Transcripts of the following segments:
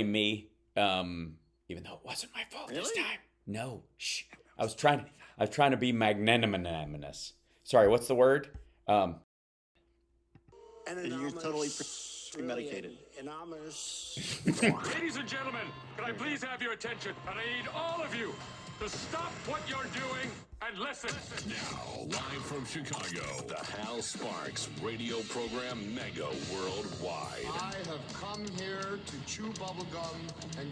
me, even though it wasn't my fault this Really? time. No, shh. I was trying to be magnanimous. Sorry, what's the word? Um, You're totally premeditated. Ladies and gentlemen, can I please have your attention? And I need all of you to stop what you're doing and listen. Now, live from Chicago, the Hal Sparks radio program Mega Worldwide. I have come here to chew bubblegum and...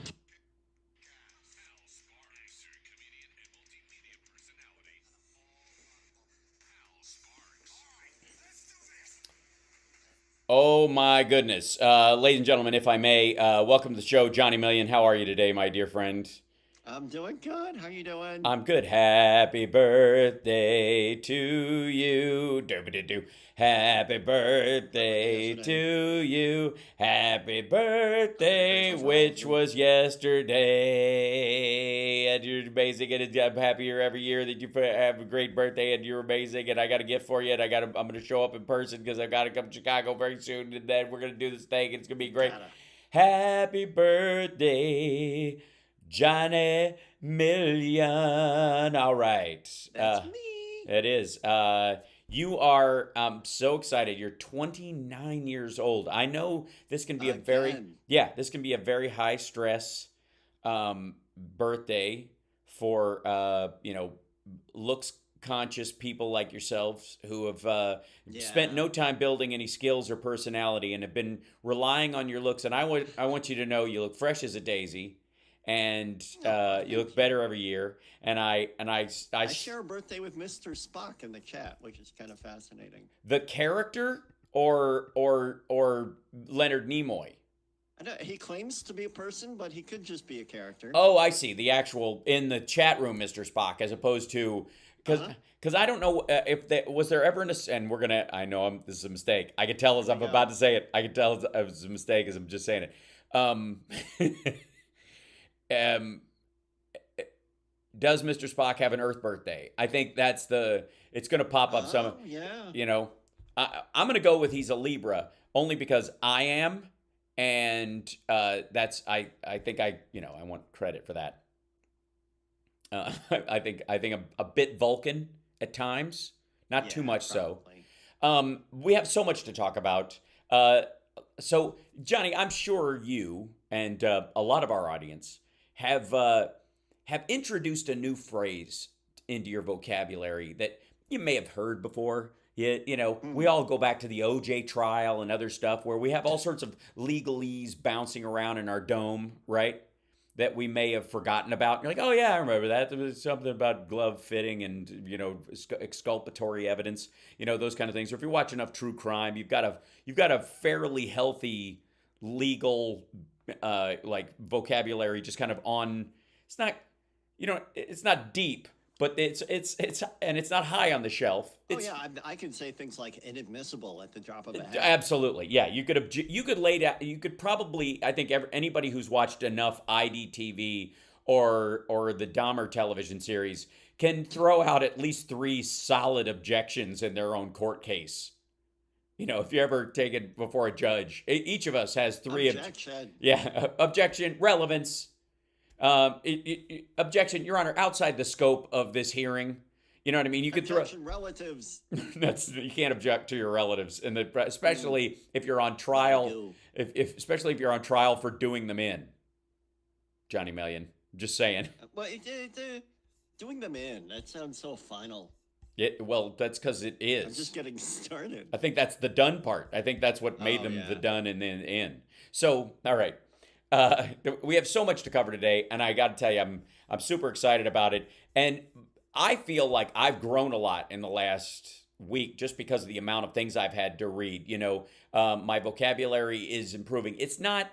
oh my goodness. Ladies and gentlemen, if I may, welcome to the show. Johnny Million, how are you today, my dear friend? I'm doing good. How you doing? I'm good. Happy birthday to you. Doo-ba-doo-doo. Happy birthday to you. Happy birthday, which was yesterday. And you're amazing. And I'm happier every year that you have a great birthday and you're amazing. And I got a gift for you. And I'm going to show up in person because I've got to come to Chicago very soon. And then we're going to do this thing. It's going to be great. Happy birthday, Johnny Million. All right. That's me. It is. You are so excited. You're 29 years old. I know this can be this can be a very high stress birthday for looks conscious people like yourselves who have spent no time building any skills or personality and have been relying on your looks. And I want you to know you look fresh as a daisy. And you look better every year. And I share a birthday with Mr. Spock in the chat, which is kind of fascinating. The character or Leonard Nimoy? I know, he claims to be a person, but he could just be a character. Oh, I see. The actual in the chat room, Mr. Spock, as opposed to because I don't know if was there ever and we're gonna. I know this is a mistake. I can tell as I'm about to say it. I can tell it was a mistake as I'm just saying it. Does Mr. Spock have an Earth birthday? I think that's it's going to pop up some. Yeah. I'm going to go with he's a Libra only because I am, and that's I think I want credit for that. I think a bit Vulcan at times, not too much probably. So. We have so much to talk about. So Johnny, I'm sure you and a lot of our audience have introduced a new phrase into your vocabulary that you may have heard before. We all go back to the OJ trial and other stuff where we have all sorts of legalese bouncing around in our dome, right? That we may have forgotten about. You're like, oh yeah, I remember that. There was something about glove fitting and exculpatory evidence, those kind of things. Or if you watch enough true crime, you've got a fairly healthy legal vocabulary just kind of on. It's not it's not deep, but it's and it's not high on the shelf. I can say things like inadmissible at the drop of a hat. Absolutely, yeah. You could lay down. You could probably, I think, anybody who's watched enough IDTV or the Dahmer television series can throw out at least 3 solid objections in their own court case. If you ever take it before a judge, each of us has 3 objection. Objection, relevance. Objection, Your Honor, outside the scope of this hearing. You know what I mean? You could objection, relatives. You can't object to your relatives, and especially if you're on trial. Especially if you're on trial for doing them in. Johnny Million, just saying. Well, doing them in, that sounds so final. That's because it is. I'm just getting started. I think that's the done part. I think that's what made them the done and then in. So, all right. We have so much to cover today, and I got to tell you, I'm super excited about it. And I feel like I've grown a lot in the last week just because of the amount of things I've had to read. My vocabulary is improving. It's not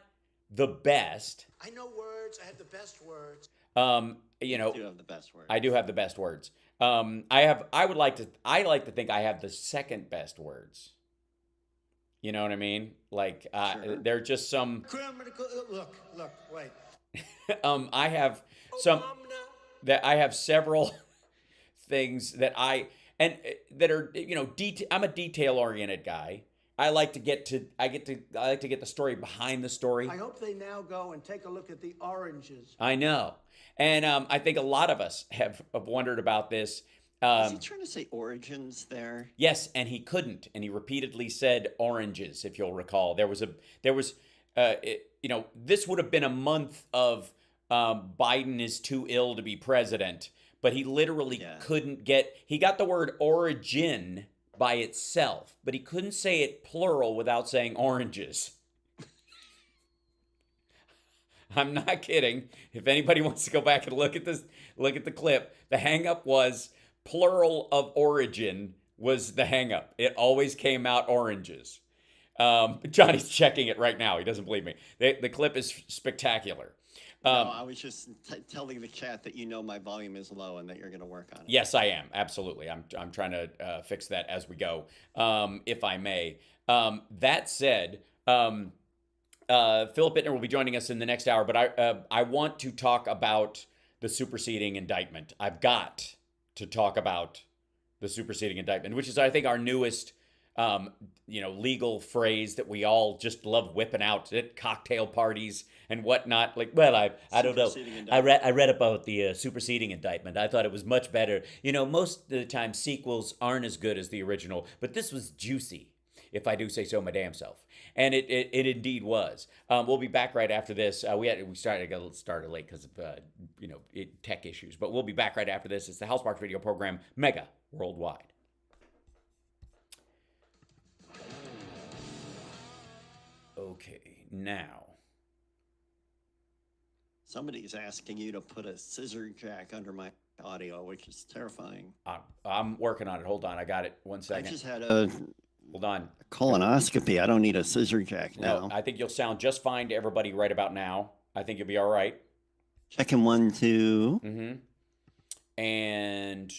the best. I know words. I have the best words. You do have the best words. I do have the best words. I like to think I have the second best words. You know what I mean? Like, sure. They're just some. Look, wait. I have some that I have several things that that are I'm a detail oriented guy, I like to get the story behind the story. I hope they now go and take a look at the oranges. I know. And I think a lot of us have wondered about this. Is he trying to say origins there? Yes, and he couldn't, and he repeatedly said oranges. If you'll recall, this would have been a month of Biden is too ill to be president, but he literally couldn't get. He got the word origin by itself, but he couldn't say it plural without saying oranges. I'm not kidding. If anybody wants to go back and look at the clip, the hang-up was plural of origin was the hang-up. It always came out oranges. Johnny's checking it right now. He doesn't believe me. The clip is spectacular. No, I was just telling the chat that my volume is low and that you're going to work on it. Yes, I am. Absolutely. I'm trying to fix that as we go, if I may. That said, Philip Bittner will be joining us in the next hour, but I want to talk about the superseding indictment. I've got to talk about the superseding indictment, which is, I think, our newest legal phrase that we all just love whipping out at cocktail parties and whatnot. Like, well, I don't know. I read about the superseding indictment. I thought it was much better. Most of the time sequels aren't as good as the original, but this was juicy, if I do say so my damn self. And it indeed was. We'll be back right after this. We started late because of tech issues, but we'll be back right after this. It's the Hal Sparks radio program, Mega Worldwide. Okay, now. Somebody's asking you to put a scissor jack under my audio, which is terrifying. I'm working on it. Hold on, I got it. 1 second. I just had a Hold on. colonoscopy. I don't need a scissor jack now. No, I think you'll sound just fine to everybody right about now. I think you'll be all right. Checking 1, 2. Mm-hmm. And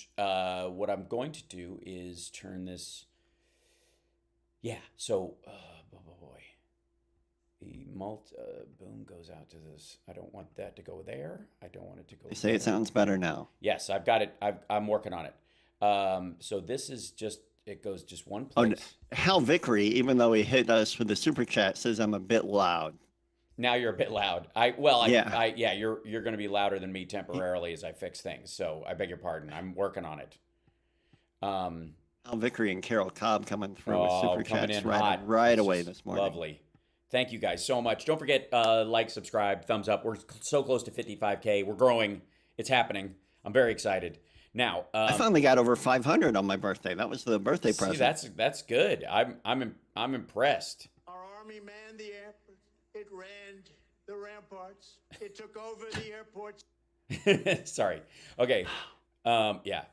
what I'm going to do is turn this. Yeah. So, boy. The boom goes out to this. I don't want that to go there. I don't want it to go. They say there. it sounds better now. Yes, I've got it. I'm working on it. So this is just. It goes just one place. Oh, Hal Vickery, even though he hit us with the super chat, says I'm a bit loud. Now you're a bit loud. You're going to be louder than me temporarily as I fix things. So I beg your pardon. I'm working on it. Hal Vickery and Carol Cobb coming through with super chats right away this morning. Lovely. Thank you guys so much. Don't forget, like, subscribe, thumbs up. We're so close to 55K. We're growing. It's happening. I'm very excited. Now, I finally got over 500 on my birthday. That was the birthday present. That's good. I'm impressed. Our army manned the airport. It ran the ramparts. It took over the airports. Sorry. Okay. Yeah.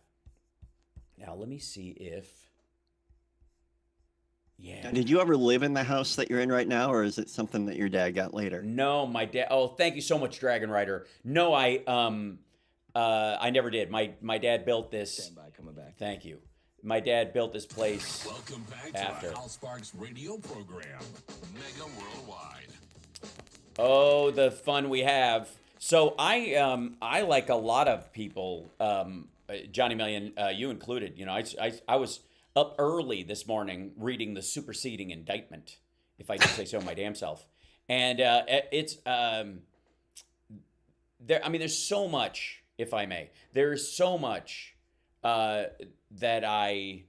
Now let me see if. Yeah. Now, did you ever live in the house that you're in right now, or is it something that your dad got later? No, my dad. Oh, thank you so much, Dragon Rider. No, I never did. My dad built this. Stand by, coming back. Thank you. My dad built this place. Welcome back after. to the Hal Sparks radio program, Mega Worldwide. Oh, the fun we have. So I like a lot of people, Johnny Million, you included. I was up early this morning reading the superseding indictment, if I do say so my damn self, and it's there. I mean, there's so much, if I may. There's so much that I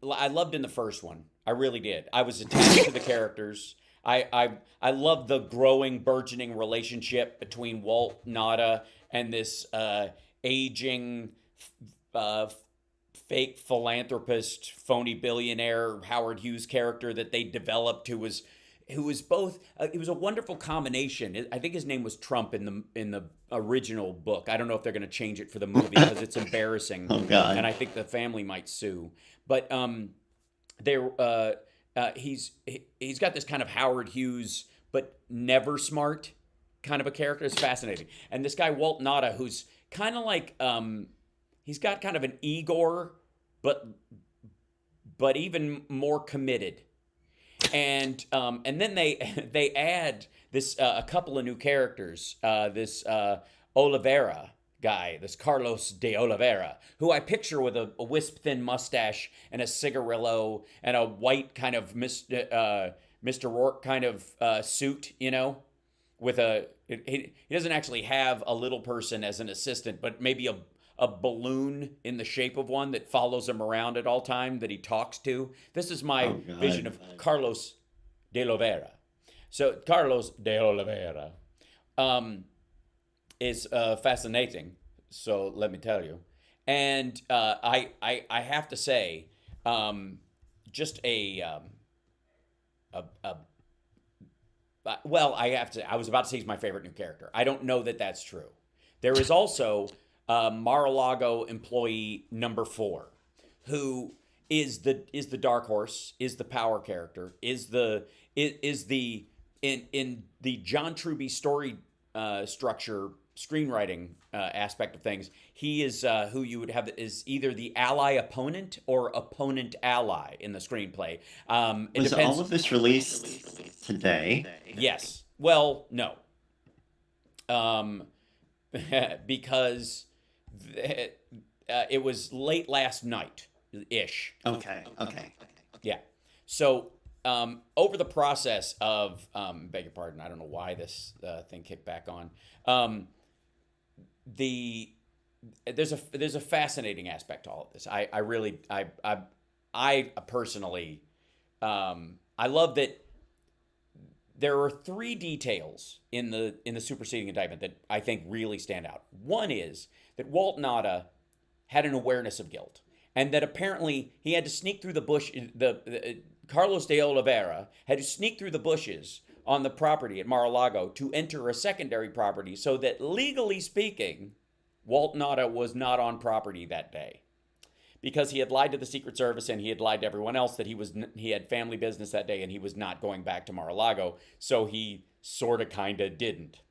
loved in the first one. I really did. I was attached to the characters. I love the growing, burgeoning relationship between Walt Nauta and this aging, fake philanthropist, phony billionaire Howard Hughes character that they developed, who was both. It was a wonderful combination. I think his name was Trump in the original book. I don't know if they're going to change it for the movie because it's embarrassing. Oh God! And I think the family might sue. But he's got this kind of Howard Hughes but never smart kind of a character. It's fascinating. And this guy Walt Nauta, who's kind of like he's got kind of an Igor, but even more committed. And then they add this a couple of new characters. This Oliveira guy, this Carlos de Oliveira, who I picture with a wisp-thin mustache and a cigarillo and a white kind of Mr. Rourke kind of suit, you know, with he doesn't actually have a little person as an assistant, but maybe a balloon in the shape of one that follows him around at all time that he talks to. This is my vision of Carlos de Oliveira. So Carlos de Oliveira is fascinating. So let me tell you, and I have to say, just well, I was about to say he's my favorite new character. I don't know that that's true. There is also Mar-a-Lago employee number 4, who is the dark horse, is the power character, is the in the John Truby story structure screenwriting aspect of things. He is who you would have is either the ally opponent or opponent ally in the screenplay. It Was depends. all of this released today? Yes. Well, no. Because it was late last night-ish. Okay. Yeah. So over the process of, beg your pardon, I don't know why this thing kicked back on. There's a fascinating aspect to all of this. I personally, I love that there are 3 details in the superseding indictment that I think really stand out. One is that Walt Nauta had an awareness of guilt, and that apparently he had to sneak through the bush. Carlos de Oliveira had to sneak through the bushes on the property at Mar-a-Lago to enter a secondary property, so that legally speaking, Walt Nauta was not on property that day, because he had lied to the Secret Service and he had lied to everyone else that he had family business that day and he was not going back to Mar-a-Lago. So he sort of kind of didn't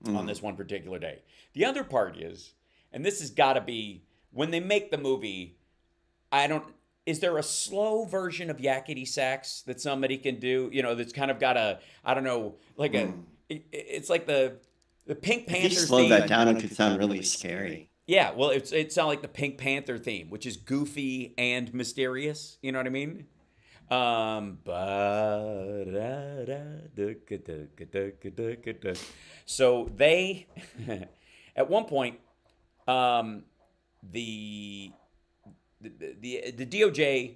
on this one particular day. The other part is, and this has got to be when they make the movie, is there a slow version of yakety sax that somebody can do? You know, that's kind of got I don't know, like it's like the Pink Panther If you slow theme. that down, it could sound really scary. Yeah, well, it sounds like the Pink Panther theme, which is goofy and mysterious. You know what I mean? So they, at one point, the DOJ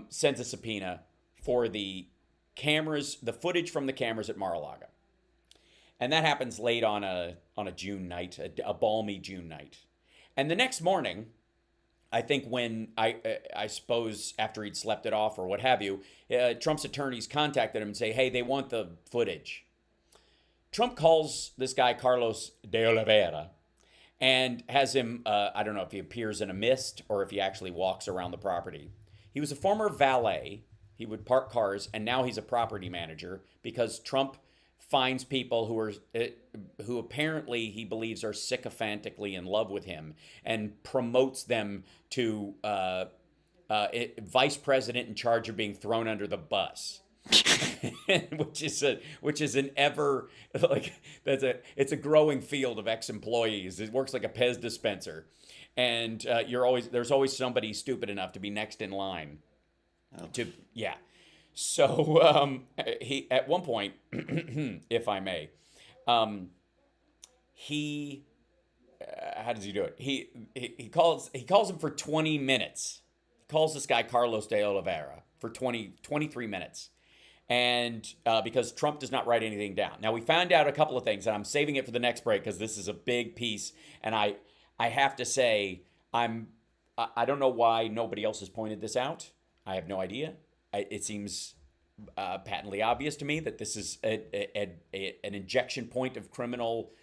sends a subpoena for the cameras, the footage from the cameras at Mar-a-Lago. And that happens late on a June night, a balmy June night. And the next morning, I think when I suppose after he'd slept it off or what have you, Trump's attorneys contacted him and say, hey, they want the footage. Trump calls this guy Carlos de Oliveira and has him, I don't know if he appears in a mist or if he actually walks around the property. He was a former valet. He would park cars, and now he's a property manager because Trump finds people who apparently he believes are sycophantically in love with him and promotes them to vice president in charge of being thrown under the bus. which is an ever like it's a growing field of ex-employees. It works like a Pez dispenser, and there's always somebody stupid enough to be next in line. So he at one point, if I may, he how does he do it? He calls him for 20 minutes. He calls this guy Carlos de Oliveira for 23 minutes. And because Trump does not write anything down. Now, we found out a couple of things, and I'm saving it for the next break because this is a big piece. And I have to say, I don't know why nobody else has pointed this out. I have no idea. It seems patently obvious to me that this is an injection point of criminal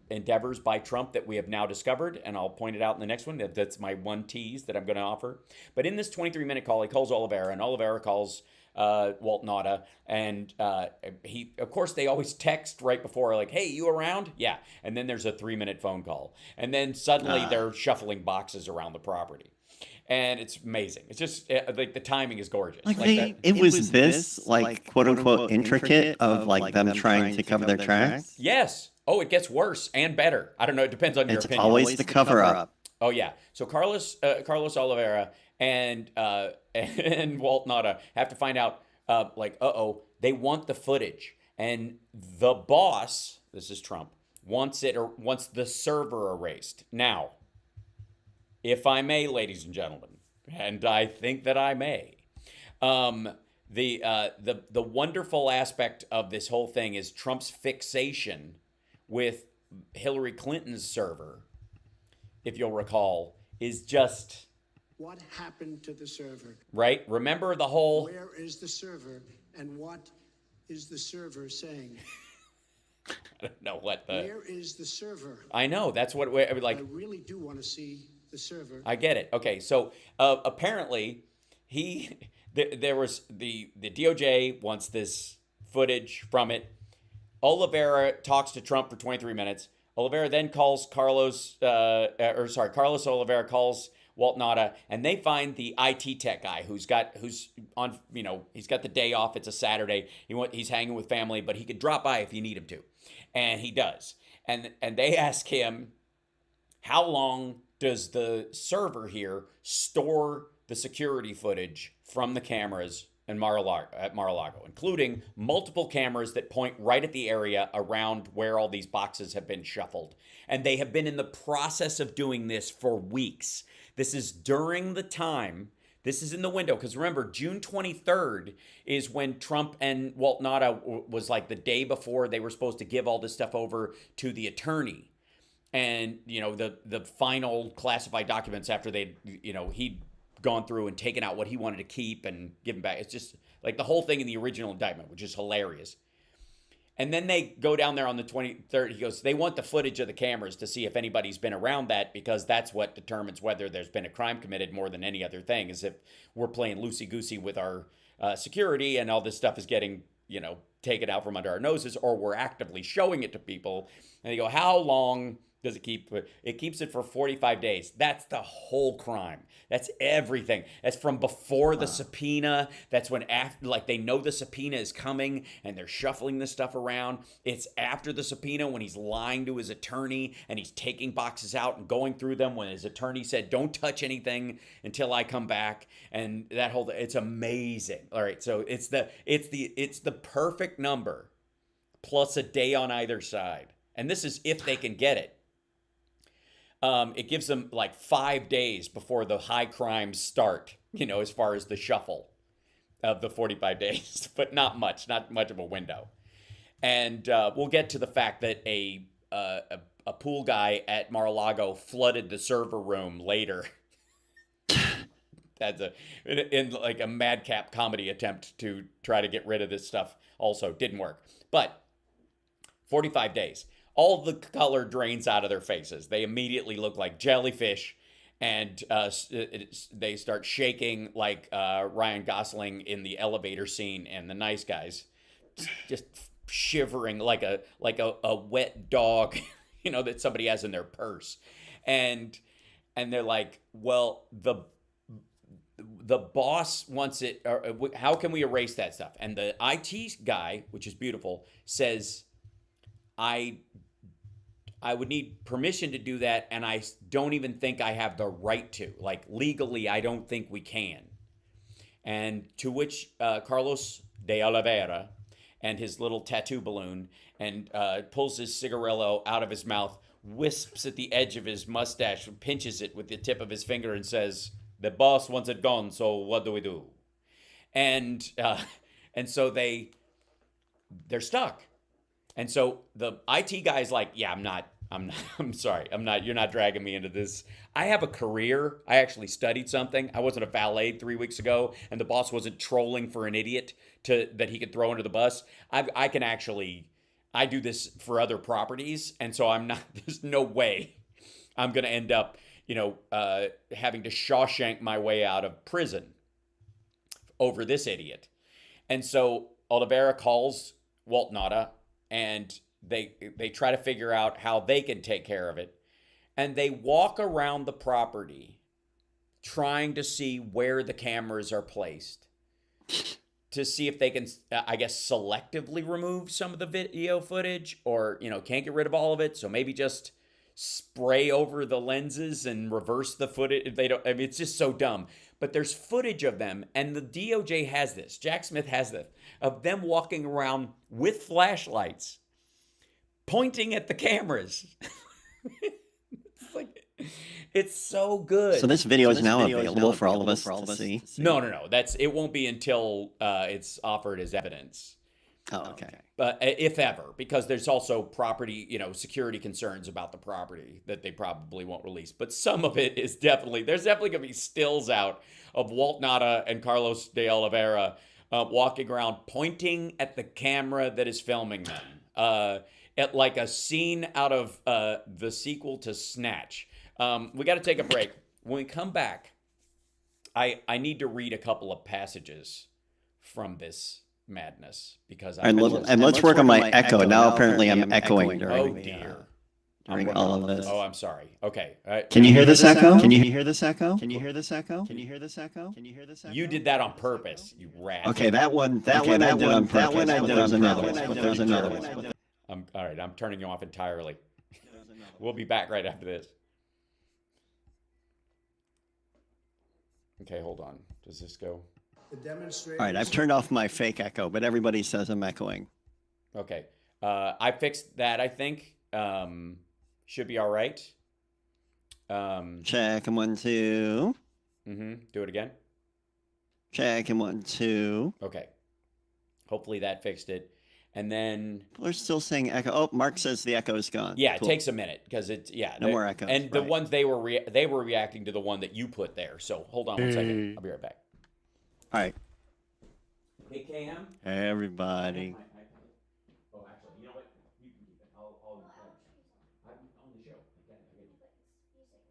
endeavors by Trump that we have now discovered, and I'll point it out in the next one. That's my one tease that I'm going to offer. But in this 23-minute call, he calls Oliveira, and Oliveira calls Walt Nauta, and of course, they always text right before, like, hey, you around? Yeah. And then there's a 3-minute phone call. And then suddenly they're shuffling boxes around the property. and it's amazing. It's just like the timing is gorgeous. Like it was this like quote unquote intricate of like them trying to cover their tracks. Yes. Oh, it gets worse and better. I don't know. It depends on your opinion. It's always the cover up. Oh yeah. So Carlos Oliveira and Walt Nauta have to find out they want the footage, and the boss, this is Trump, wants the server erased. Now, if I may, ladies and gentlemen, and I think that I may, the wonderful aspect of this whole thing is Trump's fixation with Hillary Clinton's server, if you'll recall, is just... What happened to the server? Right? Remember the whole... Where is the server, and what is the server saying? I don't know what the... Where is the server? I know, that's what... I really do want to see the server. I get it. Okay, so apparently there was the DOJ wants this footage from it. Oliveira talks to Trump for 23 minutes. Oliveira then calls Carlos Oliveira calls Walt Nauta, and they find the IT tech guy who's on, he's got the day off. It's a Saturday. He's hanging with family, but he could drop by if you need him to, and he does. And they ask him, how long does the server here store the security footage from the cameras at Mar-a-Lago, including multiple cameras that point right at the area around where all these boxes have been shuffled. And they have been in the process of doing this for weeks. This is during the time, this is in the window, because remember, June 23rd is when Trump and Walt Nauta was like the day before they were supposed to give all this stuff over to the attorney. And, the final classified documents after he'd gone through and taken out what he wanted to keep and give him back. It's just like the whole thing in the original indictment, which is hilarious. And then they go down there on the 23rd. He goes, they want the footage of the cameras to see if anybody's been around that, because that's what determines whether there's been a crime committed more than any other thing, is if we're playing loosey-goosey with our security and all this stuff is getting, taken out from under our noses, or we're actively showing it to people. And they go, how long does it keep? It keeps it for 45 days. That's the whole crime. That's everything. That's from before the subpoena. That's when they know the subpoena is coming and they're shuffling this stuff around. It's after the subpoena when he's lying to his attorney and he's taking boxes out and going through them when his attorney said, don't touch anything until I come back. And that whole, it's amazing. All right. So it's the perfect number plus a day on either side. And this is if they can get it. It gives them like 5 days before the high crimes start, as far as the shuffle of the 45 days, but not much of a window. And we'll get to the fact that a pool guy at Mar-a-Lago flooded the server room later. That's in like a madcap comedy attempt to try to get rid of this stuff. Also didn't work, but 45 days. All the color drains out of their faces. They immediately look like jellyfish, and they start shaking like Ryan Gosling in the elevator scene, and the nice guys just shivering like a wet dog, that somebody has in their purse, and they're like, well, the boss wants it. Or how can we erase that stuff? And the IT guy, which is beautiful, says, I would need permission to do that, and I don't even think I have the right to. Like, legally, I don't think we can. And to which Carlos de Oliveira and his little tattoo balloon and pulls his cigarillo out of his mouth, wisps at the edge of his mustache, pinches it with the tip of his finger and says, the boss wants it gone, so what do we do? And so they're stuck. And so the IT guy's like, yeah, I'm sorry. You're not dragging me into this. I have a career. I actually studied something. I wasn't a valet 3 weeks ago, and the boss wasn't trolling for an idiot that he could throw under the bus. I do this for other properties, and so there's no way I'm going to end up, having to Shawshank my way out of prison over this idiot. And so Oliveira calls Walt Nauta, and they try to figure out how they can take care of it. And they walk around the property trying to see where the cameras are placed to see if they can, I guess, selectively remove some of the video footage, or, can't get rid of all of it. So maybe just spray over the lenses and reverse the footage. They don't, it's just so dumb. But there's footage of them, and the DOJ has this, Jack Smith has this, of them walking around with flashlights, pointing at the cameras. It's so good. So this video is now available for all of us to see? No. It won't be until it's offered as evidence. Oh, okay. But if ever, because there's also property, security concerns about the property that they probably won't release. But some of it is there's definitely going to be stills out of Walt Nada and Carlos de Oliveira walking around pointing at the camera that is filming them. At like a scene out of the sequel to Snatch. We got to take a break. When we come back, I need to read a couple of passages from this madness, because let's work on my echo. Now apparently I'm echoing during during all of this. Oh, I'm sorry. Okay. Can you hear this echo? Can you hear this echo? Can you hear this echo? Can you hear this echo? Can you hear this echo? You did that on purpose, you rat. Okay, that one I did on purpose. There's another one. There's another one. All right, I'm turning you off entirely. We'll be back right after this. Okay, hold on. Does this go? All right, I've turned off my fake echo, but everybody says I'm echoing. Okay. I fixed that, I think. Should be all right. Check, 1, 2. Do it again. Check, 1, 2. Okay. Hopefully that fixed it. And then... People are still saying echo. Oh, Mark says the echo is gone. Yeah, cool. It takes a minute, because it's... Yeah. No more echoes. And the ones they were reacting to the one that you put there. So hold on 1 second. I'll be right back. All right. Hey, Cam. Hey, everybody. Oh, actually, you know what? You can keep it. I'm on the show.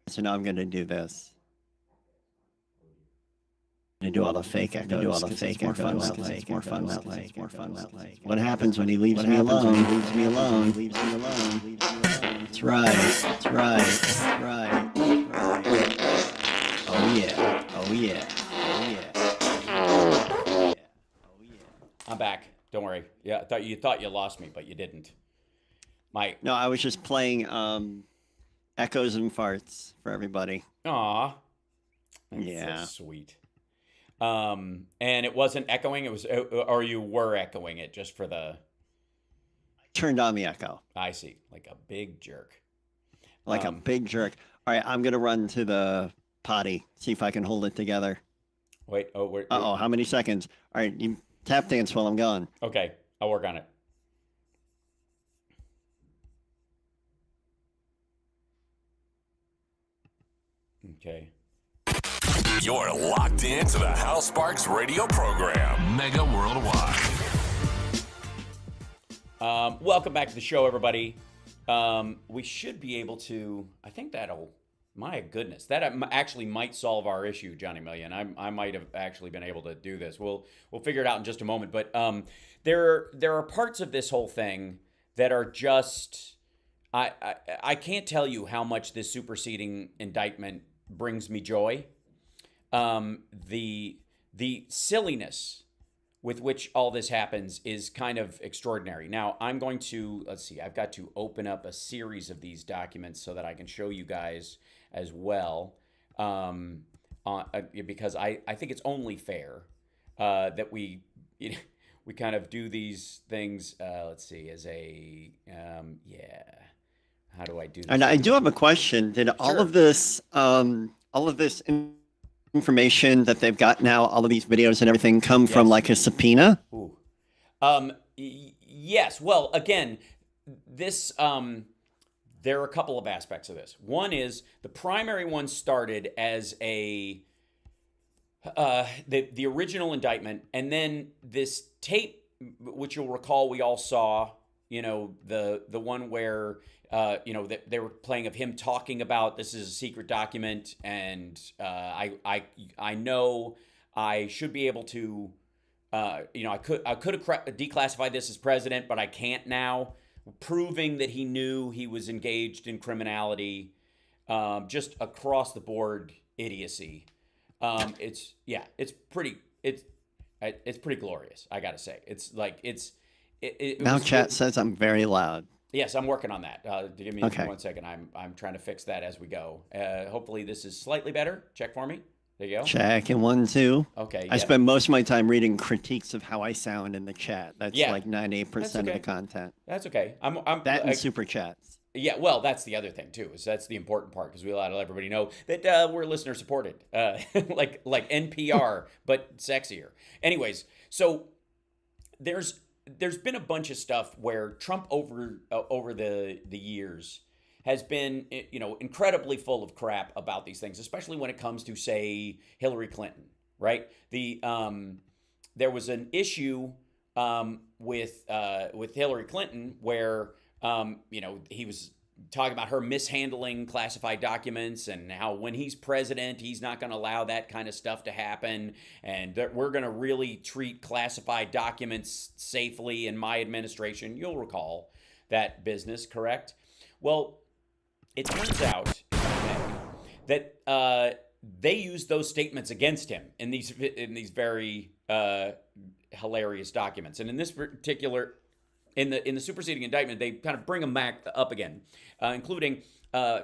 So now I'm going to do this. I'm going to do all the fake echoes. It's more fun that way. It's more fun that way. It's more fun that way. What happens when he leaves me alone? He leaves me alone. He leaves me alone. That's right. That's right. That's right. Oh, yeah. Oh, yeah. Oh, yeah. I'm back. Don't worry. Yeah, you thought you lost me, but you didn't. No, I was just playing echoes and farts for everybody. Aw. Yeah. So sweet. And it wasn't echoing. It was, or you were echoing it just for the. Turned on the echo. I see, like a big jerk. Like a big jerk. All right, I'm gonna run to the potty. See if I can hold it together. Wait. Oh, Uh-oh, how many seconds? All right, you tap dance while I'm gone. Okay, I'll work on it. Okay. You're locked into the Hal Sparks radio program, Mega Worldwide. Welcome back to the show, everybody. We should be able to, I think my goodness, that actually might solve our issue, Johnny Million. I might have actually been able to do this. We'll figure it out in just a moment. But there are parts of this whole thing that are just, I can't tell you how much this superseding indictment brings me joy. The silliness with which all this happens is kind of extraordinary. Now, I'm going to, let's see, I've got to open up a series of these documents so that I can show you guys as well, because I think it's only fair that we kind of do these things, let's see, as a, how do I do this? And I do have a question. Did all of this information that they've got now, all of these videos and everything, come from like a subpoena? Ooh. Yes. Well, again, this there are a couple of aspects of this. One is the primary one started as the original indictment, and then this tape, which you'll recall we all saw, the one where that they were playing of him talking about this is a secret document, and I know I should be able to, I could have declassified this as president, but I can't now, proving that he knew he was engaged in criminality, just across the board idiocy. It's pretty glorious. I gotta say, it's like it Now was, chat says I'm very loud. yes, I'm working on that. Give me Okay. 1 second. I'm trying to fix that as we go. Hopefully this is slightly better. Check for me. There you go. Check and 1, 2. Okay. I Yep. spend most of my time reading critiques of how I sound in the chat. That's Yeah. like 98% That's of the okay. content. That's okay. That and super chats. Yeah, well, that's the other thing too. Is that's the important part because we let everybody know that we're listener supported, like NPR, but sexier. Anyways, so there's been a bunch of stuff where Trump over the years has been incredibly full of crap about these things, especially when it comes to say Hillary Clinton, right? There was an issue with Hillary Clinton where he was talking about her mishandling classified documents and how when he's president, he's not going to allow that kind of stuff to happen. And that we're going to really treat classified documents safely in my administration. You'll recall that business, correct? Well, it turns out that they used those statements against him in these very hilarious documents. And in this particular in the superseding indictment, they kind of bring them back up again, including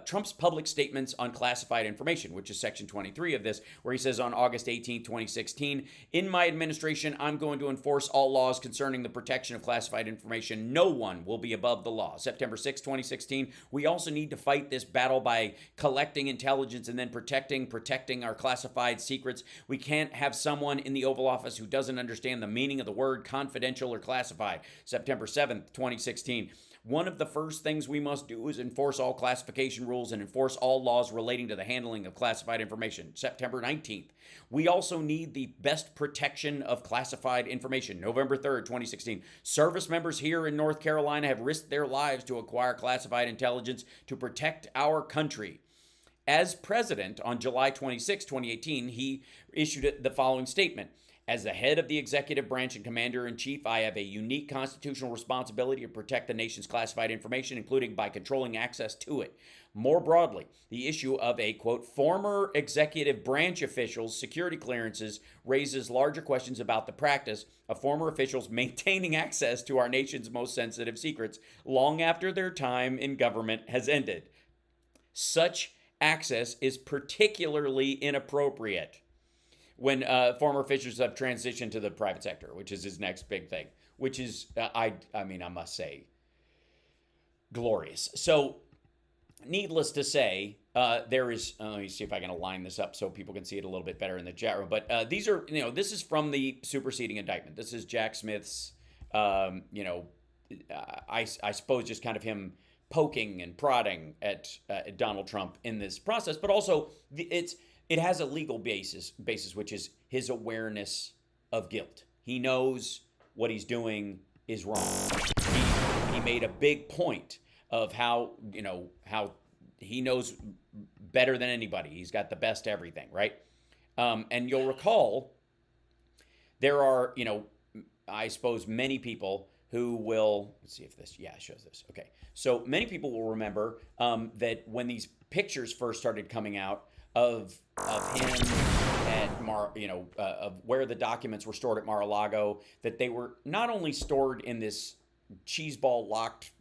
Trump's public statements on classified information, which is Section 23 of this, where he says on August 18, 2016, in my administration, I'm going to enforce all laws concerning the protection of classified information. No one will be above the law. September 6, 2016, we also need to fight this battle by collecting intelligence and then protecting our classified secrets. We can't have someone in the Oval Office who doesn't understand the meaning of the word confidential or classified. September 7th, 2016. One of the first things we must do is enforce all classification rules and enforce all laws relating to the handling of classified information. September 19th. We also need the best protection of classified information. November 3rd, 2016. Service members here in North Carolina have risked their lives to acquire classified intelligence to protect our country. As president, on July 26, 2018, he issued the following statement. As the head of the executive branch and commander-in-chief, I have a unique constitutional responsibility to protect the nation's classified information, including by controlling access to it. More broadly, the issue of a, quote, former executive branch officials' security clearances raises larger questions about the practice of former officials maintaining access to our nation's most sensitive secrets long after their time in government has ended. Such access is particularly inappropriate when former officials have transitioned to the private sector, which is his next big thing, which is, I must say, glorious. So, needless to say, there is, let me see if I can align this up so people can see it a little bit better in the chat room. But these are, this is from the superseding indictment. This is Jack Smith's, I suppose just kind of him poking and prodding at Donald Trump in this process, but also it has a legal basis, which is his awareness of guilt. He knows what he's doing is wrong. He made a big point of how he knows better than anybody. He's got the best everything, right? And you'll recall there are, I suppose many people who will, let's see if this, it shows this. Okay. So many people will remember that when these pictures first started coming out, of him at of where the documents were stored at Mar-a-Lago, that they were not only stored in this cheeseball locked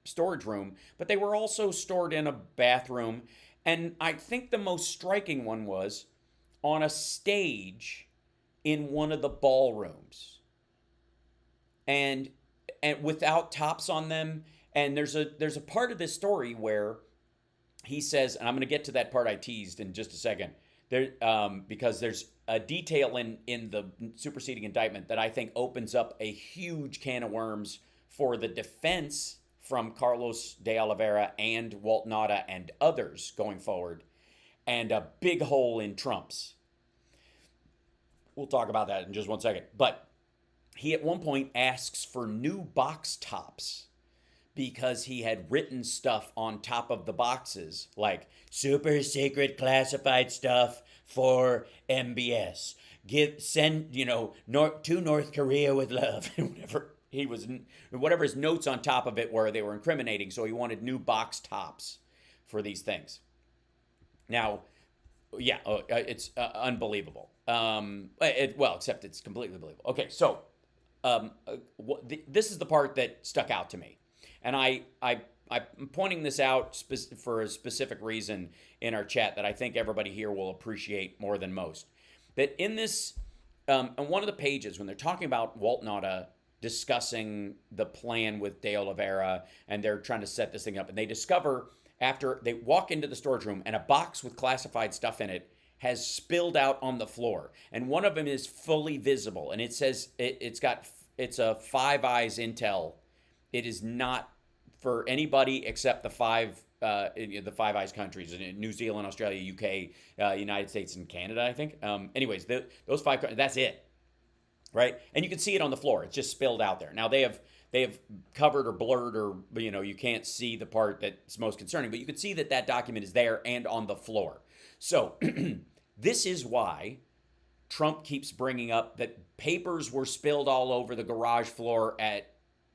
storage room, but they were also stored in a bathroom. And I think the most striking one was on a stage in one of the ballrooms, and without tops on them. And there's a part of this story where he says, and I'm going to get to that part I teased in just a second, there, because there's a detail in the superseding indictment that I think opens up a huge can of worms for the defense from Carlos de Oliveira and Walt Nauta and others going forward, and a big hole in Trump's. We'll talk about that in just 1 second. But he at one point asks for new box tops, because he had written stuff on top of the boxes, like super secret classified stuff for MBS. Send to North Korea with love. Whatever his notes on top of it were, they were incriminating. So he wanted new box tops for these things. Now, Yeah, it's unbelievable. Well, except it's completely believable. Okay, so this is the part that stuck out to me, and I'm pointing this out for a specific reason in our chat that I think everybody here will appreciate more than most. That in this, on one of the pages, when they're talking about Walt Nauta discussing the plan with De Oliveira, and they're trying to set this thing up, and they discover after they walk into the storage room and a box with classified stuff in it has spilled out on the floor, and one of them is fully visible, and it says it's a Five Eyes intel. It is not for anybody except the Five Eyes countries: New Zealand, Australia, UK, United States, and Canada, I think. Anyways, those five. That's it, right? And you can see it on the floor. It's just spilled out there. Now they have covered or blurred, or you can't see the part that's most concerning, but you can see that document is there and on the floor. So this is why Trump keeps bringing up that papers were spilled all over the garage floor at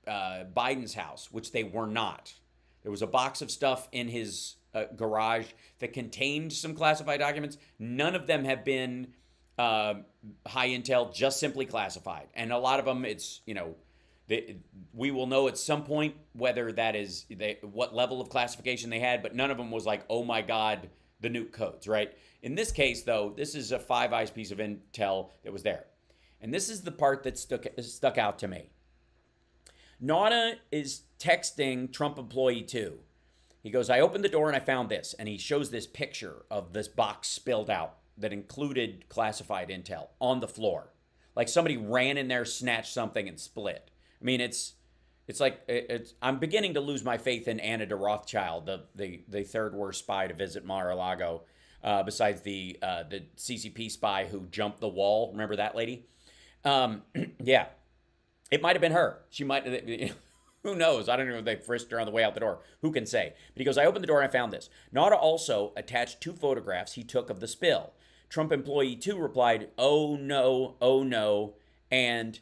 Biden's house, which they were not. There was a box of stuff in his garage that contained some classified documents. None of them have been high intel, just simply classified. And a lot of them, it's, we will know at some point whether that is what level of classification they had, but none of them was like, oh my God, the nuke codes, right? In this case, though, this is a Five Eyes piece of intel that was there. And this is the part that stuck out to me. Nauta is texting Trump employee 2. He goes, I opened the door and I found this. And he shows this picture of this box spilled out that included classified intel on the floor. Like somebody ran in there, snatched something, and split. I mean, it's like, I'm beginning to lose my faith in Anna de Rothschild, the third worst spy to visit Mar-a-Lago, besides the CCP spy who jumped the wall. Remember that lady? Yeah. It might have been her. She might, who knows? I don't know if they frisked her on the way out the door. Who can say? But he goes, I opened the door and I found this. Nauta also attached 2 photographs he took of the spill. Trump employee 2 replied, oh no, and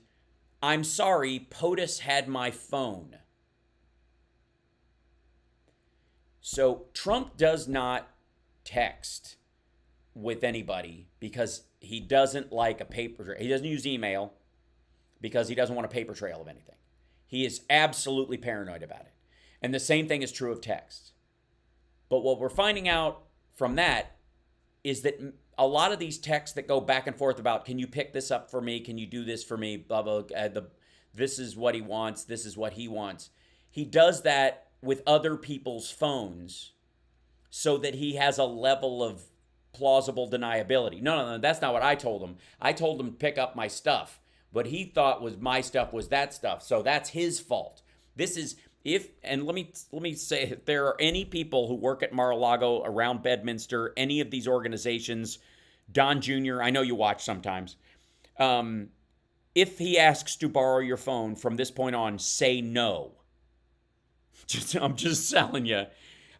I'm sorry, POTUS had my phone. So Trump does not text with anybody because he doesn't like a paper. He doesn't use email because he doesn't want a paper trail of anything. He is absolutely paranoid about it. And the same thing is true of text. But what we're finding out from that is that a lot of these texts that go back and forth about, can you pick this up for me? Can you do this for me? Blah, blah, this is what he wants. This is what he wants. He does that with other people's phones so that he has a level of plausible deniability. No, that's not what I told him. I told him to pick up my stuff. What he thought was my stuff was that stuff. So that's his fault. This is and let me say, if there are any people who work at Mar-a-Lago, around Bedminster, any of these organizations, Don Jr., I know you watch sometimes. If he asks to borrow your phone from this point on, say no. I'm just telling you.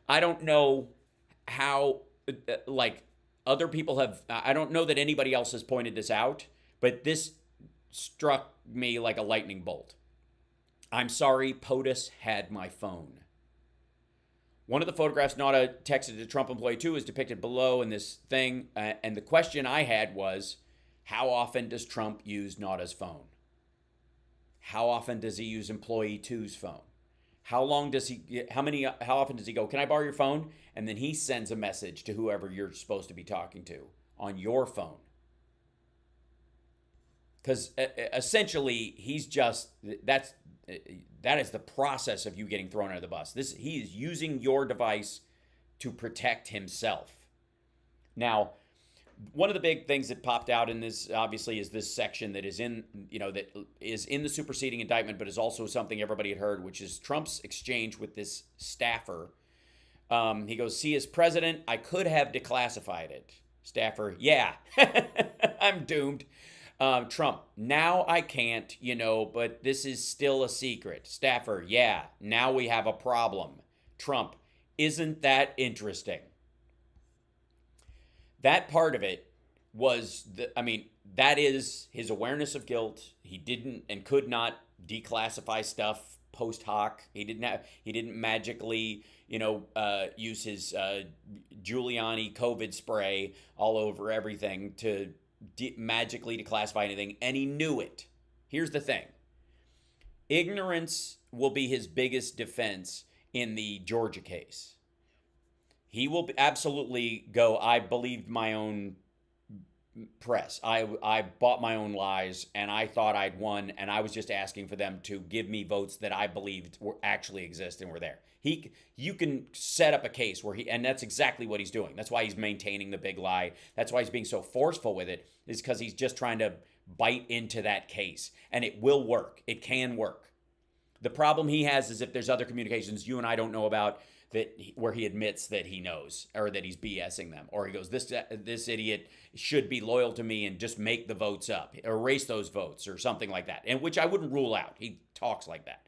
I don't know how, other people have, I don't know that anybody else has pointed this out, but this struck me like a lightning bolt. I'm sorry, POTUS had my phone. One of the photographs Nauta texted to Trump employee 2 is depicted below in this thing. And the question I had was, how often does Trump use Nauta's phone? How often does he use employee 2's phone? How often does he go, can I borrow your phone? And then he sends a message to whoever you're supposed to be talking to on your phone. Because essentially, that is the process of you getting thrown under the bus. He is using your device to protect himself. Now, one of the big things that popped out in this, obviously, is this section that is in the superseding indictment, but is also something everybody had heard, which is Trump's exchange with this staffer. He goes, see, as president, I could have declassified it. Staffer, yeah, I'm doomed. Trump, now I can't, but this is still a secret. Staffer, yeah, now we have a problem. Trump, isn't that interesting? That part of it was, that is his awareness of guilt. He didn't and could not declassify stuff post hoc. He didn't magically, use his Giuliani COVID spray all over everything to magically declassify anything, and he knew it. Here's the thing. Ignorance will be his biggest defense in the Georgia case. He will absolutely go, I believed my own press. I bought my own lies, and I thought I'd won, and I was just asking for them to give me votes that I believed actually exist and were there. You can set up a case where and that's exactly what he's doing. That's why he's maintaining the big lie. That's why he's being so forceful with it, is because he's just trying to bite into that case, and it will work. It can work. The problem he has is if there's other communications you and I don't know about where he admits that he knows, or that he's BSing them, or he goes, this idiot should be loyal to me and just make the votes up, erase those votes, or something like that, and which I wouldn't rule out. He talks like that.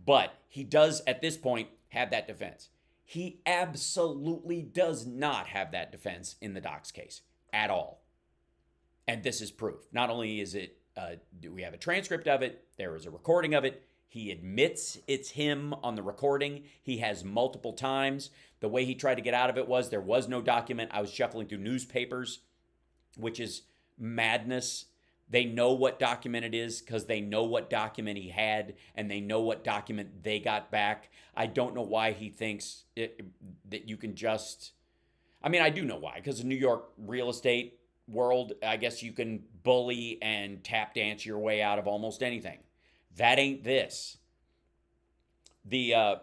But he does, at this point, have that defense. He absolutely does not have that defense in the Docs case at all. And this is proof. Not only is it, do we have a transcript of it, there is a recording of it. He admits it's him on the recording. He has multiple times. The way he tried to get out of it was there was no document. I was shuffling through newspapers, which is madness. They know what document it is because they know what document he had, and they know what document they got back. I don't know why he thinks that you can just... I mean, I do know why, because in New York real estate world, I guess you can bully and tap dance your way out of almost anything. That ain't this. The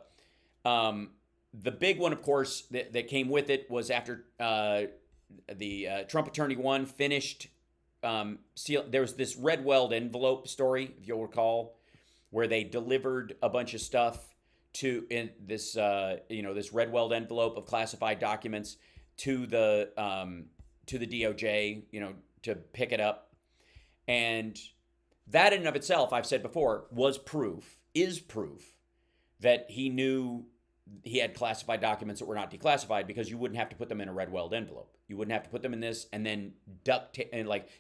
big one, of course, that came with it was after the Trump Attorney 1 finished. There was this red weld envelope story, if you'll recall, where they delivered a bunch of stuff in this red weld envelope of classified documents to the DOJ, to pick it up. And that in and of itself, I've said before, is proof that he knew he had classified documents that were not declassified, because you wouldn't have to put them in a red weld envelope. You wouldn't have to put them in this and then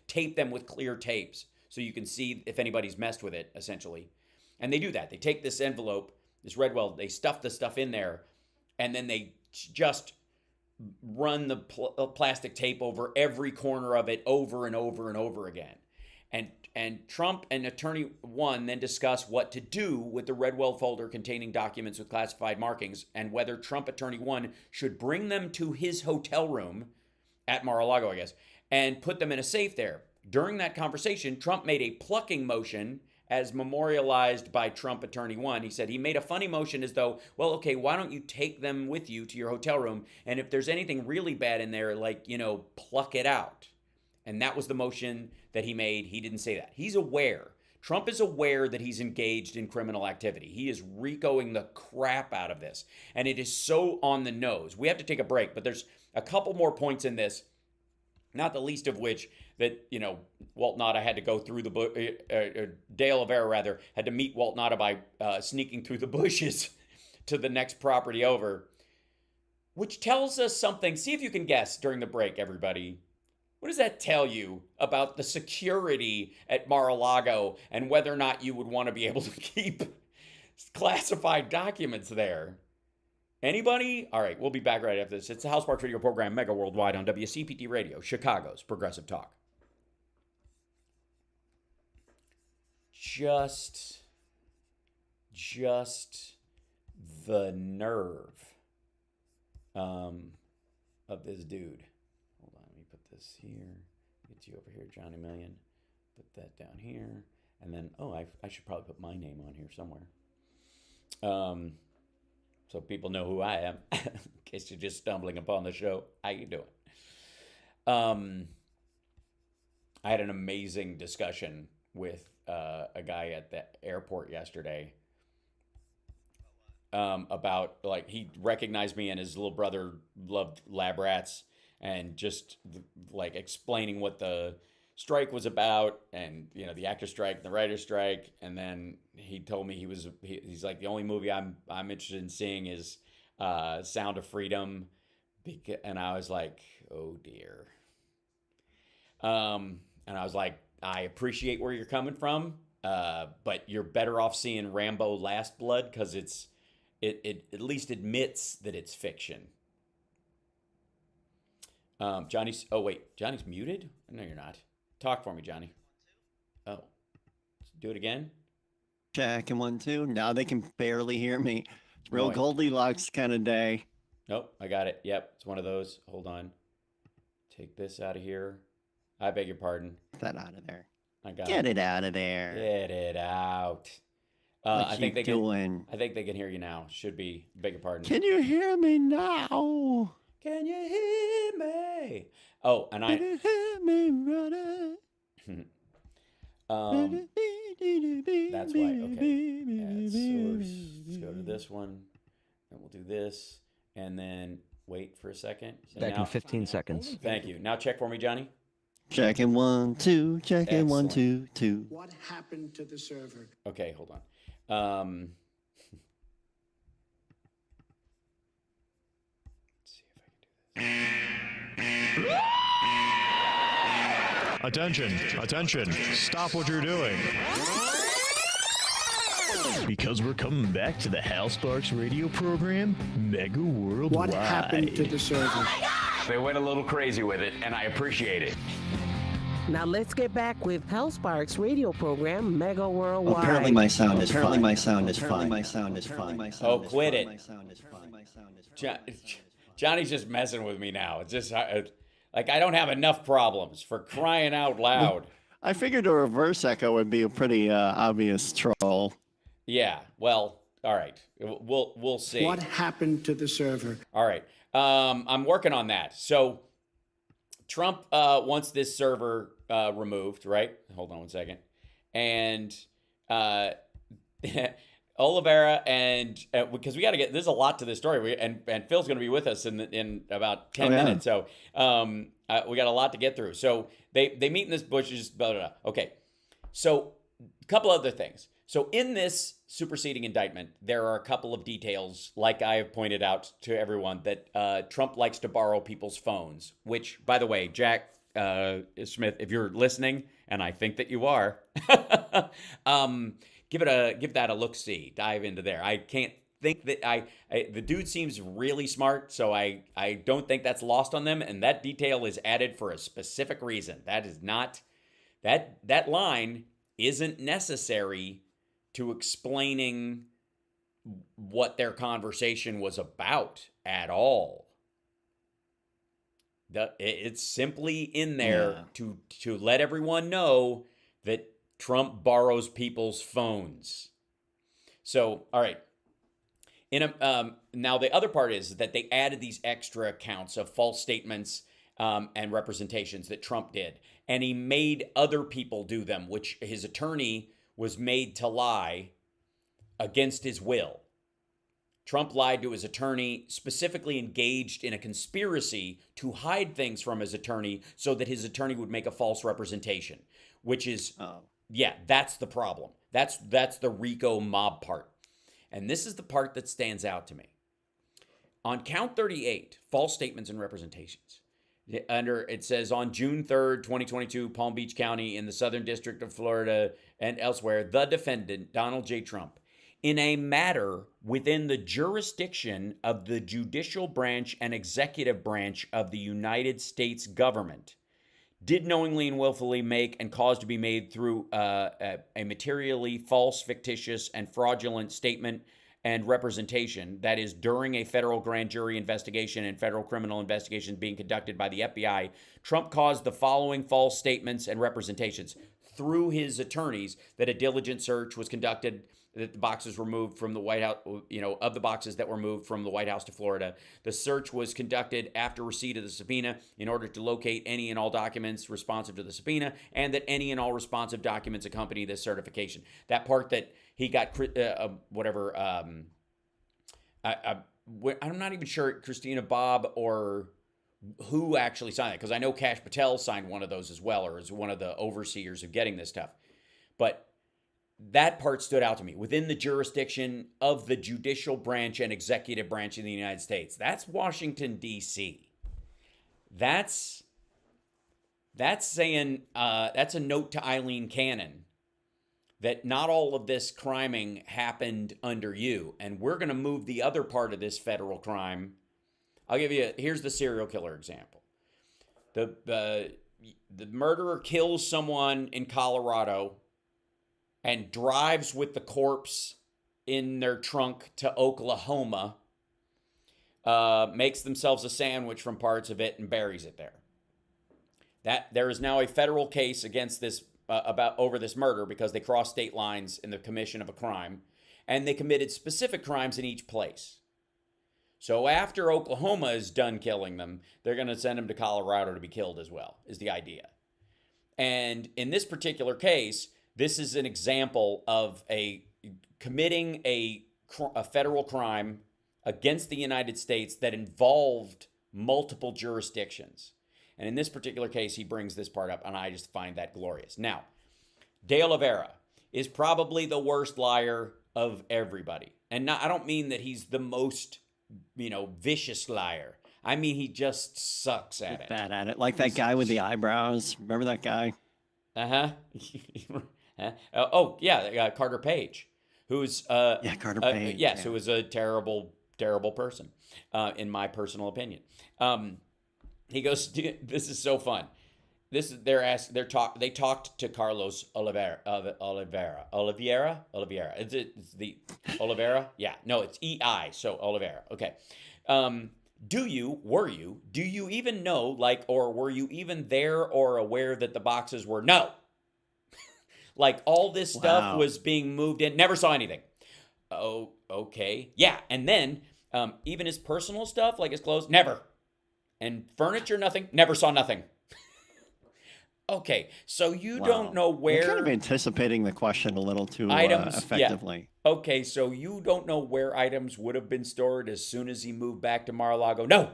tape them with clear tapes so you can see if anybody's messed with it, essentially. And they do that. They take this envelope, this red weld, they stuff the stuff in there, and then they just run the plastic tape over every corner of it over and over and over again. And Trump and Attorney 1 then discuss what to do with the red weld folder containing documents with classified markings, and whether Trump Attorney 1 should bring them to his hotel room at Mar-a-Lago, I guess, and put them in a safe there. During that conversation, Trump made a plucking motion as memorialized by Trump Attorney 1. He said he made a funny motion as though, well, okay, why don't you take them with you to your hotel room, and if there's anything really bad in there, pluck it out. And that was the motion that he made. He didn't say that. He's aware. Trump is aware that he's engaged in criminal activity. He is RICOing the crap out of this. And it is so on the nose. We have to take a break, but there's a couple more points in this, not the least of which that, Walt Nauta had to go through Dale Avera, rather, had to meet Walt Nauta by sneaking through the bushes to the next property over, which tells us something. See if you can guess during the break, everybody. What does that tell you about the security at Mar-a-Lago and whether or not you would want to be able to keep classified documents there? Anybody? All right, we'll be back right after this. It's the Hal Sparks Radio program, Mega Worldwide, on WCPT Radio, Chicago's Progressive Talk. Just the nerve of this dude. This here, get you over here, Johnny Million, put that down here, and then, I should probably put my name on here somewhere, so people know who I am, in case you're just stumbling upon the show. How you doing? I had an amazing discussion with a guy at the airport yesterday, about, he recognized me, and his little brother loved lab rats, and just explaining what the strike was about, and the actor strike and the writer strike. And then he told me he's like, the only movie I'm interested in seeing is Sound of Freedom, and I was like, oh dear. And I was like, I appreciate where you're coming from, But you're better off seeing Rambo: Last Blood because it at least admits that it's fiction. Johnny's muted? No, you're not. Talk for me, Johnny. Oh, do it again. Checking 1, 2. Now they can barely hear me. It's real Right. Goldilocks kind of day. Nope, I got it. Yep, it's one of those. Hold on. Take this out of here. I beg your pardon. Get that out of there. I got Get it out of there. Get it out. What I think you they doing? I think they can hear you now. Should be. Beg your pardon. Can you hear me now? Can you hear me? Oh, and Can you hear me, brother? That's why. Okay. Add source. Let's go to this one. And we'll do this. And then wait for a second. And Back now, in 15 seconds. Thank you. Now check for me, Johnny. Checking 1, 2. Checking 1, 2, 2. What happened to the server? Okay, hold on. Let's see if I can do this. Attention, stop what you're doing. Because we're coming back to the Hal Sparks radio program, Mega Worldwide. What happened to the server? They went a little crazy with it, and I appreciate it. Now let's get back with Hal Sparks' radio program, Mega Worldwide. Apparently my sound is fine. My sound is fine. Oh, quit it. Johnny's just messing with me now. It's just like I don't have enough problems, for crying out loud. I figured a reverse echo would be a pretty obvious troll. Yeah. Well, all right. We'll see. What happened to the server? All right. I'm working on that. So Trump wants this server removed, right? Hold on one second. And Oliveira and because we got to get, there's a lot to this story, and Phil's going to be with us in about 10 minutes. So we got a lot to get through. So they meet in this bushes. Blah, blah, blah. Okay. So a couple other things. So in this superseding indictment, there are a couple of details, like I have pointed out to everyone, that Trump likes to borrow people's phones, which, by the way, Jack Smith, if you're listening, and I think that you are, give that a look-see, dive into there. I can't think that the dude seems really smart, so I don't think that's lost on them, and that detail is added for a specific reason. That is not, that line isn't necessary to explaining what their conversation was about at all. It's simply in there to let everyone know that Trump borrows people's phones. So, all right. Now, the other part is that they added these extra accounts of false statements and representations that Trump did. And he made other people do them, which his attorney was made to lie against his will. Trump lied to his attorney, specifically engaged in a conspiracy to hide things from his attorney so that his attorney would make a false representation, which is, that's the problem. That's the RICO mob part. And this is the part that stands out to me. On count 38, false statements and representations. It says on June 3rd, 2022, Palm Beach County in the Southern District of Florida and elsewhere, the defendant, Donald J. Trump, in a matter within the jurisdiction of the judicial branch and executive branch of the United States government, did knowingly and willfully make and cause to be made through a materially false, fictitious, and fraudulent statement and representation, that is, during a federal grand jury investigation and federal criminal investigation being conducted by the FBI, Trump caused the following false statements and representations through his attorneys: that a diligent search was conducted, that the boxes were moved from the White House, of the boxes that were moved from the White House to Florida. The search was conducted after receipt of the subpoena in order to locate any and all documents responsive to the subpoena, and that any and all responsive documents accompany this certification. That part that he got, I'm not even sure Christina Bobb or who actually signed it, because I know Kash Patel signed one of those as well, or is one of the overseers of getting this stuff. But that part stood out to me. Within the jurisdiction of the judicial branch and executive branch in the United States. That's Washington, D.C. That's saying, that's a note to Eileen Cannon that not all of this criming happened under you. And we're going to move the other part of this federal crime. I'll give you, here's the serial killer example. The murderer kills someone in Colorado and drives with the corpse in their trunk to Oklahoma, makes themselves a sandwich from parts of it and buries it there. There is now a federal case against this over this murder because they crossed state lines in the commission of a crime, and they committed specific crimes in each place. So after Oklahoma is done killing them, they're going to send them to Colorado to be killed as well, is the idea. And in this particular case, this is an example of committing a federal crime against the United States that involved multiple jurisdictions. And in this particular case, he brings this part up, and I just find that glorious. Now, De Oliveira is probably the worst liar of everybody. And I don't mean that he's the most, vicious liar. I mean, he just sucks at it. Bad at it. Like that guy with the eyebrows. Remember that guy? Uh-huh. Carter Page, who's... Carter Page. Yes, who was a terrible, terrible person, in my personal opinion. He goes, this is so fun. They talked to Carlos Oliveira. It's the Oliveira? Yeah, no, it's EI, so Oliveira. Okay. Do you even know, or were you even there or aware that the boxes were? No. All this stuff was being moved in. Never saw anything. Oh, okay. Yeah, and then even his personal stuff, like his clothes, never. And furniture, nothing. Never saw nothing. Okay, so you don't know where... You're kind of anticipating the question a little too effectively. Yeah. Okay, so you don't know where items would have been stored as soon as he moved back to Mar-a-Lago? No!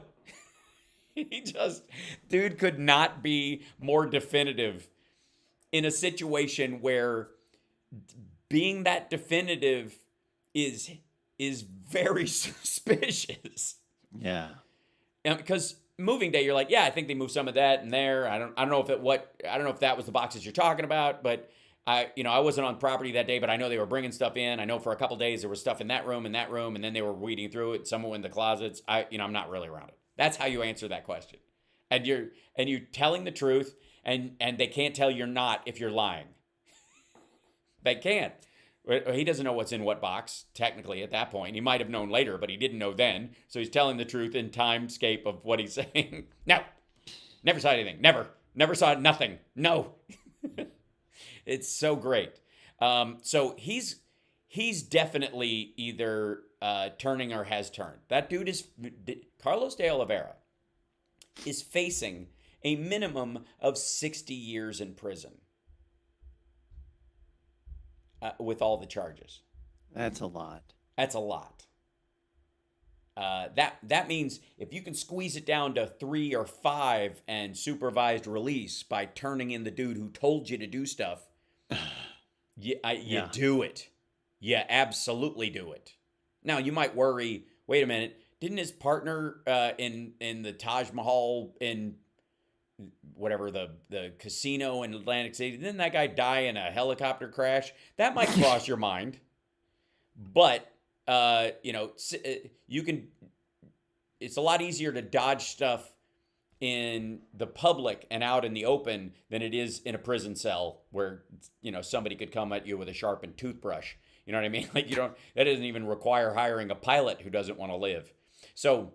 Dude could not be more definitive in a situation where being that definitive is very suspicious. Yeah. Because... moving day, you're like, yeah, I think they moved some of that in there. I don't know if that was the boxes you're talking about, but I wasn't on property that day, but I know they were bringing stuff in. I know for a couple days there was stuff in that room, and then they were weeding through it. Some were in the closets. I'm not really around it. That's how you answer that question, and you're telling the truth, and they can't tell you're not if you're lying. They can't. He doesn't know what's in what box, technically, at that point. He might have known later, but he didn't know then. So he's telling the truth in timescape of what he's saying. No. Never saw anything. Never. Never saw nothing. No. It's so great. So he's definitely either turning or has turned. That dude is... Carlos de Oliveira is facing a minimum of 60 years in prison. With all the charges. That's a lot. That's a lot. That means if you can squeeze it down to 3 or 5 and supervised release by turning in the dude who told you to do stuff, you do it. You absolutely do it. Now, you might worry, wait a minute, didn't his partner in the Taj Mahal in whatever the casino in Atlantic City, didn't that guy die in a helicopter crash? That might cross your mind, but you can. It's a lot easier to dodge stuff in the public and out in the open than it is in a prison cell where somebody could come at you with a sharpened toothbrush. You know what I mean? That doesn't even require hiring a pilot who doesn't want to live. So,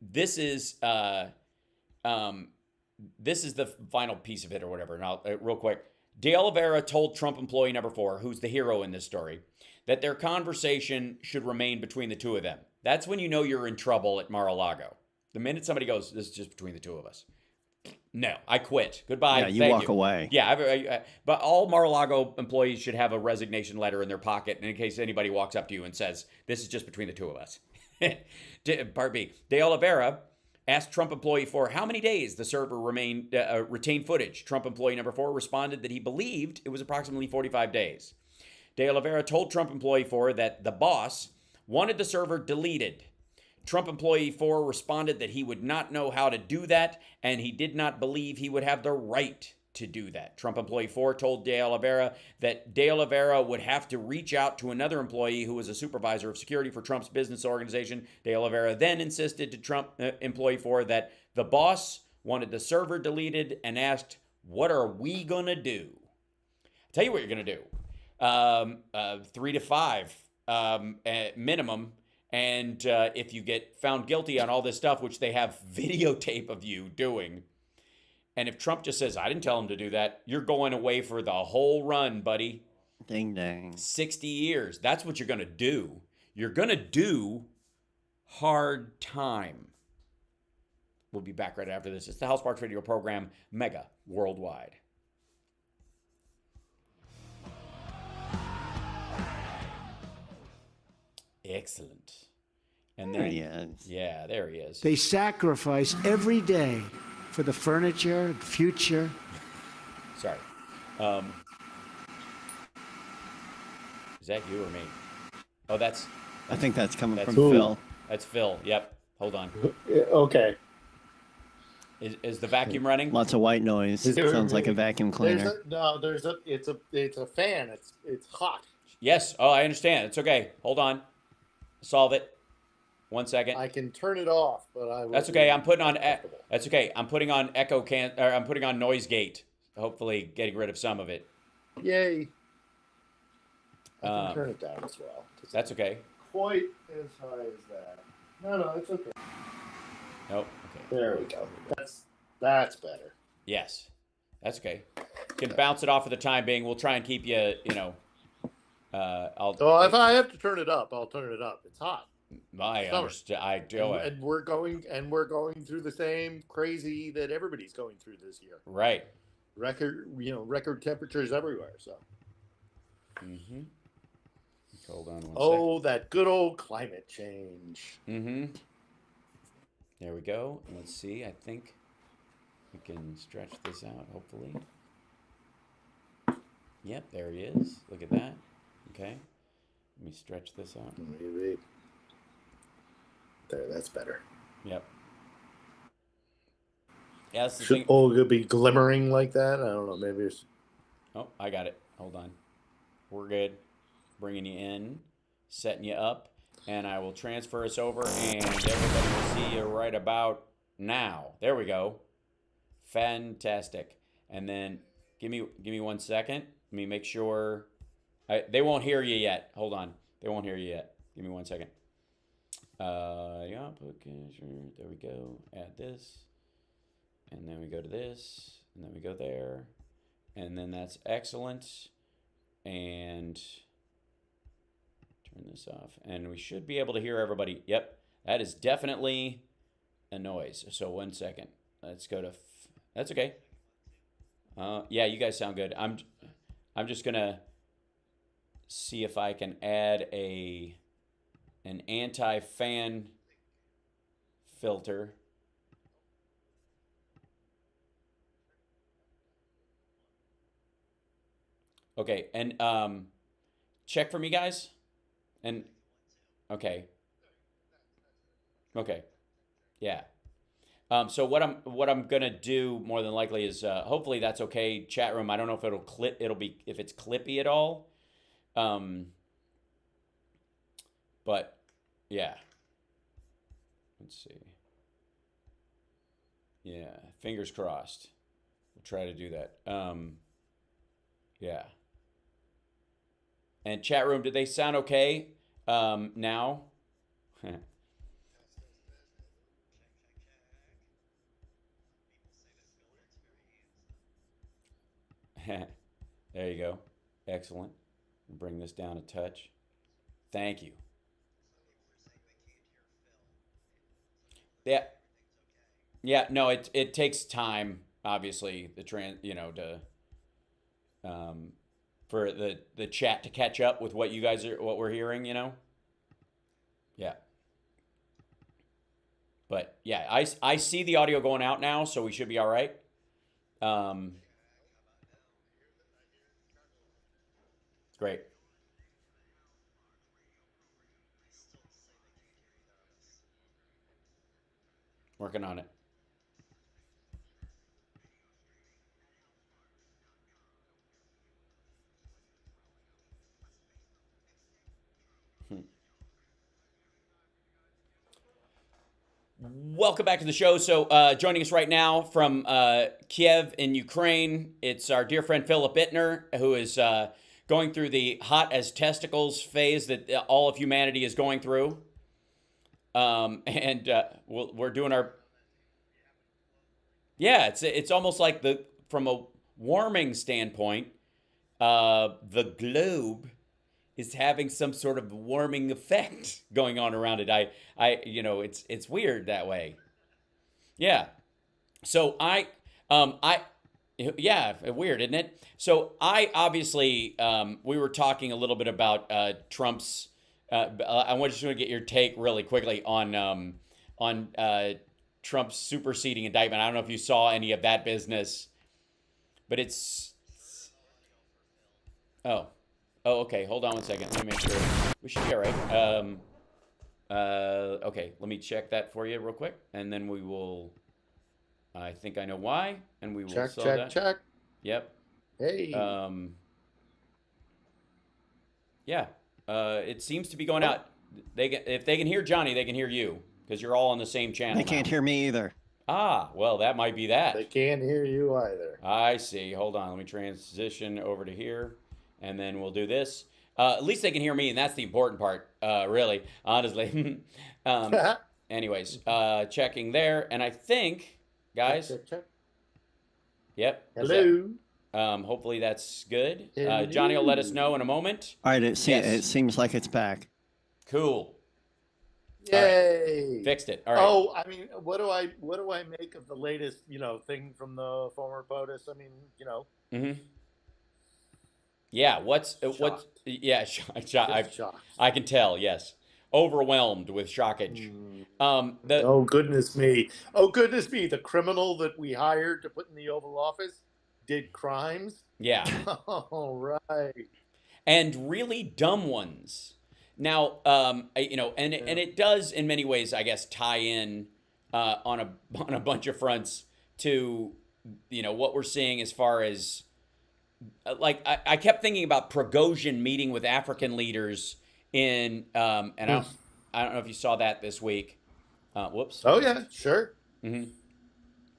this is the final piece of it or whatever. And I'll real quick. De Oliveira told Trump employee number 4, who's the hero in this story, that their conversation should remain between the two of them. That's when you know you're in trouble at Mar-a-Lago. The minute somebody goes, this is just between the two of us. No, I quit. Goodbye. Yeah, you walk away. Yeah, but all Mar-a-Lago employees should have a resignation letter in their pocket in case anybody walks up to you and says, this is just between the two of us. Part B. De Oliveira asked Trump employee 4 how many days the server retained footage. Trump employee number 4 responded that he believed it was approximately 45 days. De Oliveira told Trump employee 4 that the boss wanted the server deleted. Trump employee 4 responded that he would not know how to do that, and he did not believe he would have the right to do that. Trump employee 4 told De Oliveira that De Oliveira would have to reach out to another employee who was a supervisor of security for Trump's business organization. De Oliveira then insisted to Trump employee 4 that the boss wanted the server deleted and asked, "What are we going to do?" I'll tell you what you're going to do. 3 to 5 at minimum. And if you get found guilty on all this stuff, which they have videotape of you doing, and if Trump just says, "I didn't tell him to do that," you're going away for the whole run, buddy. Ding dang. 60 years. That's what you're going to do. You're going to do hard time. We'll be back right after this. It's the Hal Sparks Radio program, Mega Worldwide. Excellent. And then, There he is. Yeah, there he is. They sacrifice every day for the furniture and future. Sorry. Is that you or me? Oh, that's I think that's coming from Who? Phil. That's Phil. Yep. Hold on. Okay. Is the vacuum running? Lots of white noise. Sounds like a vacuum cleaner. It's a fan. It's hot. Yes. Oh, I understand. It's okay. Hold on. Solve it. 1 second. I can turn it off, but That's okay. I'm putting on. That's okay. I'm putting on I'm putting on noise gate. Hopefully, getting rid of some of it. Yay. I can turn it down as well. That's okay. Quite as high as that. No, it's okay. Nope. Okay. There we go. That's better. Yes. That's okay. You can bounce it off for the time being. We'll try and keep you. If I have to turn it up, I'll turn it up. It's hot. I understand. I do it. And we're going through the same crazy that everybody's going through this year. Right. Record temperatures everywhere. So. Mm-hmm. Hold on 1 second. Oh, that good old climate change. Mm-hmm. There we go. Let's see. I think we can stretch this out, hopefully. Yep, there he is. Look at that. Okay. Let me stretch this out. Maybe. There, that's better. Yep. Yeah, that's the Should thing. Olga be glimmering like that? I don't know. Maybe it's... Oh, I got it. Hold on. We're good. Bringing you in, setting you up, and I will transfer us over, and everybody will see you right about now. There we go. Fantastic. And then give me 1 second. Let me make sure. They won't hear you yet. Hold on. They won't hear you yet. Give me 1 second. Yeah, there we go. Add this. And then we go to this. And then we go there. And then that's excellent. And turn this off. And we should be able to hear everybody. Yep. That is definitely a noise. So 1 second. Let's go to... That's okay. Yeah, you guys sound good. I'm just going to see if I can add an anti-fan filter. Okay, and check for me, guys. And okay, yeah. So what I'm gonna do more than likely is hopefully that's okay. Chat room. I don't know if it'll clip. It'll be if it's clippy at all. But yeah. Let's see. Yeah, fingers crossed. We'll try to do that. Yeah. And chat room, did they sound okay now? There you go. Excellent. Bring this down a touch. Thank you. Yeah. Yeah, no, it takes time, obviously, for the chat to catch up with what we're hearing, Yeah. But yeah, I see the audio going out now, so we should be all right. Great. Working on it. Welcome back to the show. So joining us right now from Kiev in Ukraine, it's our dear friend Philip Bittner, who is going through the hot as testicles phase that all of humanity is going through. We're doing our... Yeah, it's almost like from a warming standpoint, the globe is having some sort of warming effect going on around it. It's weird that way. Yeah. So weird, isn't it? So I obviously, we were talking a little bit about Trump's. I just want to get your take really quickly on Trump's superseding indictment. I don't know if you saw any of that business, but it's. Oh, okay. Hold on one second. Let me make sure. We should be all right. Okay, let me check that for you real quick, and then we will. I think I know why, and we will check. Yep. Hey. Yeah. It seems to be going out. If they can hear Johnny, they can hear you because you're all on the same channel. They can't hear me either. Ah, well, that might be that. They can't hear you either. I see. Hold on. Let me transition over to here. And then we'll do this. At least they can hear me, and that's the important part, really, honestly. Anyways, checking there. And I think, guys... Check. Yep. Hello. Hopefully that's good. Hello. Johnny will let us know in a moment. All right, it seems like it's back. Cool. Yay! Right. Fixed it. All right. Oh, I mean, what do I make of the latest, thing from the former POTUS? I mean, Mm-hmm. Yeah, I can tell, yes. Overwhelmed with shockage. Oh, goodness me. The criminal that we hired to put in the Oval Office did crimes? Yeah. All right. And really dumb ones. Now, and it does in many ways, I guess, tie in on a bunch of fronts to, what we're seeing as far as I kept thinking about Prigozhin meeting with African leaders in, and I don't know if you saw that this week. Whoops. Oh yeah, sure. Mm-hmm.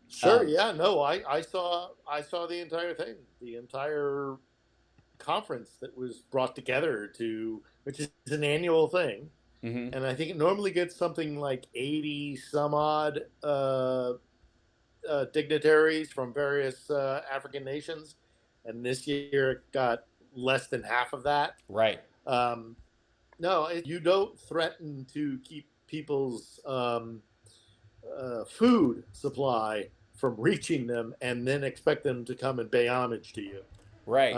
Sure. Yeah. No, I saw the entire thing, the entire conference that was brought together which is an annual thing, and I think it normally gets something like 80 some odd dignitaries from various African nations. And this year it got less than half of that. Right. No, you don't threaten to keep people's food supply from reaching them and then expect them to come and pay homage to you. Right.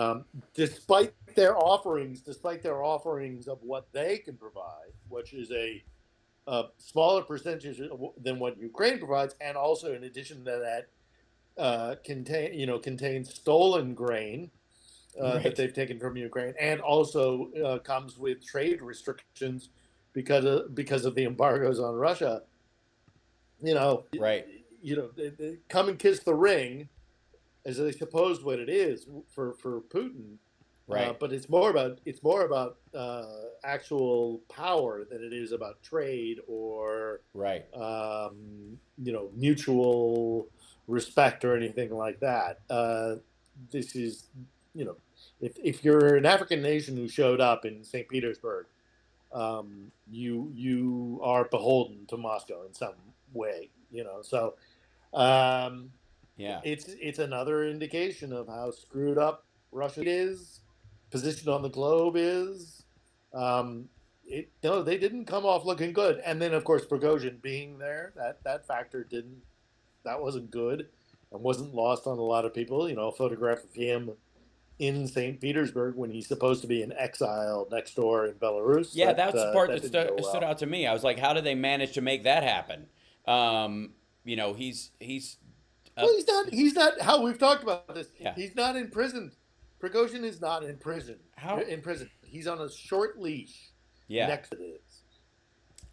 Despite their offerings of what they can provide, which is a smaller percentage than what Ukraine provides, and also in addition to that, contains stolen grain that they've taken from Ukraine, and also comes with trade restrictions because of the embargoes on Russia. Right. They come and kiss the ring, as they suppose what it is for Putin. Right. But it's more about actual power than it is about trade or mutual respect or anything like that. This is, if you're an African nation who showed up in St. Petersburg, you are beholden to Moscow in some way, So, it's another indication of how screwed up Russia is, position on the globe is. They didn't come off looking good, and then of course Prigozhin being there, that factor that wasn't good and wasn't lost on a lot of people. A photograph of him in St. Petersburg when he's supposed to be in exile next door in Belarus. Yeah, that's the part that stood out to me. I was like, how did they manage to make that happen? He's he's not how we've talked about this. Yeah. He's not in prison. Prigozhin is not in prison. How? In prison. He's on a short leash. Yeah. Next to this.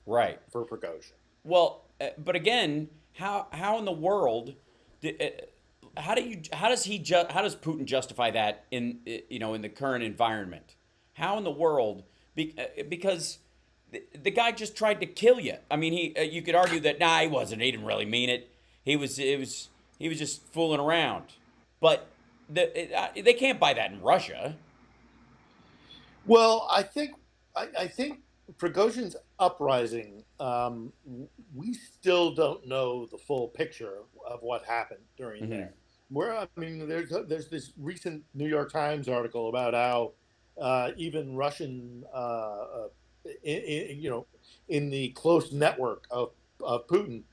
Right. For Prigozhin. Well, but again, how in the world how does Putin justify that in the current environment? How in the world? Because the guy just tried to kill you. I mean, you could argue that he wasn't. He didn't really mean it. He was just fooling around. But they can't buy that in Russia. Well, I think Prigozhin's uprising. We still don't know the full picture of what happened during there. There's this recent New York Times article about how even Russian, in the close network of Putin,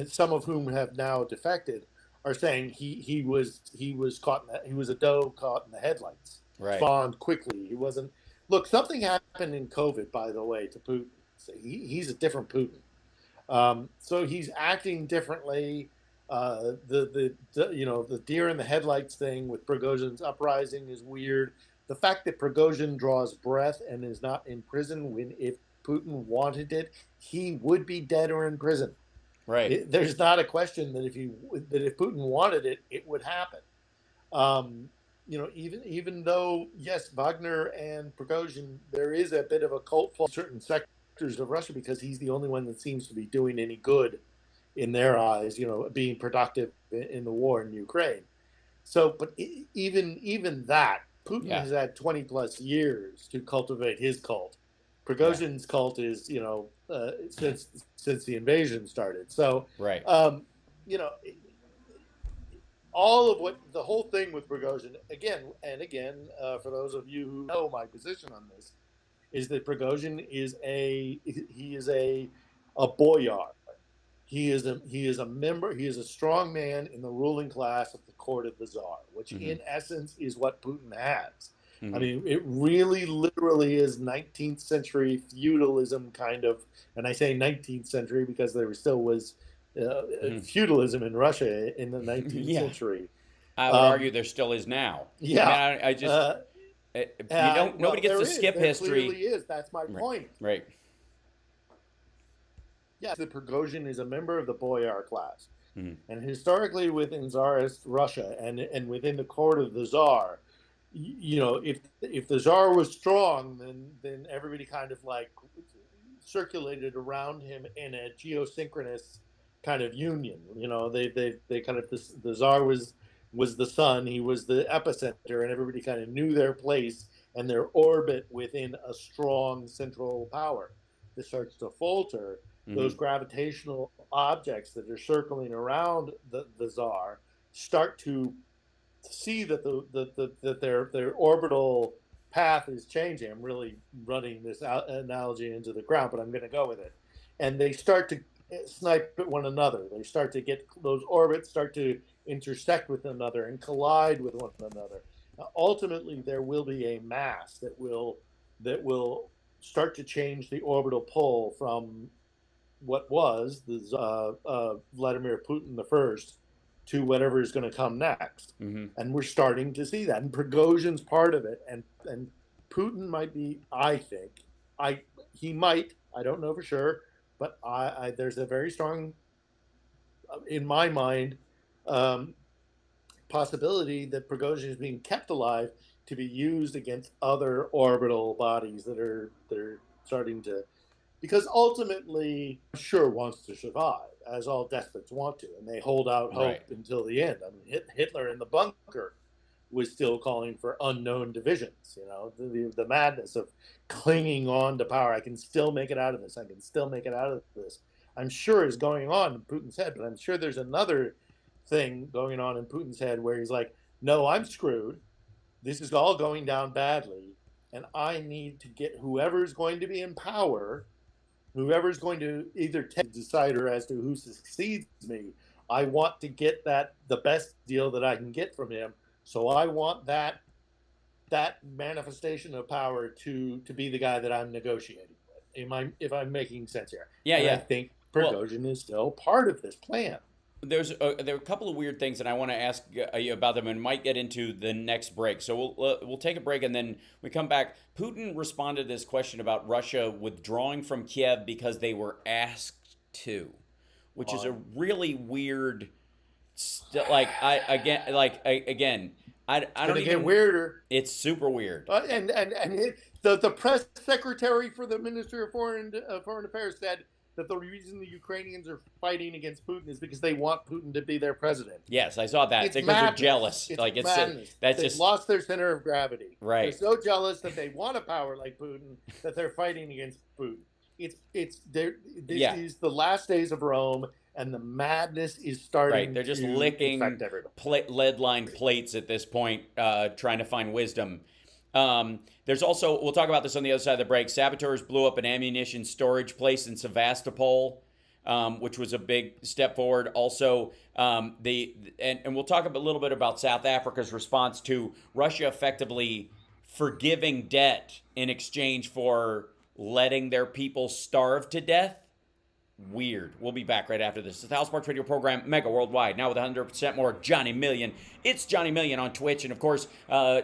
some of whom have now defected, are saying he was a doe caught in the headlights. Right. Spawned quickly. He wasn't. Look, something happened in COVID, by the way, to Putin. So he's a different Putin. So he's acting differently. The deer in the headlights thing with Prigozhin's uprising is weird. The fact that Prigozhin draws breath and is not in prison if Putin wanted it, he would be dead or in prison. Right. There's not a question that if Putin wanted it, it would happen. Even though, yes, Wagner and Prigozhin, there is a bit of a cult for certain sectors of Russia because he's the only one that seems to be doing any good in their eyes, being productive in the war in Ukraine. So, but even that, Putin has had 20 plus years to cultivate his cult. Prigozhin's cult is, since the invasion started. So, right. All of the whole thing with Prigozhin, again, for those of you who know my position on this, is that Prigozhin is a boyar. He is a member. He is a strong man in the ruling class of the court of the Tsar, which in essence is what Putin has. I mean, it really, literally is 19th century feudalism kind of, and I say 19th century because there still was feudalism in Russia in the 19th century. I would argue there still is now. Yeah, I mean, I just nobody gets to skip history. There clearly is. That's my point. Right. Yeah, the Prigozhin is a member of the boyar class, and historically within Tsarist Russia and within the court of the Tsar, if the Tsar was strong, then everybody kind of like circulated around him in a geosynchronous kind of union. They kind of the Tsar was the sun, he was the epicenter, and everybody kind of knew their place and their orbit within a strong central power. This starts to falter. Those gravitational objects that are circling around the Tsar start to see that their orbital path is changing. I'm really running this analogy into the ground, but I'm going to go with it. And they start to snipe at one another. They start to get those orbits start to intersect with one another and collide with one another. Now, ultimately, there will be a mass that will start to change the orbital pull from what was the Vladimir Putin the First to whatever is going to come next. And we're starting to see that. And Prigozhin's part of it. And Putin might be, I think, he might, I don't know for sure, but there's a very strong, in my mind, possibility that Prigozhin is being kept alive to be used against other orbital bodies that are starting to, because ultimately, sure wants to survive, as all despots want to, and they hold out hope until the end. I mean, Hitler in the bunker was still calling for unknown divisions. The madness of clinging on to power. I can still make it out of this. I can still make it out of this. I'm sure is going on in Putin's head, but I'm sure there's another thing going on in Putin's head where he's like, no, I'm screwed. This is all going down badly, and I need to get whoever's going to be in power, whoever's going to either take the decider as to who succeeds me. I want to get the best deal that I can get from him. So I want that manifestation of power to be the guy that I'm negotiating with. If I'm making sense here? Yeah. I think Prigozhin is still part of this plan. There are a couple of weird things, and I want to ask you about them, and might get into the next break. So we'll take a break, and then we come back. Putin responded to this question about Russia withdrawing from Kiev because they were asked to, which is a really weird. I don't even get weirder. It's super weird. And The press secretary for the Ministry of Foreign Affairs said that the reason the Ukrainians are fighting against Putin is because they want Putin to be their president. Yes, I saw that. It's because madness. they're jealous. It's madness. That's They've just lost their center of gravity. Right. They're so jealous that they want a power like Putin that they're fighting against Putin. This is the last days of Rome, and the madness is starting. Right. They're just licking lead-lined plates at this point, trying to find wisdom. There's also, we'll talk about this on the other side of the break, saboteurs blew up an ammunition storage place in Sevastopol, which was a big step forward. Also, and we'll talk a little bit about South Africa's response to Russia effectively forgiving debt in exchange for letting their people starve to death. Weird. We'll be back right after this. It's the House Sparks Radio program, Mega Worldwide. Now with 100% more Johnny Million. It's Johnny Million on Twitch. And, of course,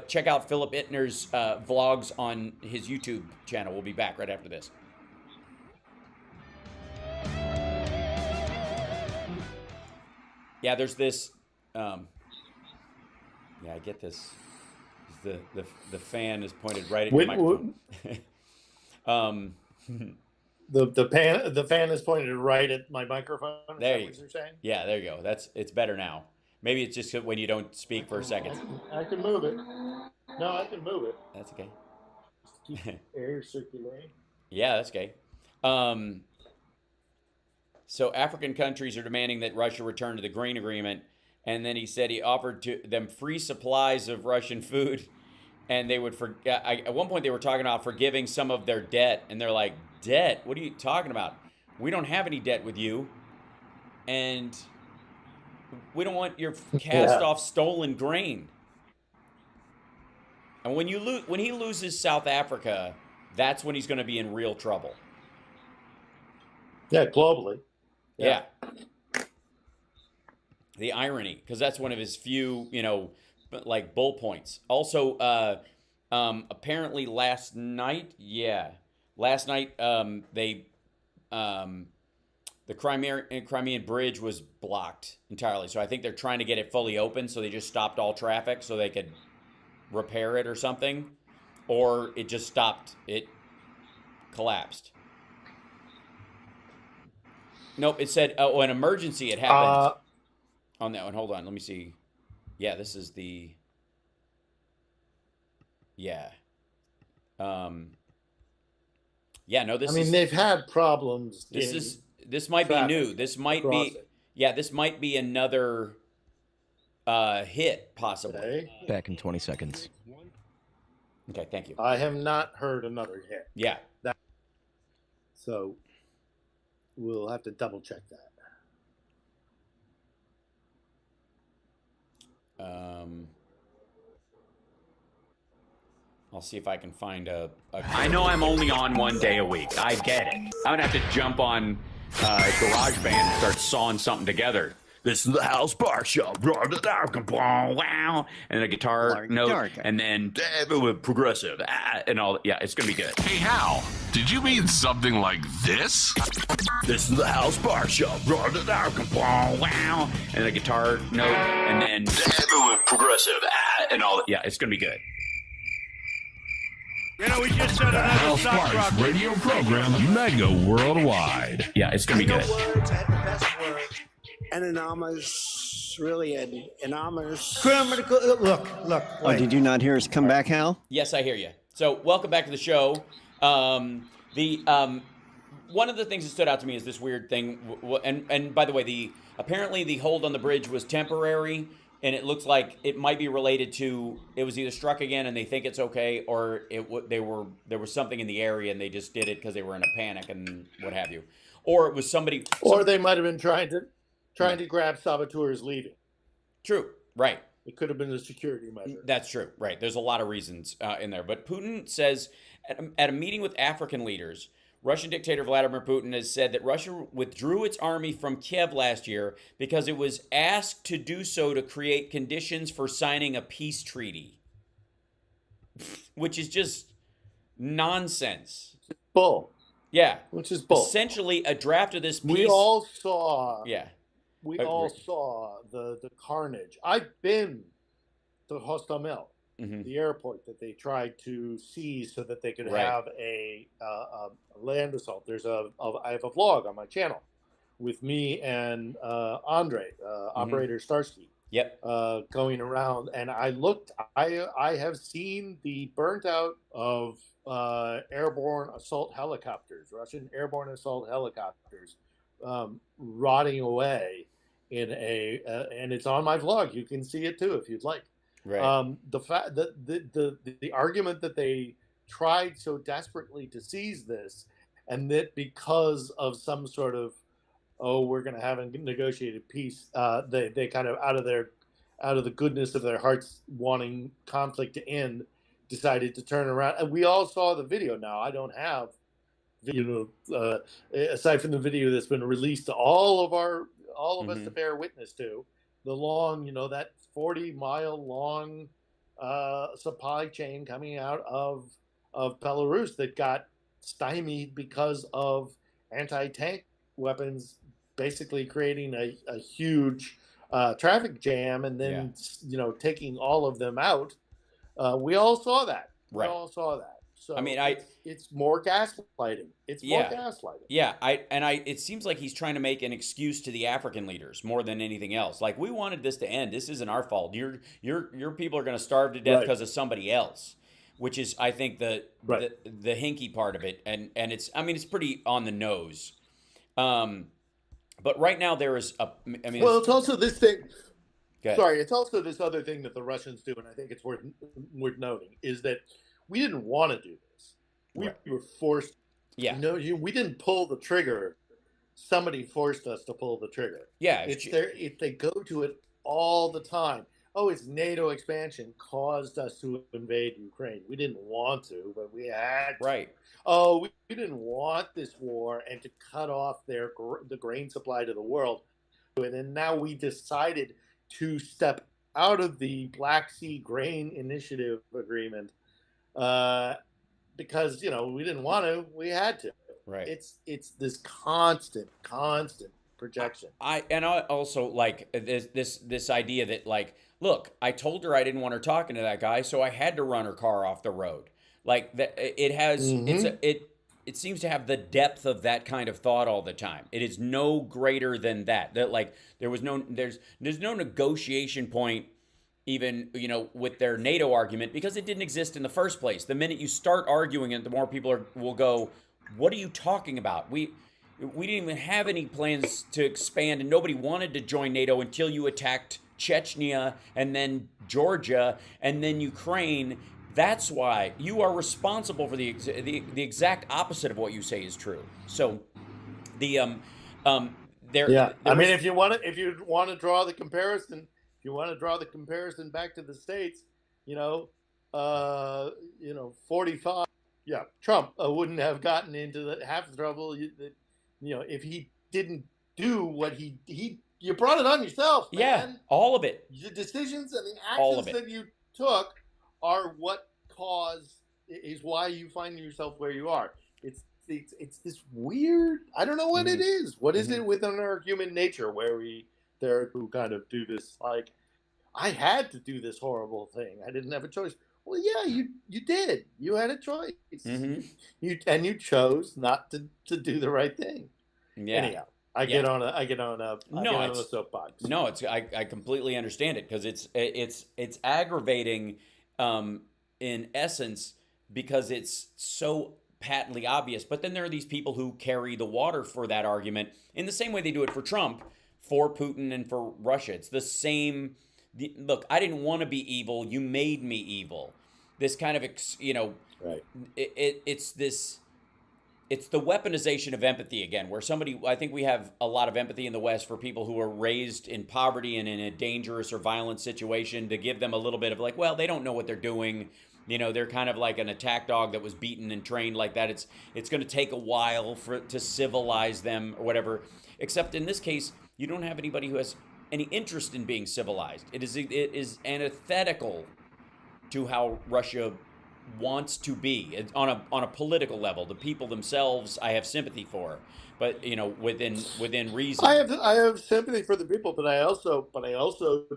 check out Philip Bittner's vlogs on his YouTube channel. We'll be back right after this. Yeah, there's this. Yeah, I get this. The fan is pointed right at your microphone. The fan is pointed right at my microphone. Is there that you what you're saying? Yeah, there you go. It's better now. Maybe it's just when you don't speak for a second. I can move it. No, I can move it. That's okay. Just keep air circulating. Yeah, that's okay. So African countries are demanding that Russia return to the grain agreement, and then he said he offered to them free supplies of Russian food, and they would at one point they were talking about forgiving some of their debt, and they're like, debt? What are you talking about? We don't have any debt with you, and we don't want your cast-off stolen grain. And when he loses South Africa, that's when he's going to be in real trouble. Yeah, globally. Yeah. The irony, because that's one of his few, like bull points. Also, apparently last night, the Crimean bridge was blocked entirely. So I think they're trying to get it fully open, so they just stopped all traffic so they could repair it or something. Or it just stopped. It collapsed. Nope, it said, an emergency had happened on that one. Hold on, let me see. Yeah, this is the... Yeah. They've had problems. This might be new. This might be another hit, possibly. Back in 20 seconds. Okay, thank you. I have not heard another hit. Yeah. So we'll have to double check that. I'll see if I can find a I know I'm only on one day a week. I get it. I'm gonna have to jump on GarageBand and start sawing something together. This is the Hal Sparks Show. Wow. And a guitar note. And then progressive. And all. Yeah, it's going to be good. Hey, Hal, did you mean something like this? This is the Hal Sparks Show. Wow. And a guitar note. And then progressive. And all. Yeah, it's going to be good. We just said another Hal Sparks radio program, Mega Worldwide. Yeah, it's going to be good. Words had the best words. Anonymous, really anonymous. Look. Oh, did you not hear us come back, Hal? Yes, I hear you. So, welcome back to the show. One of the things that stood out to me is this weird thing, and by the way, apparently the hold on the bridge was temporary, and it looks like it might be related to it was either struck again and they think it's okay, or there was something in the area and they just did it because they were in a panic and what have you, or it was somebody, or they might have been trying to grab saboteurs leaving. True, right. It could have been a security measure. That's true, right. There's a lot of reasons in there. But Putin says at a meeting with African leaders, Russian dictator Vladimir Putin has said that Russia withdrew its army from Kiev last year because it was asked to do so to create conditions for signing a peace treaty, which is just nonsense. Bull. Yeah. Which is bull. Essentially, a draft of this peace. We all saw. Yeah. We all saw the carnage. I've been to Hostomel. the airport that they tried to seize so that they could Right. have a land assault. I have a vlog on my channel with me and Andre, Operator Starsky. Yep. Going around, and I have seen the burnt out of airborne assault helicopters, Russian airborne assault helicopters, rotting away in and it's on my vlog. You can see it too if you'd like. Right. The fact that the argument that they tried so desperately to seize this, and that because of some sort of we're going to have a negotiated peace, they kind of out of the goodness of their hearts wanting conflict to end, decided to turn around. And we all saw the video. Now I don't have aside from the video that's been released to all of us to bear witness to, the long, that 40-mile long supply chain coming out of Belarus that got stymied because of anti-tank weapons, basically creating a huge traffic jam, and then taking all of them out. We all saw that. Right. We all saw that. So I mean, it's more gaslighting. It's more gaslighting. Yeah, it seems like he's trying to make an excuse to the African leaders more than anything else. Like, we wanted this to end. This isn't our fault. Your people are going to starve to death because of somebody else, which is, I think, the hinky part of it, and it's pretty on the nose. But right now there is it's also this thing. Sorry, it's also this other thing that the Russians do, and I think it's worth noting, is that we didn't want to do this. We were forced. Yeah. We didn't pull the trigger. Somebody forced us to pull the trigger. Yeah. They go to it all the time. Oh, it's NATO expansion caused us to invade Ukraine. We didn't want to, but we had to. Right. Oh, we didn't want this war and to cut off the grain supply to the world. And now we decided to step out of the Black Sea Grain Initiative Agreement because, we didn't want to. We had to. Right. It's this constant projection. I also like this idea that, like, look, I told her I didn't want her talking to that guy, so I had to run her car off the road. Like, it has it seems to have the depth of that kind of thought all the time. It is no greater than that. That, like, there's no negotiation point even, with their NATO argument, because it didn't exist in the first place. The minute you start arguing it, the more people will go, what are you talking about? We didn't even have any plans to expand, and nobody wanted to join NATO until you attacked Chechnya, and then Georgia, and then Ukraine. That's why you are responsible for the exact opposite of what you say is true. So, if you want to draw the comparison, back to the States, 45. Yeah, Trump wouldn't have gotten into half the trouble. If he didn't do what he you brought it on yourself, man. Yeah, all of it. The decisions and the actions that you took are what is why you find yourself where you are. It's this weird. I don't know what it is. What is it within our human nature where there who kind of do this? Like, I had to do this horrible thing. I didn't have a choice. Well, yeah, you did. You had a choice. You chose not to do the right thing. Yeah. Anyhow, I get on a soapbox. No, I completely understand it, because it's aggravating in essence, because it's so patently obvious. But then there are these people who carry the water for that argument in the same way they do it for Trump, for Putin, and for Russia. It's the same. Look, I didn't want to be evil. You made me evil. This kind of, right. It's the weaponization of empathy again, where I think we have a lot of empathy in the West for people who are raised in poverty and in a dangerous or violent situation, to give them a little bit of, like, well, they don't know what they're doing. They're kind of like an attack dog that was beaten and trained like that. It's going to take a while to civilize them or whatever. Except in this case, you don't have anybody who has any interest in being civilized. It is antithetical to how Russia wants to be. It's on a political level. The people themselves, I have sympathy for, but within reason. I have sympathy for the people, but I also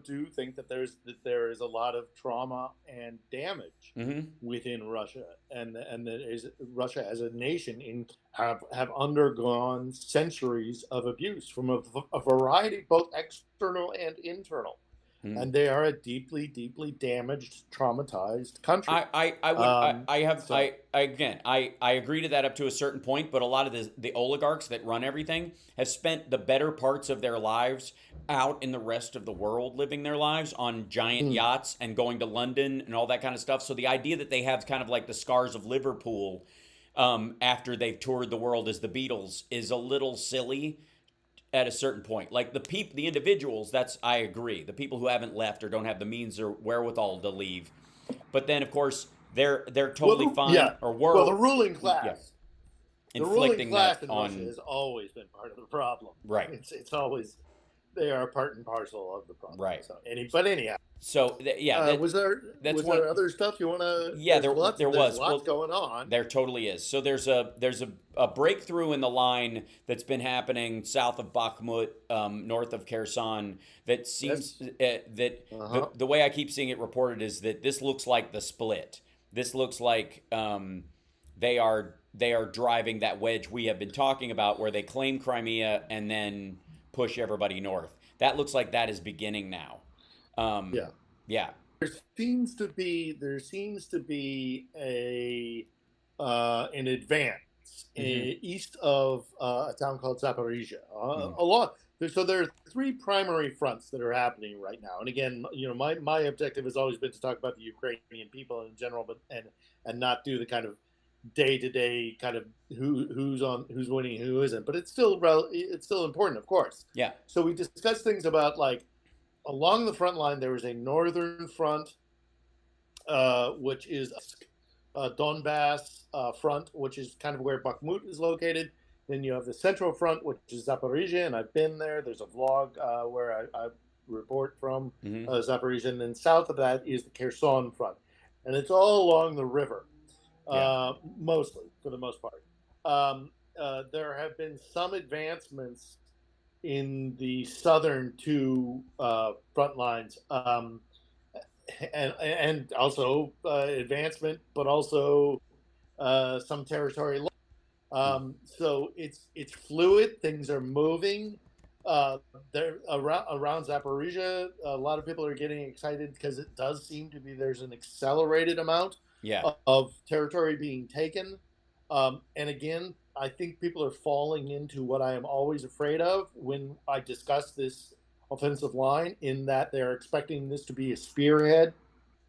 do think that there is a lot of trauma and damage within Russia, and that is Russia as a nation have undergone centuries of abuse from a variety, both external and internal. And they are a deeply, deeply damaged, traumatized country. I agree to that up to a certain point, but a lot of the oligarchs that run everything have spent the better parts of their lives out in the rest of the world, living their lives on giant yachts and going to London and all that kind of stuff. So the idea that they have kind of like the scars of Liverpool after they've toured the world as the Beatles is a little silly. At a certain point, like the individuals, I agree. The people who haven't left or don't have the means or wherewithal to leave, but then of course they're totally fine. Or were. Well, the ruling class, inflicting the ruling class that in on Russia has always been part of the problem. Right. It's always they are part and parcel of the problem. Right. So anyhow. So was there other stuff you want to? Yeah, there was. Lots going on. There totally is. So there's a breakthrough in the line that's been happening south of Bakhmut, north of Kherson. That seems the way I keep seeing it reported is that this looks like the split. This looks like they are driving that wedge we have been talking about, where they claim Crimea and then push everybody north. That looks like that is beginning now. Yeah. There seems to be an advance east of a town called Zaporizhia. So there are three primary fronts that are happening right now. And again, my objective has always been to talk about the Ukrainian people in general, but and not do the kind of day-to-day kind of who's winning, who isn't. But it's still important, of course. Yeah. So we discussed things about like. Along the front line, there is a northern front, which is Donbass front, which is kind of where Bakhmut is located. Then you have the central front, which is Zaporizhia, and I've been there. There's a vlog where I report from Zaporizhia. And then south of that is the Kherson front. And it's all along the river, mostly, for the most part. There have been some advancements in the southern two front lines, and also advancement, but also some territory. So it's fluid. Things are moving. There around Zaporizhia, a lot of people are getting excited because it does seem to be there's an accelerated amount of territory being taken. And again, I think people are falling into what I am always afraid of when I discuss this offensive line, in that they're expecting this to be a spearhead,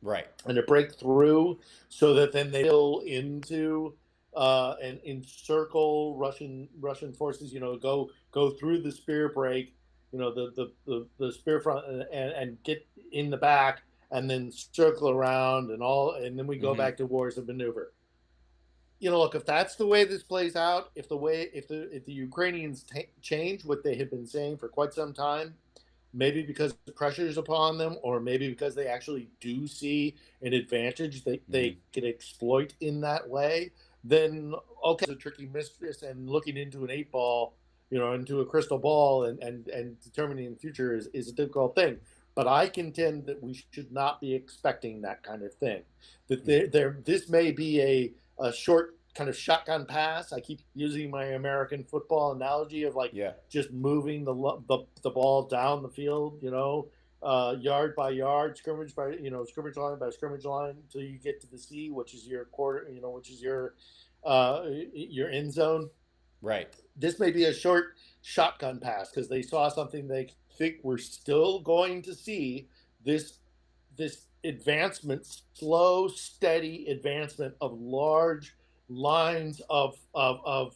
right, and a breakthrough, so that then they fill into and encircle Russian forces. Go through the spear break, the spear front, and get in the back, and then circle around and then we go back to wars of maneuver. Look, if that's the way this plays out, if the Ukrainians change what they have been saying for quite some time, maybe because the pressure is upon them, or maybe because they actually do see an advantage that they can exploit in that way, then okay, it's a tricky mistress, and looking into an 8-ball, into a crystal ball and determining the future is a difficult thing. But I contend that we should not be expecting that kind of thing. That this may be a short kind of shotgun pass. I keep using my American football analogy of just moving the ball down the field, yard by yard, scrimmage line by scrimmage line, until you get to the C, which is your quarter, which is your end zone. Right. This may be a short shotgun pass because they saw something they think we're still going to see. This advancement, slow, steady advancement of large lines of a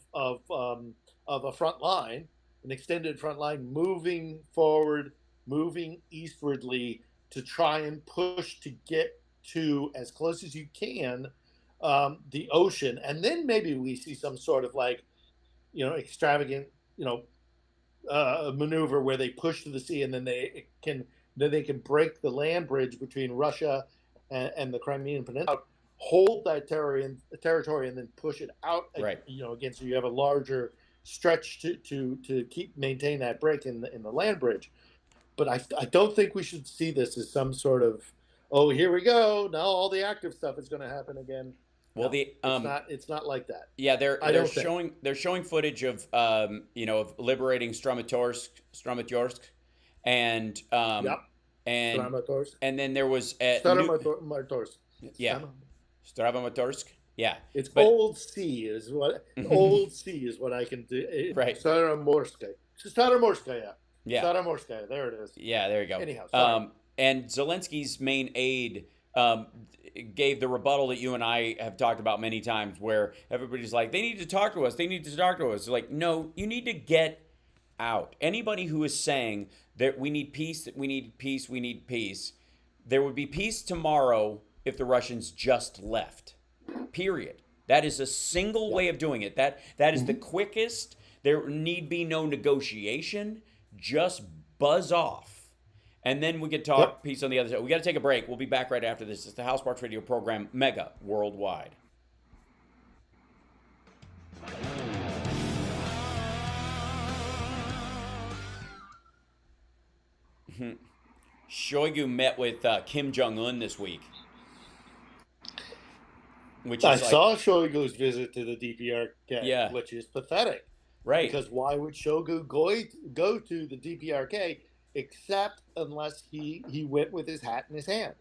front line, an extended front line, moving forward, moving eastwardly to try and push to get to as close as you can the ocean, and then maybe we see some sort of extravagant maneuver where they push to the sea, and then they can break the land bridge between Russia and the Crimean Peninsula, hold that territory and then push it out, Right. Again, so you have a larger stretch to maintain that break in the land bridge. But I don't think we should see this as some sort of, oh, here we go, now all the active stuff is going to happen again. Well, no, it's not like that. Yeah, they're showing footage of of liberating Stramatorsk, and and then there was Stramatorsk. Stramatorsk. Yeah, Old C is what Old C is what I can do. Right. Staromorskaya. Yeah. Staromorskaya. There it is. Yeah, there you go. Anyhow, sorry. And Zelensky's main aide gave the rebuttal that you and I have talked about many times, where everybody's like, they need to talk to us. They need to talk to us. Like, no, you need to get out. Anybody who is saying that we need peace, that we need peace, we need peace, there would be peace tomorrow if the Russians just left. Period. That is a single way of doing it. That is the quickest. There need be no negotiation. Just buzz off. And then we could talk peace on the other side. We got to take a break. We'll be back right after this. It's the Hal Sparks Radio program, Mega Worldwide. Shoigu met with Kim Jong-un this week. I saw Shoigu's visit to the DPRK, which is pathetic. Right. Because why would Shoigu go to the DPRK except unless he went with his hat in his hand?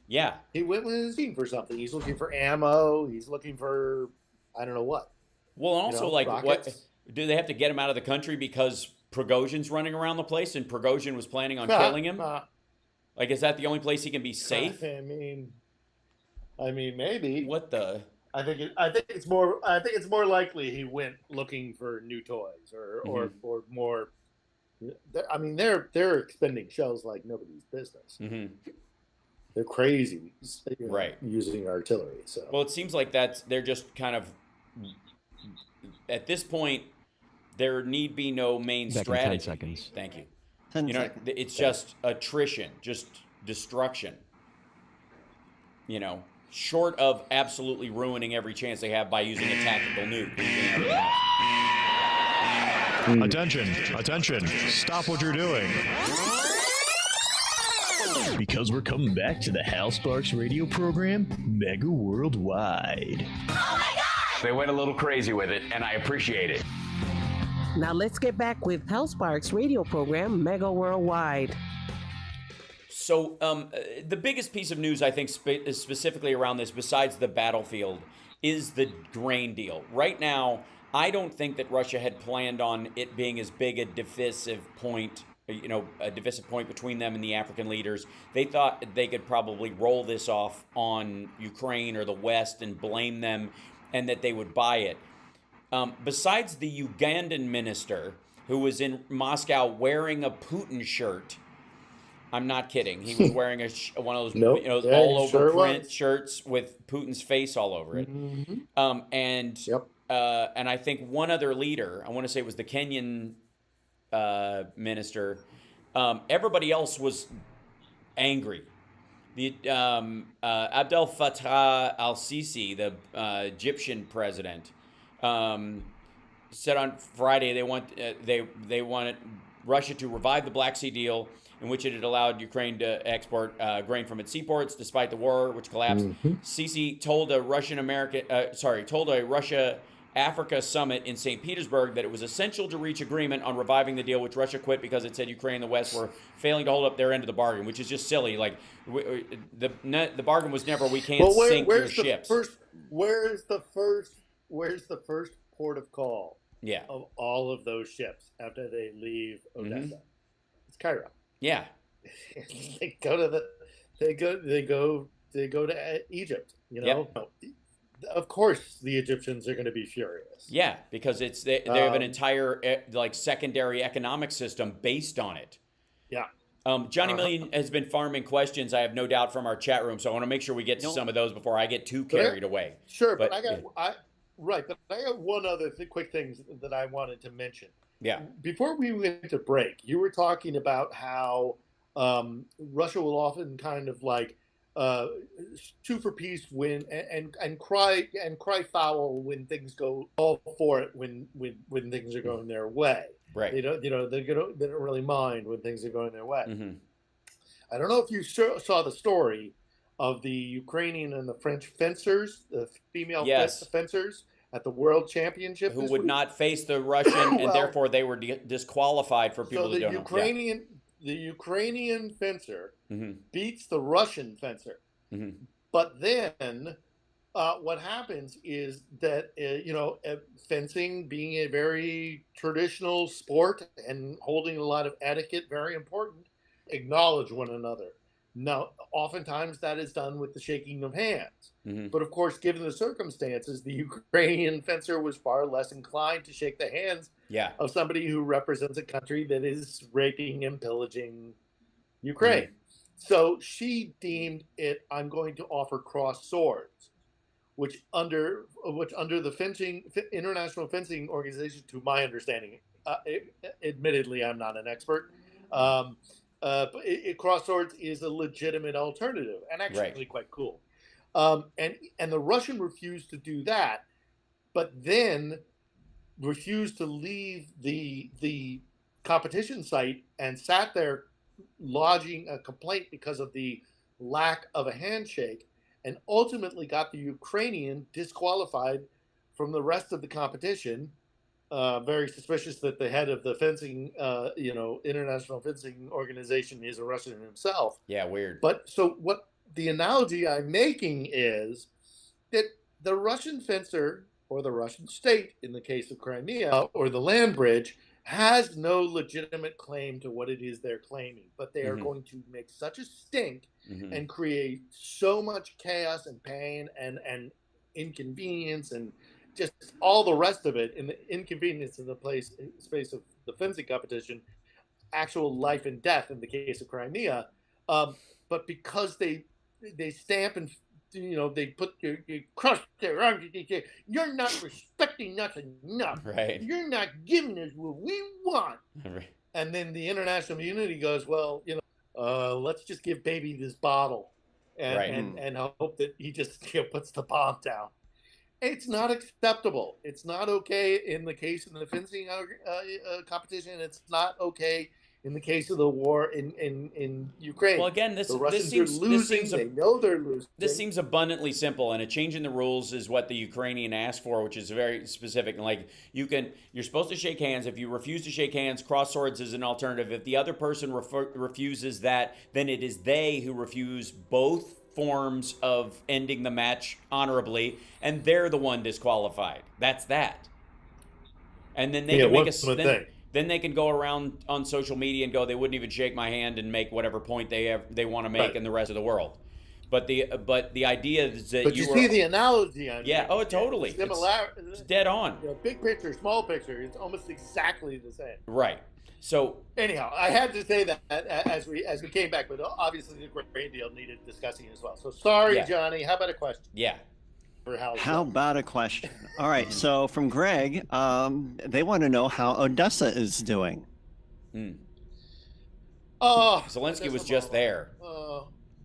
Yeah. He went with his team for something. He's looking for ammo. He's looking for, I don't know what. Well, also, what do they have to get him out of the country because Prigozhin's running around the place and Prigozhin was planning on killing him? Like, is that the only place he can be safe? I mean, maybe. What the? I think it's more likely he went looking for new toys or more. I mean, they're expending shells like nobody's business. Mm-hmm. They're crazy, right? Using artillery. So well, it seems like they're just kind of at this point. There need be no main strategy. 10 seconds. Thank you. 10 seconds. It's just attrition, just destruction. Short of absolutely ruining every chance they have by using a tactical nuke. Attention. Stop what you're doing. Because we're coming back to the Hal Sparks radio program, Mega Worldwide. Oh my God! They went a little crazy with it, and I appreciate it. Now let's get back with Hal Sparks radio program, Mega Worldwide. So the biggest piece of news, I think, is specifically around this, besides the battlefield, is the grain deal. Right now, I don't think that Russia had planned on it being as big a divisive point, between them and the African leaders. They thought they could probably roll this off on Ukraine or the West and blame them, and that they would buy it. Besides the Ugandan minister, who was in Moscow wearing a Putin shirt, I'm not kidding. He was wearing one of those, all over print shirts with Putin's face all over it. Mm-hmm. And I think one other leader, I want to say it was the Kenyan minister. Everybody else was angry. The Abdel Fattah al-Sisi, the Egyptian president, said on Friday they wanted Russia to revive the Black Sea deal, in which it had allowed Ukraine to export grain from its seaports despite the war, which collapsed. Mm-hmm. Sisi told a Russia-Africa summit in St. Petersburg that it was essential to reach agreement on reviving the deal, which Russia quit because it said Ukraine and the West were failing to hold up their end of the bargain, which is just silly. Like the bargain was never we can't sink your ships. Where's the first port of call? Yeah. Of all of those ships after they leave Odessa, mm-hmm. It's Cairo. Yeah. They go to Egypt. Yep. Of course, the Egyptians are going to be furious. Yeah, because they have an entire secondary economic system based on it. Yeah. Johnny Million has been farming questions, I have no doubt, from our chat room. So I want to make sure we get to some of those before I get too carried away. Sure, but I got one other quick thing that I wanted to mention. Yeah. Before we went to break, you were talking about how Russia will often kind of sue for peace when and cry foul when things go all for it when things are going their way. Right. They don't they don't really mind when things are going their way. Mm-hmm. I don't know if you saw the story of the Ukrainian and the French fencers, the female fencers at the World Championship, who would not face the Russian, and therefore they were disqualified for people who don't know. The Ukrainian fencer beats the Russian fencer. But then what happens is that, fencing being a very traditional sport and holding a lot of etiquette, very important, acknowledge one another. Now, oftentimes that is done with the shaking of hands. But of course, given the circumstances, the Ukrainian fencer was far less inclined to shake the hands of somebody who represents a country that is raping and pillaging Ukraine. So she deemed it, I'm going to offer cross swords, which under the International Fencing Organization, to my understanding, admittedly, I'm not an expert, cross swords is a legitimate alternative and actually quite cool. And the Russian refused to do that, but then refused to leave the competition site and sat there lodging a complaint because of the lack of a handshake, and ultimately got the Ukrainian disqualified from the rest of the competition. Very suspicious that the head of the fencing, International Fencing Organization is a Russian himself. Yeah, weird. But so what the analogy I'm making is that the Russian fencer, or the Russian state in the case of Crimea, or the land bridge, has no legitimate claim to what it is they're claiming. But they are going to make such a stink and create so much chaos and pain and inconvenience and just all the rest of it, in the inconvenience in the space of the fencing competition, actual life and death in the case of Crimea. But because they stamp and they put you crush their arms, you're not respecting us enough. Right. You're not giving us what we want. Right. And then the international community goes, well, let's just give baby this bottle and hope that he just puts the bomb down. It's not acceptable. It's not okay in the case of the fencing competition. It's not okay in the case of the war in Ukraine. Well, again, the Russians are losing. They know they're losing. This seems abundantly simple, and a change in the rules is what the Ukrainian asked for, which is very specific. Like you're supposed to shake hands. If you refuse to shake hands, cross swords is an alternative. If the other person refuses that, then it is they who refuse both forms of ending the match honorably, and they're the one disqualified. That's that. And then they can make then they can go around on social media and go, they wouldn't even shake my hand, and make whatever point they want to make in the rest of the world. But the idea is that you see the analogy. Totally. It's dead on. Big picture, small picture. It's almost exactly the same. Right. So anyhow, I had to say that as we came back, but obviously the great deal needed discussing as well. So sorry, Johnny. How about a question? Yeah. How about a question? All right. So from Greg, they want to know how Odessa is doing. Zelensky was just there.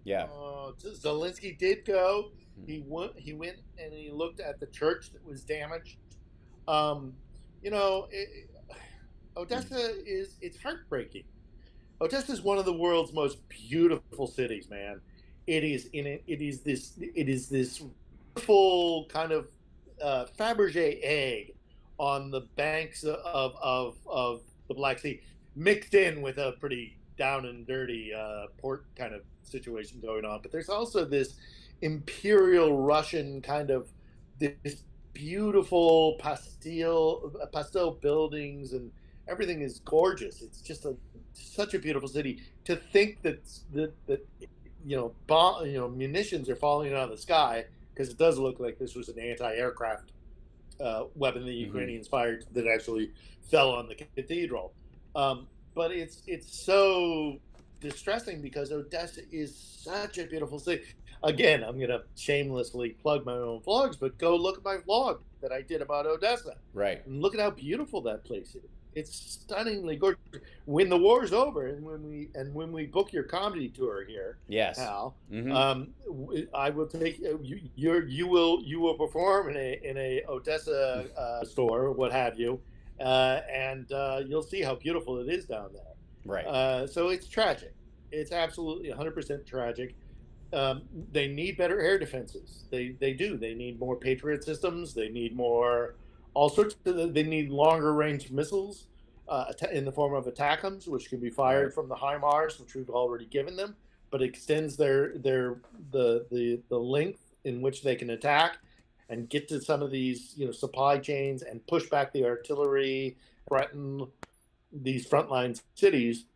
Zelensky did go. He went and he looked at the church that was damaged. Odessa it's heartbreaking. Odessa is one of the world's most beautiful cities, man. It is this full kind of Fabergé egg on the banks of the Black Sea, mixed in with a pretty down and dirty port kind of situation going on. But there's also this imperial Russian kind of this beautiful pastel buildings, and everything is gorgeous. It's just such a beautiful city. To think that munitions are falling out of the sky, because it does look like this was an anti-aircraft weapon the Ukrainians fired that actually fell on the cathedral. But it's so distressing because Odessa is such a beautiful city. Again, I'm going to shamelessly plug my own vlogs, but go look at my vlog that I did about Odessa. Right. And look at how beautiful that place is. It's stunningly gorgeous. When the war's over, and when we book your comedy tour here, yes, Hal, mm-hmm. I will take you. You will perform in a Odessa store, what have you, and you'll see how beautiful it is down there. Right. So it's tragic. It's absolutely 100% tragic. They need better air defenses. They do. They need more Patriot systems. They need more. All sorts of. They need longer range missiles in the form of ATACMS, which can be fired from the HIMARS, which we've already given them, but extends the length in which they can attack and get to some of these supply chains and push back the artillery, threaten these frontline cities.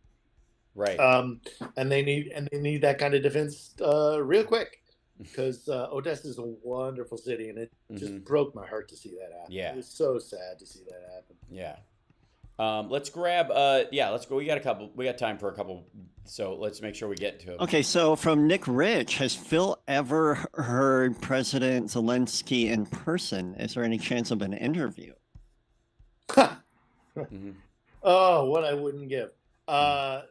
Right. And they need that kind of defense real quick. Because Odessa is a wonderful city, and it just broke my heart to see that happen. Yeah, it was so sad to see that happen. Yeah, let's grab. Let's go. We got time for a couple. So let's make sure we get to it. Okay, so from Nick Rich, has Phil ever heard President Zelensky in person? Is there any chance of an interview? Oh, what I wouldn't give. I've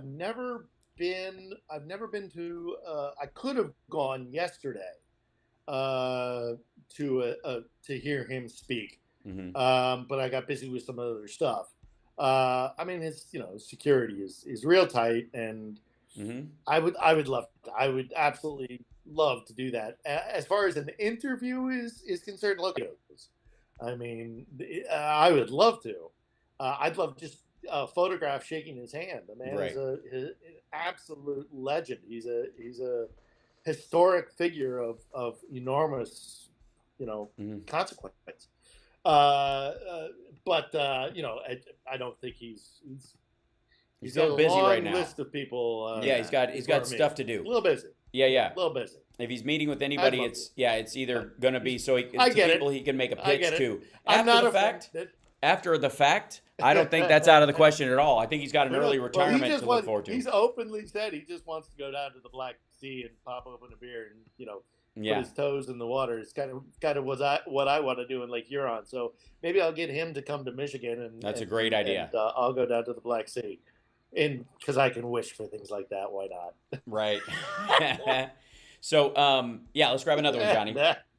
never been to I could have gone yesterday to hear him speak, but I got busy with some other stuff. I mean, his security is real tight, and I would absolutely love to do that. As far as an interview is concerned, look, I mean, I would love to. I'd love just a photograph shaking his hand. The man is an absolute legend. He's a historic figure of enormous, consequence. But I don't think he's so busy right now. List of people. He's got stuff to do. A little busy. Yeah. A little busy. If he's meeting with anybody, it's either going to be so people he can make a pitch to. After the fact, I don't think that's out of the question at all. I think he's got an early retirement to look forward to. He's openly said he just wants to go down to the Black Sea and pop open a beer and put his toes in the water. It's kind of what I want to do in Lake Huron. So maybe I'll get him to come to Michigan, and that's a great idea. And, I'll go down to the Black Sea, and because I can wish for things like that. Why not? Right. So let's grab another one, Johnny.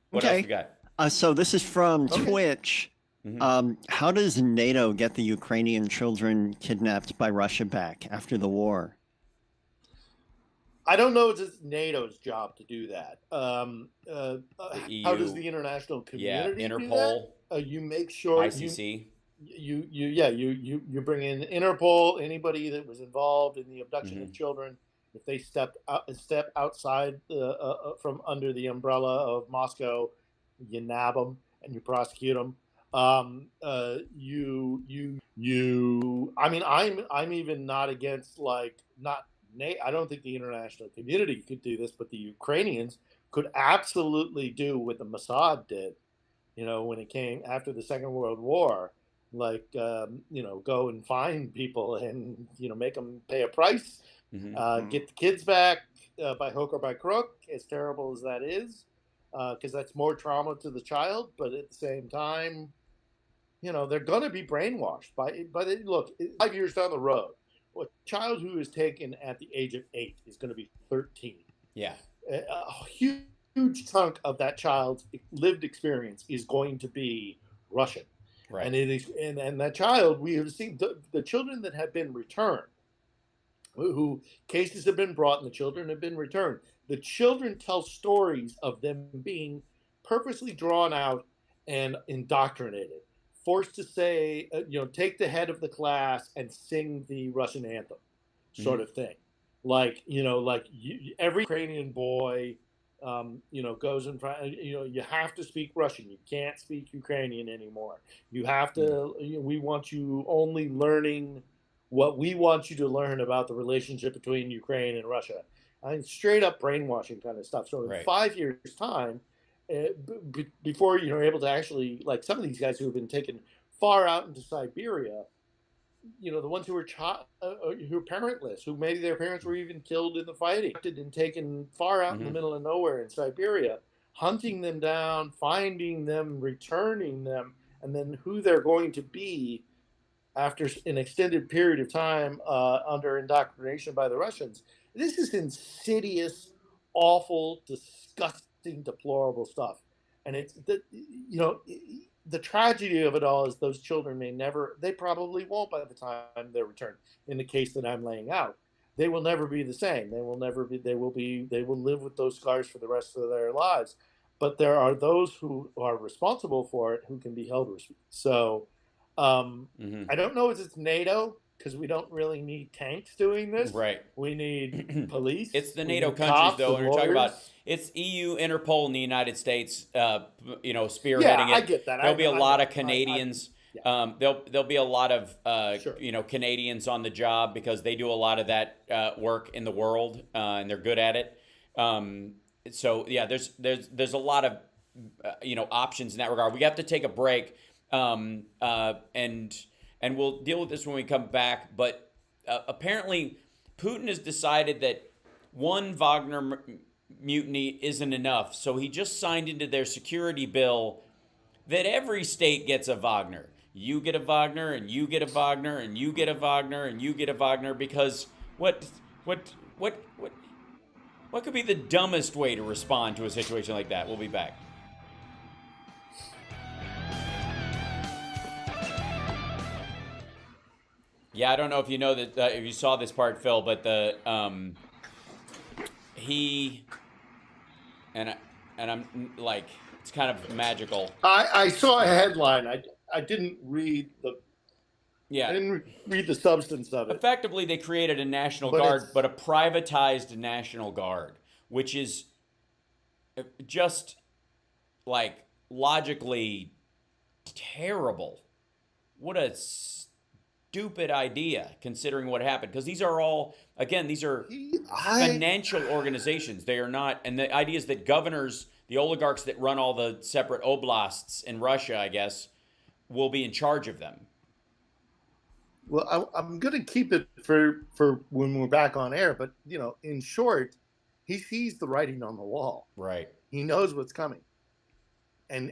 What else we got? So this is from Twitch. How does NATO get the Ukrainian children kidnapped by Russia back after the war? I don't know if it's NATO's job to do that. EU, how does the international community Interpol, do that? You make sure ICC. You bring in Interpol, anybody that was involved in the abduction of children. If they step outside from under the umbrella of Moscow, you nab them and you prosecute them. I mean, I'm even not against I don't think the international community could do this, but the Ukrainians could absolutely do what the Mossad did, when it came after the Second World War, go and find people and, make them pay a price, get the kids back by hook or by crook, as terrible as that is, because that's more trauma to the child. But at the same time, they're going to be brainwashed look, 5 years down the road. A child who is taken at the age of 8 is going to be 13. Yeah. A huge chunk of that child's lived experience is going to be Russian. Right. And it is, and that child, we have seen the children that have been returned, who cases have been brought and the children have been returned. The children tell stories of them being purposely drawn out and indoctrinated, forced to say, take the head of the class and sing the Russian anthem, sort of thing. Every Ukrainian boy, goes in front, you have to speak Russian. You can't speak Ukrainian anymore. You have to, we want you only learning what we want you to learn about the relationship between Ukraine and Russia. I mean, straight up brainwashing kind of stuff. So in 5 years' time, before you're able to actually, some of these guys who have been taken far out into Siberia, the ones who are who are parentless, who maybe their parents were even killed in the fighting, and taken far out in the middle of nowhere in Siberia, hunting them down, finding them, returning them, and then who they're going to be after an extended period of time under indoctrination by the Russians. This is insidious, awful, disgusting, deplorable stuff. And it's the tragedy of it all is those children they probably won't by the time they're returned. In the case that I'm laying out, they will never be the same. They will live with those scars for the rest of their lives. But there are those who are responsible for it who can be held responsible. So I don't know if it's NATO, because we don't really need tanks doing this. Right. We need police. It's the NATO countries, though, and we're talking about it's EU, Interpol, and the United States, spearheading it. I get that. There'll be a lot of Canadians. There'll be a lot of Canadians on the job because they do a lot of that work in the world, and they're good at it. There's a lot of options in that regard. We have to take a break, and we'll deal with this when we come back. But apparently, Putin has decided that one Wagner mutiny isn't enough. So he just signed into their security bill that every state gets a Wagner. You get a Wagner, and you get a Wagner, and you get a Wagner, and you get a Wagner. Because what could be the dumbest way to respond to a situation like that? We'll be back. Yeah, I don't know if you know that if you saw this part, Phil, but I'm like, it's kind of magical. I saw a headline. I didn't read the. Yeah. I didn't read the substance of it. Effectively, they created a National Guard, but a privatized National Guard, which is just like logically terrible. What a stupid idea, considering what happened. Because these are all, again, these are financial organizations. They are not, and the idea is that governors, the oligarchs that run all the separate oblasts in Russia, I guess, will be in charge of them. Well, I'm going to keep it for when we're back on air. But, in short, he sees the writing on the wall. Right. He knows what's coming. And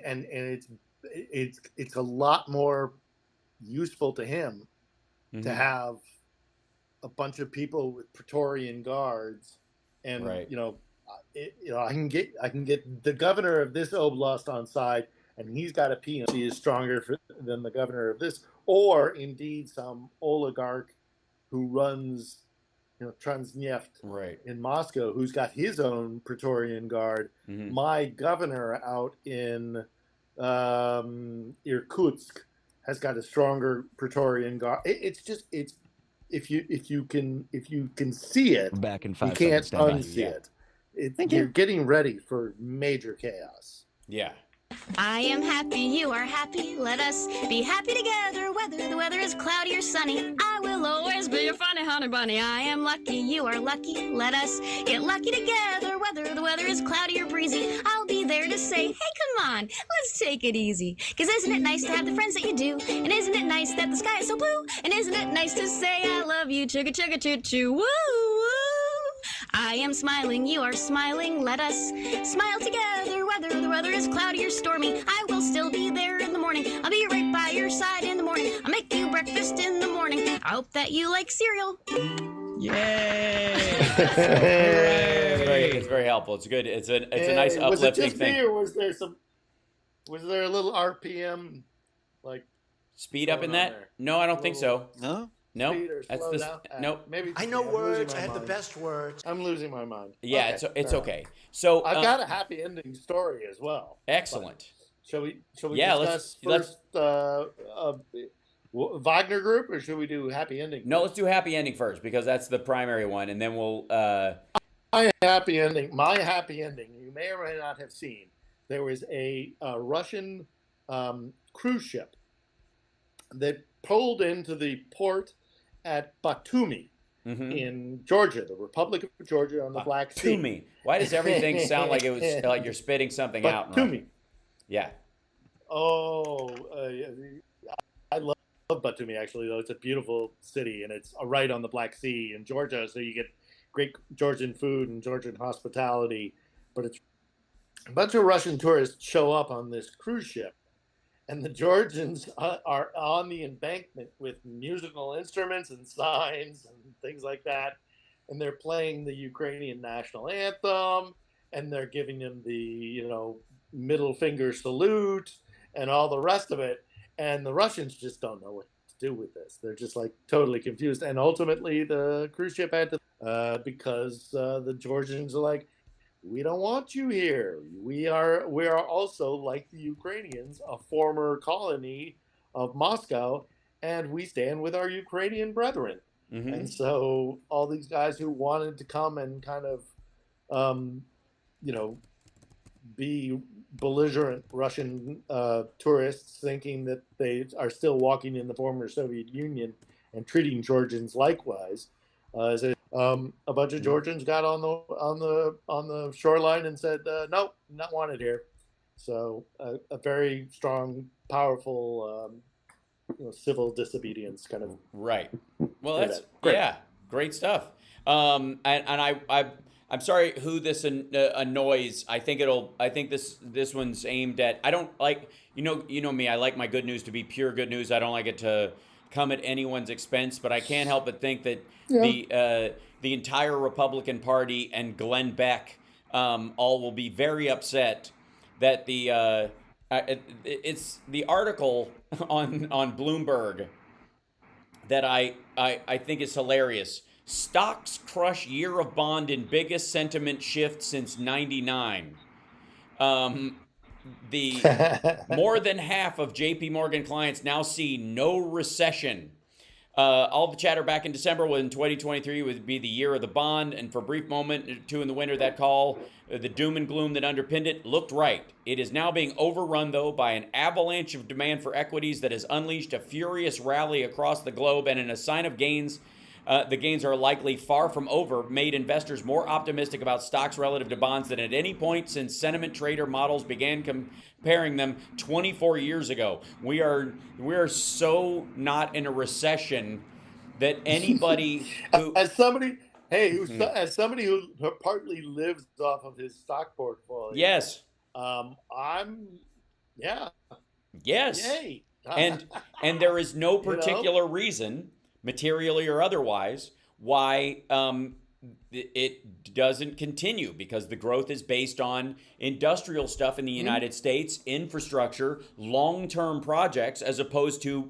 it's a lot more useful to him to have a bunch of people with Praetorian guards. And, I can get the governor of this oblast on side, and he's got a PNC is stronger than the governor of this, or indeed some oligarch who runs, Transneft in Moscow, who's got his own Praetorian Guard. My governor out in Irkutsk has got a stronger Praetorian Guard. It's if you can see it, back in you 5 can't seconds. unsee it. You're getting ready for major chaos. Yeah. I am happy, you are happy, let us be happy together, whether the weather is cloudy or sunny. I will always be your funny honey bunny. I am lucky, you are lucky, let us get lucky together, whether the weather is cloudy or breezy. I'll be there to say, hey, come on, let's take it easy. 'Cause isn't it nice to have the friends that you do? And isn't it nice that the sky is so blue? And isn't it nice to say I love you, chugga chugga choo choo, woo woo. I am smiling, you are smiling, let us smile together, whether the weather is cloudy or stormy. I will still be there in the morning, I'll be right by your side in the morning. I'll make you breakfast in the morning, I hope that you like cereal. Yay! It's very helpful. It's good. It's a nice uplifting was it just thing. Me, or was there a little RPM like speed up in that? No, I don't think so. No, that's the nope. Maybe I know words. I have the best words. I'm losing my mind. Yeah, Okay, it's okay. So I've got a happy ending story as well. Excellent. Shall we Yeah, discuss let's Wagner Group, or should we do happy ending? No, let's do happy ending first because that's the primary one, and then we'll. My happy ending. You may or may not have seen. There was a Russian cruise ship that pulled into the port at Batumi in Georgia, the Republic of Georgia on the Black Sea. Batumi. Why does everything sound like it was like you're spitting something out? Batumi. Yeah. Oh, I love Batumi, actually, though. It's a beautiful city, and it's right on the Black Sea in Georgia, so you get great Georgian food and Georgian hospitality. But it's a bunch of Russian tourists show up on this cruise ship, and the Georgians are on the embankment with musical instruments and signs and things like that, and they're playing the Ukrainian national anthem, and they're giving them the middle finger salute and all the rest of it, and the Russians just don't know what to do with this. They're just like totally confused, and ultimately the cruise ship had to because the Georgians are like, we don't want you here. We are also, like the Ukrainians, a former colony of Moscow, and we stand with our Ukrainian brethren. Mm-hmm. And so all these guys who wanted to come and kind of, be belligerent Russian tourists, thinking that they are still walking in the former Soviet Union and treating Georgians likewise, a bunch of Georgians got on the shoreline and said, "Nope, not wanted here." So a very strong, powerful, civil disobedience kind of. Right. Well, that's great stuff. And I'm sorry who this annoys. I think this one's aimed at. I don't like you know me. I like my good news to be pure good news. I don't like it to come at anyone's expense. But I can't help but think that the entire Republican Party and Glenn Beck all will be very upset that it's the article on Bloomberg that I think is hilarious. Stocks crush year of bond in biggest sentiment shift since '99. The more than half of JP Morgan clients now see no recession. All the chatter back in December when 2023 would be the year of the bond, and for a brief moment or two in the winter, that call, the doom and gloom that underpinned it, looked right. It is now being overrun, though, by an avalanche of demand for equities that has unleashed a furious rally across the globe, and in a sign of gains, the gains are likely far from over, made investors more optimistic about stocks relative to bonds than at any point since sentiment trader models began comparing them 24 years ago. We are so not in a recession that anybody who as somebody who partly lives off of his stock portfolio. Yes. Yes. Yay. And there is no particular reason, materially or otherwise, why it doesn't continue, because the growth is based on industrial stuff in the United States, infrastructure, long-term projects, as opposed to,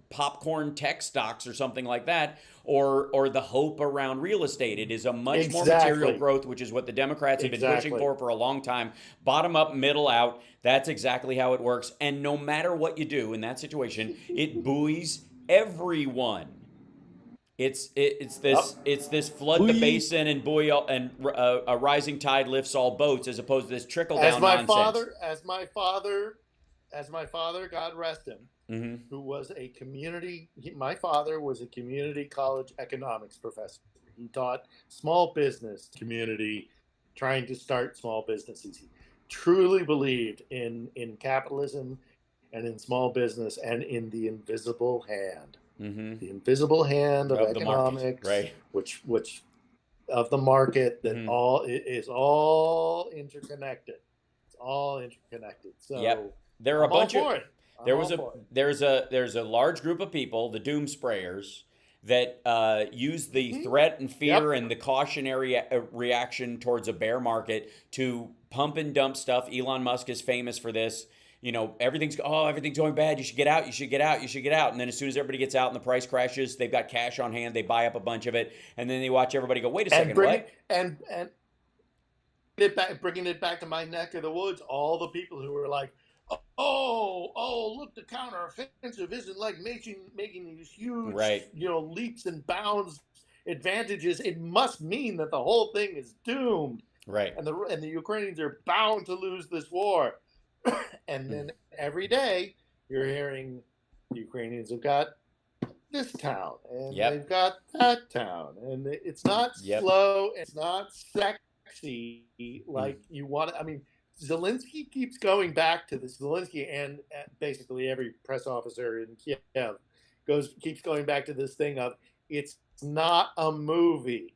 popcorn tech stocks or something like that, or the hope around real estate. It is a much more material growth, which is what the Democrats have been pushing for a long time. Bottom up, middle out. That's exactly how it works. And no matter what you do in that situation, it buoys everyone. It's this flood the basin and buoy and a rising tide lifts all boats, as opposed to this trickle down nonsense. As my father, God rest him, who was my father was a community college economics professor. He taught small business community, trying to start small businesses. He truly believed in capitalism and in small business and in the invisible hand. The invisible hand of economics, right? Which of the market that is all interconnected. It's all interconnected. So there are a bunch of there's a large group of people, the doom sprayers, that use the threat and fear and the cautionary reaction towards a bear market to pump and dump stuff. Elon Musk is famous for this. Everything's going bad. You should get out. You should get out. You should get out. And then as soon as everybody gets out and the price crashes, they've got cash on hand. They buy up a bunch of it, and then they watch everybody go, "Wait a second, what?" And bringing it back to my neck of the woods, all the people who were like, "Oh, look, the counteroffensive isn't like making these huge, leaps and bounds advantages. It must mean that the whole thing is doomed, right? And the Ukrainians are bound to lose this war." And then every day you're hearing the Ukrainians have got this town and they've got that town, and it's not slow, it's not sexy like you want. I mean, Zelensky keeps going back to this. Zelensky and basically every press officer in Kiev keeps going back to this thing of it's not a movie.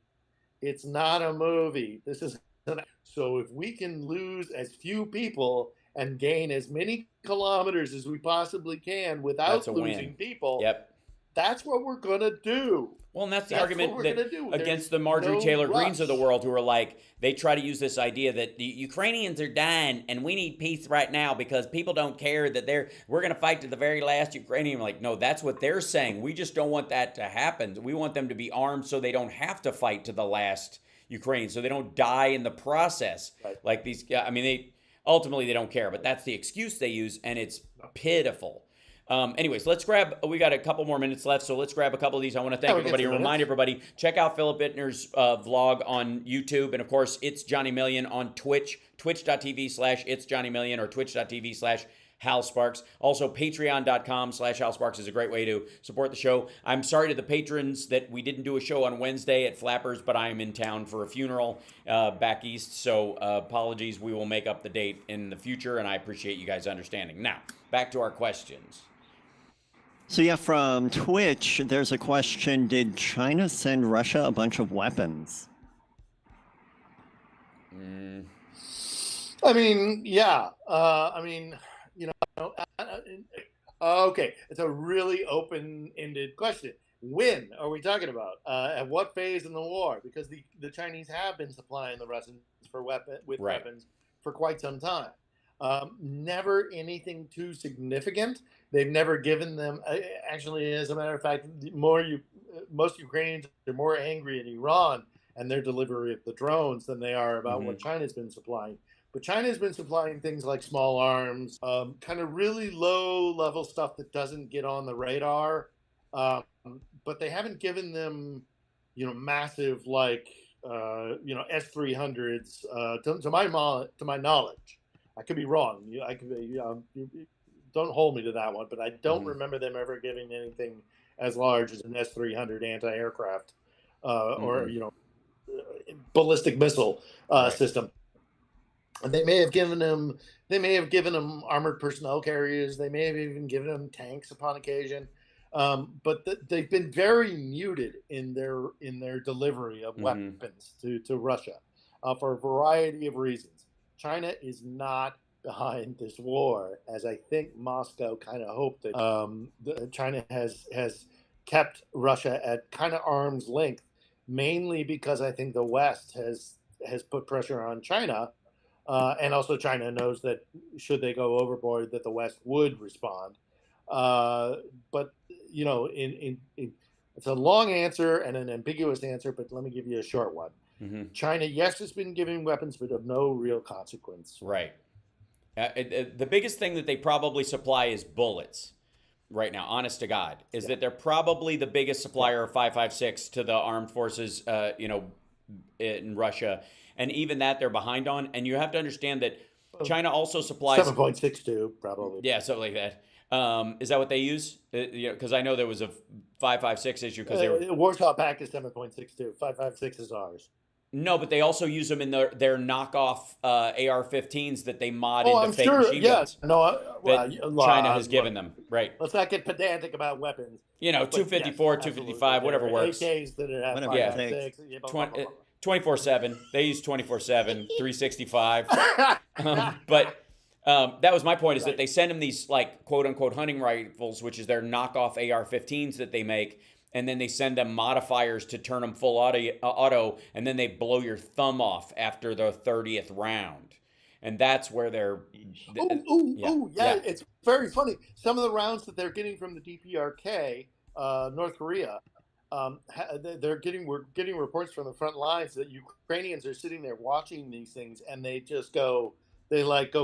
It's not a movie. This is so if we can lose as few people and gain as many kilometers as we possibly can without losing people, that's what we're going to do. Well, and that's the argument against the Marjorie Taylor Greens of the world, who are like, they try to use this idea that the Ukrainians are dying and we need peace right now because people don't care that we're going to fight to the very last Ukrainian. Like, no, that's what they're saying. We just don't want that to happen. We want them to be armed so they don't have to fight to the last Ukrainian, so they don't die in the process. Like these, I mean, ultimately they don't care, but that's the excuse they use, and it's pitiful. Anyways, we got a couple more minutes left, so let's grab a couple of these. I want to thank everybody and remind everybody, check out Philip Bittner's vlog on YouTube, and of course, It's Johnny Million on Twitch, twitch.tv/It's Johnny Million or twitch.tv/Hal Sparks. Also, patreon.com/Hal Sparks is a great way to support the show. I'm sorry to the patrons that we didn't do a show on Wednesday at Flappers, but I am in town for a funeral back east, so apologies. We will make up the date in the future, and I appreciate you guys understanding. Now, back to our questions. So yeah, from Twitch, there's a question: did China send Russia a bunch of weapons? I mean, yeah. Okay, it's a really open-ended question. When are we talking about? At what phase in the war? Because the Chinese have been supplying the Russians with weapons for quite some time. Never anything too significant. They've never given them. Actually, as a matter of fact, most Ukrainians are more angry at Iran and their delivery of the drones than they are about what China's been supplying. But China's been supplying things like small arms, kind of really low-level stuff that doesn't get on the radar. But they haven't given them, massive S-300s. To my knowledge, I could be wrong. Don't hold me to that one, but I don't remember them ever giving anything as large as an S-300 anti-aircraft or ballistic missile system. And they may have given them armored personnel carriers. They may have even given them tanks upon occasion. But they've been very muted in their delivery of weapons to Russia for a variety of reasons. China is not behind this war, as I think Moscow kind of hoped that. China has kept Russia at kind of arm's length, mainly because I think the West has put pressure on China. And also China knows that should they go overboard, that the West would respond. But, it's a long answer and an ambiguous answer, but let me give you a short one. China, yes, has been giving weapons, but of no real consequence. Right. The biggest thing that they probably supply is bullets right now, honest to God, is that they're probably the biggest supplier of 5.56 to the armed forces, in Russia. And even that they're behind on. And you have to understand that China also supplies 7.62, probably. Yeah, something like that. Is that what they use? Because I know there was a 5.56 issue because they were. Warsaw Pact is 7.62. 5.56 is ours. No, but they also use them in their knockoff AR-15s that they mod into fake machine guns. China has given them. Right. Let's not get pedantic about weapons. 254, 255, whatever works. AKs that have whatever 5.56. 24/7. They use 24/7, 365. But that was my point, is that they send them these quote unquote hunting rifles, which is their knockoff AR-15s that they make. And then they send them modifiers to turn them full auto, and then they blow your thumb off after the 30th round. And that's where they're... It's very funny. Some of the rounds that they're getting from the DPRK, North Korea, we're getting reports from the front lines that Ukrainians are sitting there watching these things, and they just go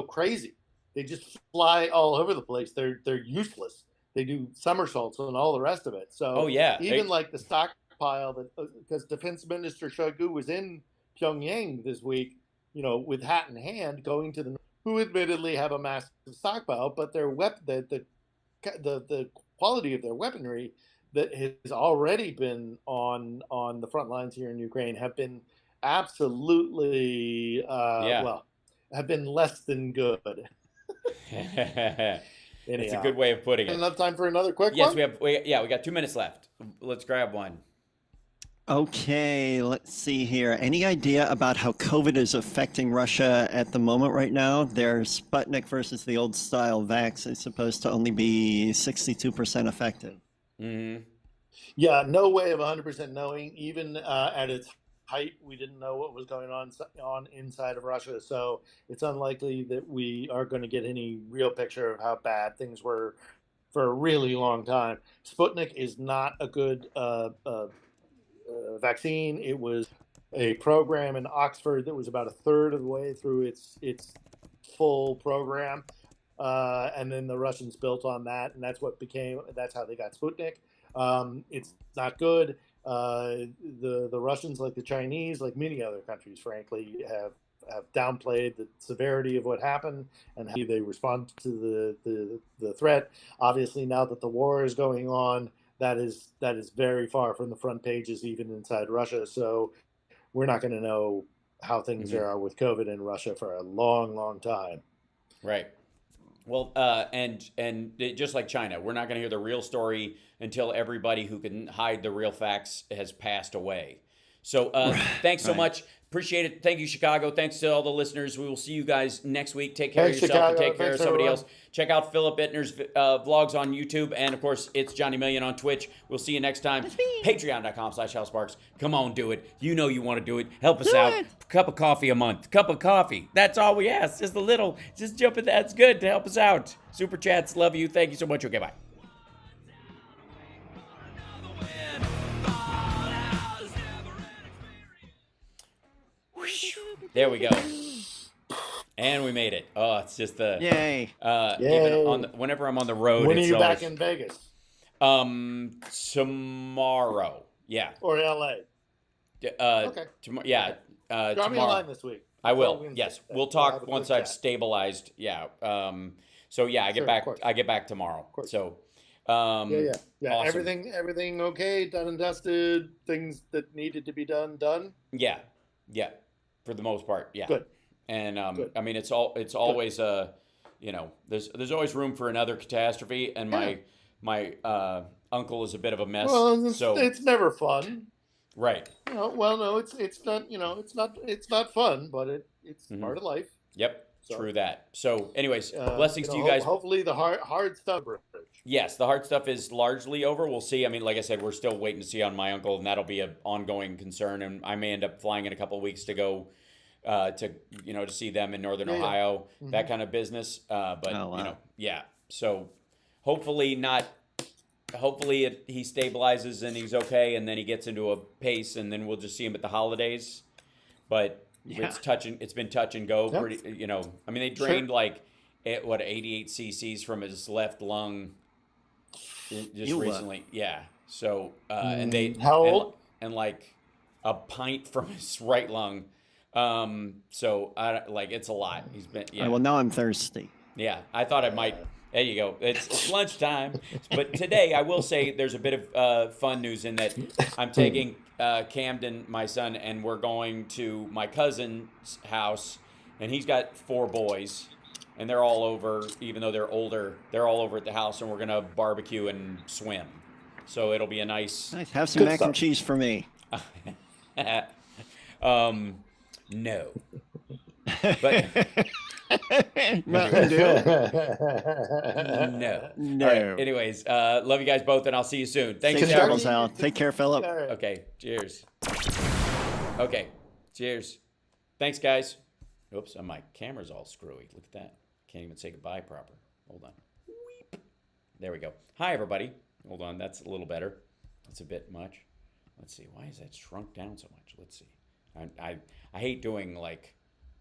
crazy. They just fly all over the place. They're useless. They do somersaults and all the rest of it. So even the stockpile, because Defense Minister Shoigu was in Pyongyang this week, with hat in hand, going to who admittedly have a massive stockpile, but their the quality of their weaponry that has already been on the front lines here in Ukraine have been absolutely have been less than good. It's a good way of putting it. Enough time for another quick one? Yes, we got 2 minutes left. Let's grab one. Okay, let's see here. Any idea about how COVID is affecting Russia at the moment right now? Their Sputnik versus the old style vax is supposed to only be 62% effective. Mm-hmm. Yeah, no way of 100% knowing. Even at its height, we didn't know what was going on inside of Russia. So it's unlikely that we are going to get any real picture of how bad things were for a really long time. Sputnik is not a good vaccine. It was a program in Oxford that was about a third of the way through its full program, and then the Russians built on that, and that's how they got Sputnik. It's not good. The Russians, like the Chinese, like many other countries, frankly, have downplayed the severity of what happened and how they respond to the threat. Obviously, now that the war is going on, that is very far from the front pages, even inside Russia. So we're not going to know how things are with COVID in Russia for a long, long time. Right. Well, and just like China, we're not going to hear the real story until everybody who can hide the real facts has passed away. So thanks so much. Appreciate it. Thank you, Chicago. Thanks to all the listeners. We will see you guys next week. Take care of yourself Chicago. and take care Thanks, of somebody everyone. else. Check out Philip Bittner's vlogs on YouTube. And, of course, it's Johnny Million on Twitch. We'll see you next time. Patreon.com/HalSparks. Come on, do it. You know you want to do it. Help us out. Cup of coffee a month. Cup of coffee. That's all we ask. Just a little. Just jump in. That's good to help us out. Super chats. Love you. Thank you so much. Okay, bye. There we go. And we made it. Oh, it's just the Yay. Even whenever I'm on the road. When are it's you always, back in Vegas? Tomorrow. Yeah. Or LA? Okay. Drop Drop me a line this week. I will. Yes, we'll talk once I've stabilized. Yeah. So yeah, I get back tomorrow. So. Yeah. Awesome. Everything okay? Done and dusted. Things that needed to be done. Yeah. For the most part, yeah. Good. And Good. I mean, it's always there's always room for another catastrophe. And my uncle is a bit of a mess. Well, so it's never fun. Right. No, it's not. It's not fun, but it's part of life. Yep. So, true that. So, anyways, blessings to you guys. Hopefully, the hard stuff. Yes, the hard stuff is largely over. We'll see. I mean, like I said, we're still waiting to see on my uncle, and that'll be an ongoing concern. And I may end up flying in a couple of weeks to go to see them in Northern Ohio, that kind of business. But So hopefully he stabilizes and he's okay, and then he gets into a pace, and then we'll just see him at the holidays. But it's been touch and go. Yep. Pretty, I mean, they drained 88 cc's from his left lung just recently. Yeah. So and they how old? And like a pint from his right lung. So it's a lot. He's been Well, now I'm thirsty. Yeah, I thought I might. There you go. It's lunchtime. But today, I will say there's a bit of fun news in that I'm taking Camden, my son, and we're going to my cousin's house, and he's got 4 boys, and they're all over, even though they're older, they're all over at the house, and we're going to barbecue and swim. So it'll be a nice... Have some mac and cheese for me. No. But... Mountain Dew? No. No. All right. Anyways, love you guys both, and I'll see you soon. Thanks, Safe travels, Al. Take care, Philip. Okay. Cheers. Okay. Cheers. Thanks, guys. Oops, my camera's all screwy. Look at that. Can't even say goodbye proper. Hold on. Weep. There we go. Hi, everybody. Hold on. That's a little better. That's a bit much. Let's see. Why is that shrunk down so much? Let's see. I hate doing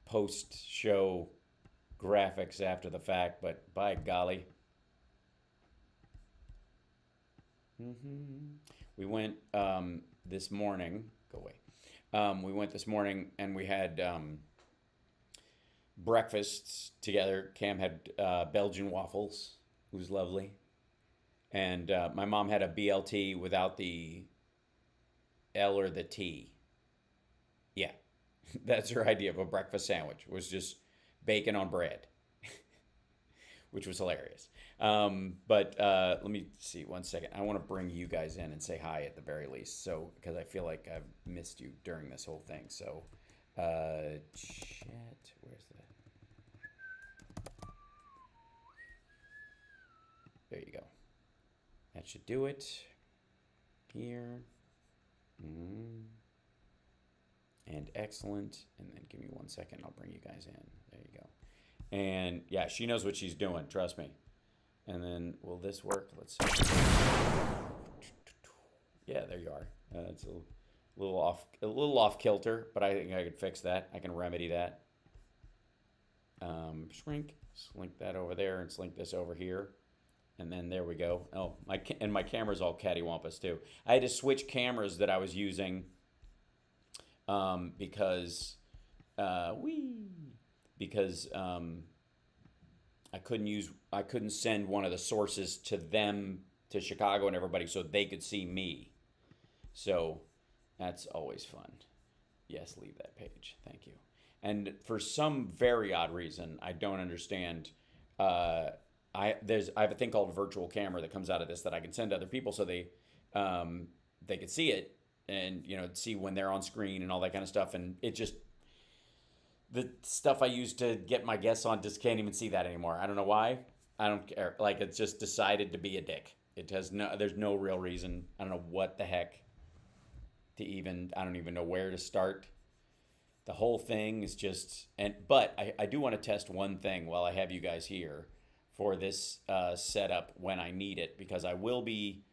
post-show graphics after the fact, but by golly. We went this morning. Go away. We went this morning and we had breakfasts together. Cam had Belgian waffles. It was lovely. And my mom had a BLT without the L or the T. Yeah. That's her idea of a breakfast sandwich. It was just bacon on bread. which was hilarious. But let me see 1 second. I want to bring you guys in and say hi at the very least. So, because I feel like I've missed you during this whole thing. So, chat, where's the... There you go. That should do it. Here. And excellent. And then give me 1 second. I'll bring you guys in. There you go. And yeah, she knows what she's doing. Trust me. And then will this work? Let's see. Yeah, there you are. It's a little off kilter, but I think I could fix that. I can remedy that. Slink that over there and slink this over here. And then there we go. Oh, my camera's all cattywampus too. I had to switch cameras that I was using because I couldn't send one of the sources to them, to Chicago and everybody, so they could see me. So that's always fun. Yes, leave that page. Thank you. And for some very odd reason, I don't understand. I have a thing called a virtual camera that comes out of this that I can send to other people so they can see it and see when they're on screen and all that kind of stuff. And it just, the stuff I used to get my guests on just can't even see that anymore. I don't know why. I don't care. Like, it's just decided to be a dick. There's no real reason. I don't know what the heck I don't even know where to start. The whole thing is just, but I do want to test one thing while I have you guys here for this setup when I need it, because I will be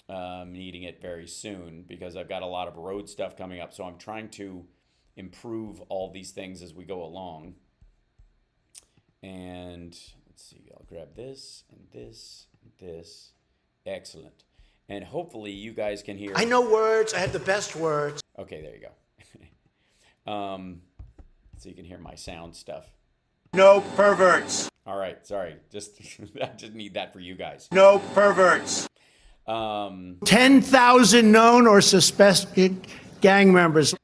needing it very soon because I've got a lot of road stuff coming up. So I'm trying to improve all these things as we go along. And let's see, I'll grab this and this and this. Excellent. And hopefully you guys can hear. I know words. I have the best words. Okay, there you go. So you can hear my sound stuff. No perverts. All right, sorry. I just need that for you guys. No perverts. 10,000 known or suspected gang members.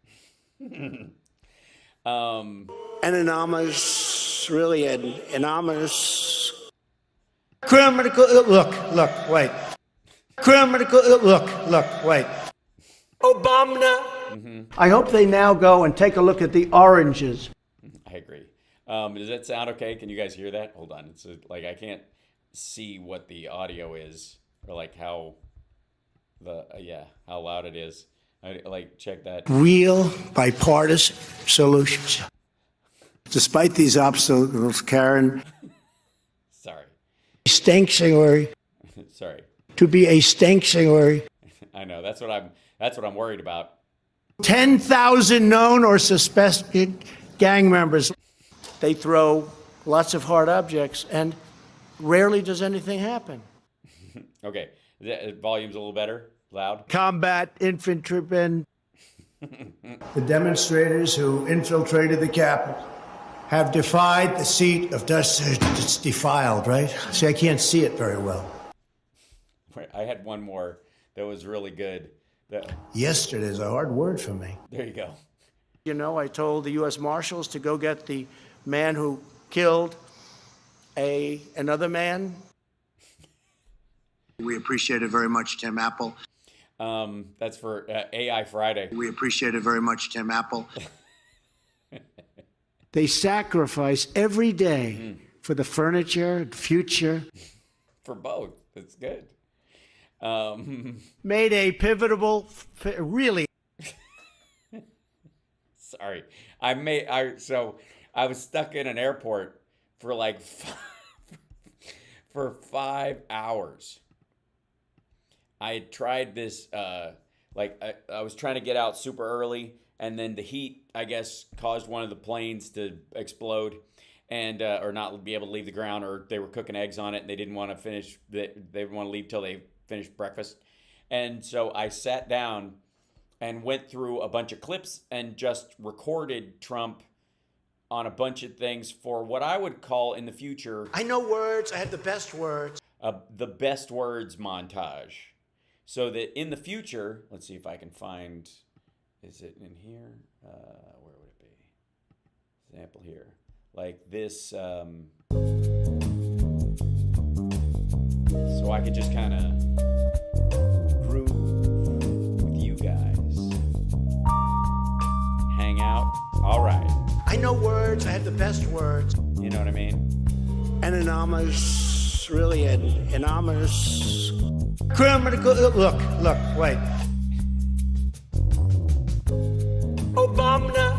Anonymous, really anonymous. Criminal, look, wait. Criminal, look, wait. Obama. I hope they now go and take a look at the oranges. I agree. Does that sound okay? Can you guys hear that? Hold on. It's like I can't see what the audio is, or like how loud it is. Check that. Real bipartisan solutions. Despite these obstacles, Karen. Sorry. Sanctuary. Sorry. To be a sanctuary. I know. That's what I'm worried about. 10,000 known or suspected gang members. They throw lots of hard objects, and rarely does anything happen. Okay. Volume's a little better? Loud? Combat infantrymen. The demonstrators who infiltrated the Capitol have defied the seat of justice. It's defiled, right? See, I can't see it very well. Wait, I had one more that was really good. Yesterday's a hard word for me. There you go. I told the U.S. Marshals to go get the man who killed another man. We appreciate it very much, Tim Apple. That's for AI Friday. We appreciate it very much, Tim Apple. They sacrifice every day for the furniture and future. For both. That's good. Made a pivotal, really. Sorry. I was stuck in an airport for for 5 hours. I had tried this, I was trying to get out super early, and then the heat, I guess, caused one of the planes to explode and or not be able to leave the ground, or they were cooking eggs on it and they didn't want to finish. They didn't want to leave till they finished breakfast. And so I sat down and went through a bunch of clips and just recorded Trump on a bunch of things for what I would call in the future. I know words. I have the best words. The best words montage. So that in the future, let's see if I can find, is it in here? Where would it be? Example here. Like this. so I could just kind of groove with you guys. Hang out. All right. I know words. I have the best words. You know what I mean? Anonymous, really anonymous. Criminal. Look, wait. Obama.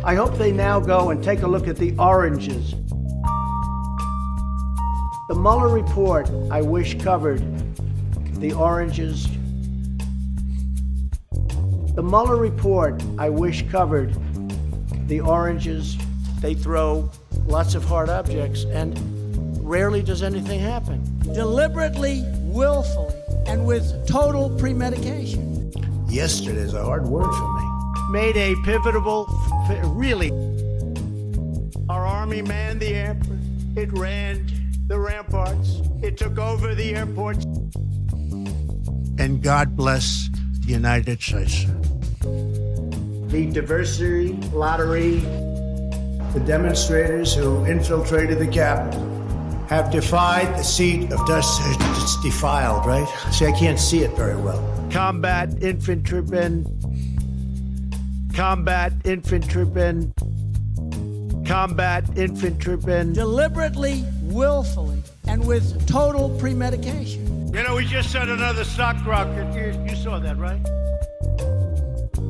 I hope they now go and take a look at the oranges. The Mueller report, I wish, covered the oranges. The Mueller report, I wish, covered the oranges. They throw lots of hard objects, and rarely does anything happen. Deliberately, willfully, and with total premeditation. Yesterday's a hard word for me. Made a pivotal, really. Our army manned the airport. It ran the ramparts. It took over the airports. And God bless the United States. The diversity lottery. The demonstrators who infiltrated the Capitol have defied the seat of justice. It's defiled, right? See, I can't see it very well. Combat infantrymen. Deliberately, willfully, and with total premeditation. You know, we just set another stock rocket. You saw that, right?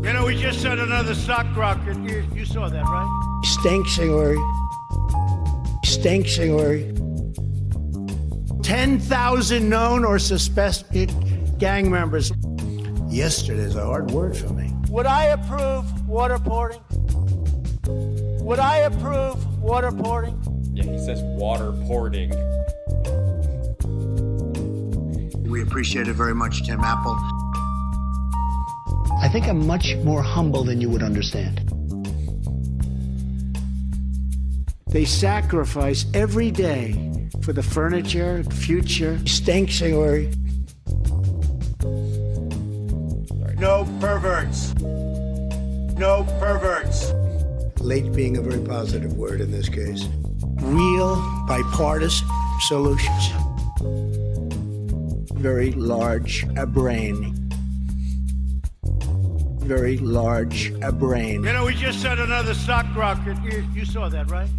You know, we just set another stock rocket. You saw that, right? Stank-singlery. 10,000 known or suspected gang members. Yesterday's a hard word for me. Would I approve waterboarding? Yeah, he says waterboarding. We appreciate it very much, Tim Apple. I think I'm much more humble than you would understand. They sacrifice every day for the furniture, future, stank-singlery. No perverts. Late being a very positive word in this case. Real bipartisan solutions. Very large a brain. You know, we just set another stock rocket. You saw that, right?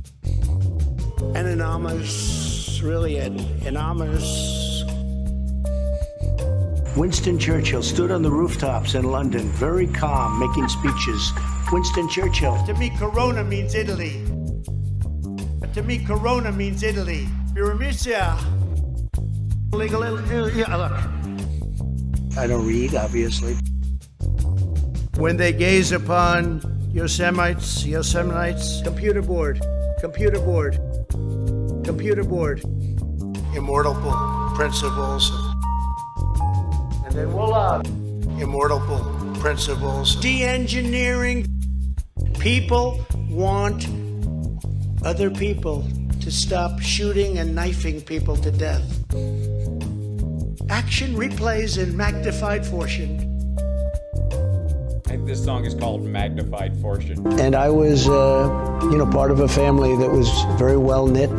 Anonymous, really anonymous. Winston Churchill stood on the rooftops in London, very calm, making speeches. Winston Churchill. To me, Corona means Italy. Biramisia. Yeah, look. I don't read, obviously. When they gaze upon Yosemites, computer board. Immortal principles. And then voila. Immortal principles. De-engineering. People want other people to stop shooting and knifing people to death. Action replays in magnified fortune. This song is called Magnified Fortune. And I was, part of a family that was very well knit.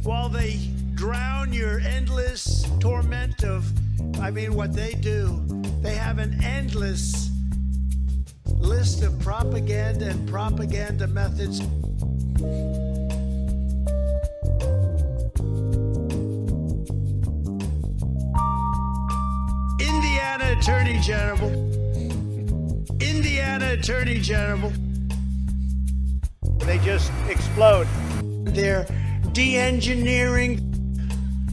While they drown your endless torment of, what they do, they have an endless list of propaganda and propaganda methods. Indiana Attorney General. They just explode. They're de-engineering.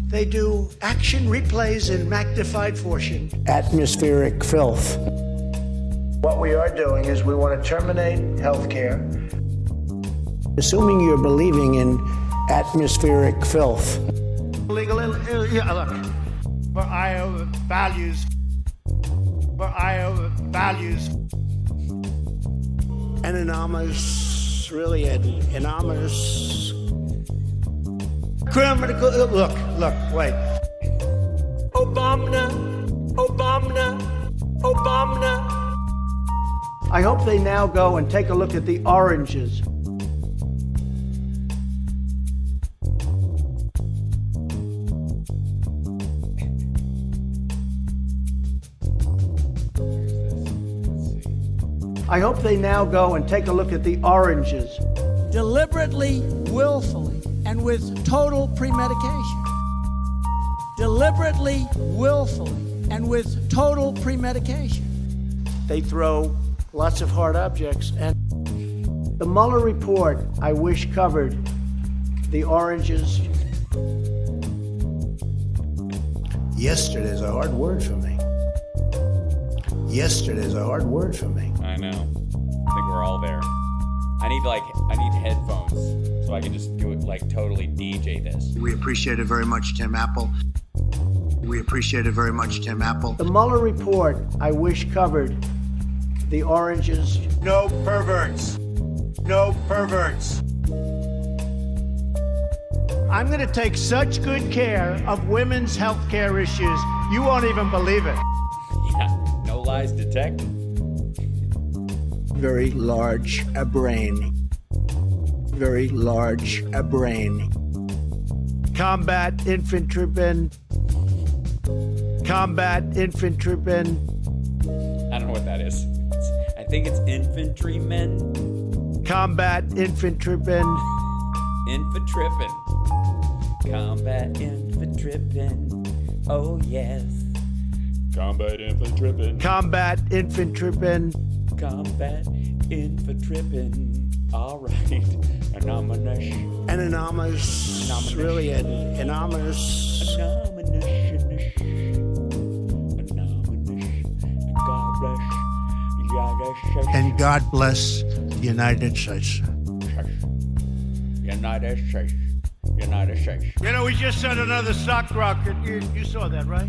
They do action replays in magnified fortune. Atmospheric filth. What we are doing is we want to terminate healthcare. Assuming you're believing in atmospheric filth. Legal, look. For Iowa values. Anonymous, really anonymous. Criminal, look, wait. Obama. I hope they now go and take a look at the oranges. I hope they now go and take a look at the oranges. Deliberately, willfully, and with total premeditation. Deliberately, willfully, and with total premeditation. They throw lots of hard objects, and the Mueller report, I wish, covered the oranges. Yesterday's a hard word for me. Yesterday's a hard word for me. I know. I think we're all there. I need headphones so I can just do it like totally DJ this. We appreciate it very much, Tim Apple. We appreciate it very much, Tim Apple. The Mueller report, I wish, covered the oranges. No perverts. No perverts. I'm going to take such good care of women's health care issues, you won't even believe it. Yeah, no lies detected. Very large a brain. Very large a brain. Combat infantrymen. Combat infantrymen. I don't know what that is. I think it's infantrymen. Combat infantrymen. Infantrymen. Combat infantrymen. Oh yes. Combat infantrymen. Combat infantrymen. Combat infantrymen. All right. Anonymous. An anonymous. Really an anonymous. And God bless the United States. United States. United States. You know, we just set another sock rocket. You saw that, right?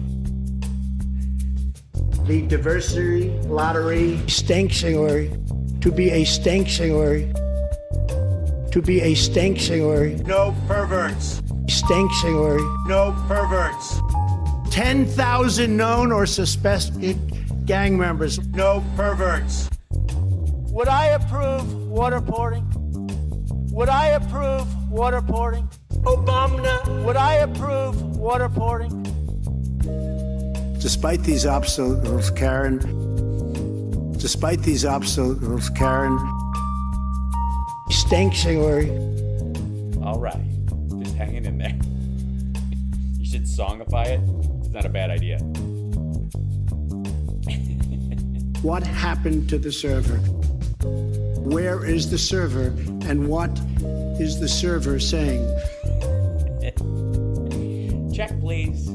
The diversity lottery stank singer. To be a stank singer. To be a stank singer. No perverts. Stank singer. No perverts. 10,000 known or suspected gang members. No perverts. Would I approve waterboarding? Would I approve waterboarding? Obama. Would I approve waterboarding? Despite these obstacles, Karen. Despite these obstacles, Karen. Stank singer. All right. Just hanging in there. You should songify it. It's not a bad idea. What happened to the server? Where is the server? And what is the server saying? Check, please.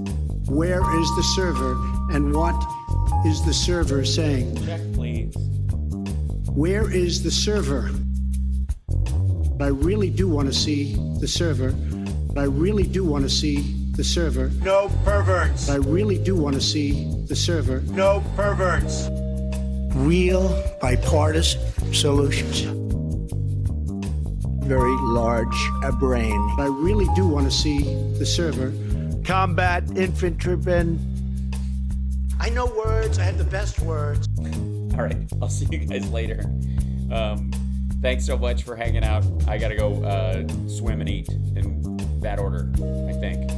Where is the server? And what is the server saying? Check, please. Where is the server? I really do want to see the server. I really do want to see the server. No perverts. I really do want to see the server. No perverts. Real bipartisan solutions. Very large a brain. I really do want to see the server. Combat infantrymen. I know words. I have the best words. All right. I'll see you guys later. Thanks so much for hanging out. I got to go swim and eat in that order, I think.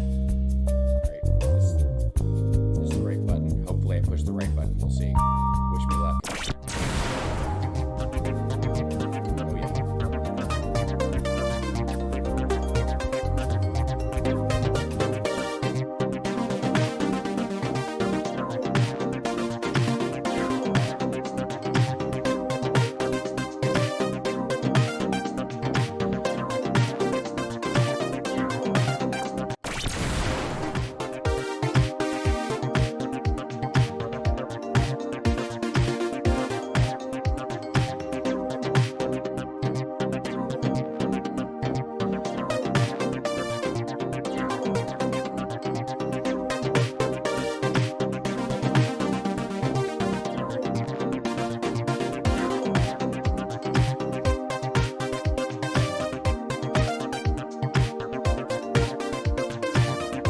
All right. This is the right button. Hopefully I pushed the right button. We'll see. Wish me luck. Oh, yeah.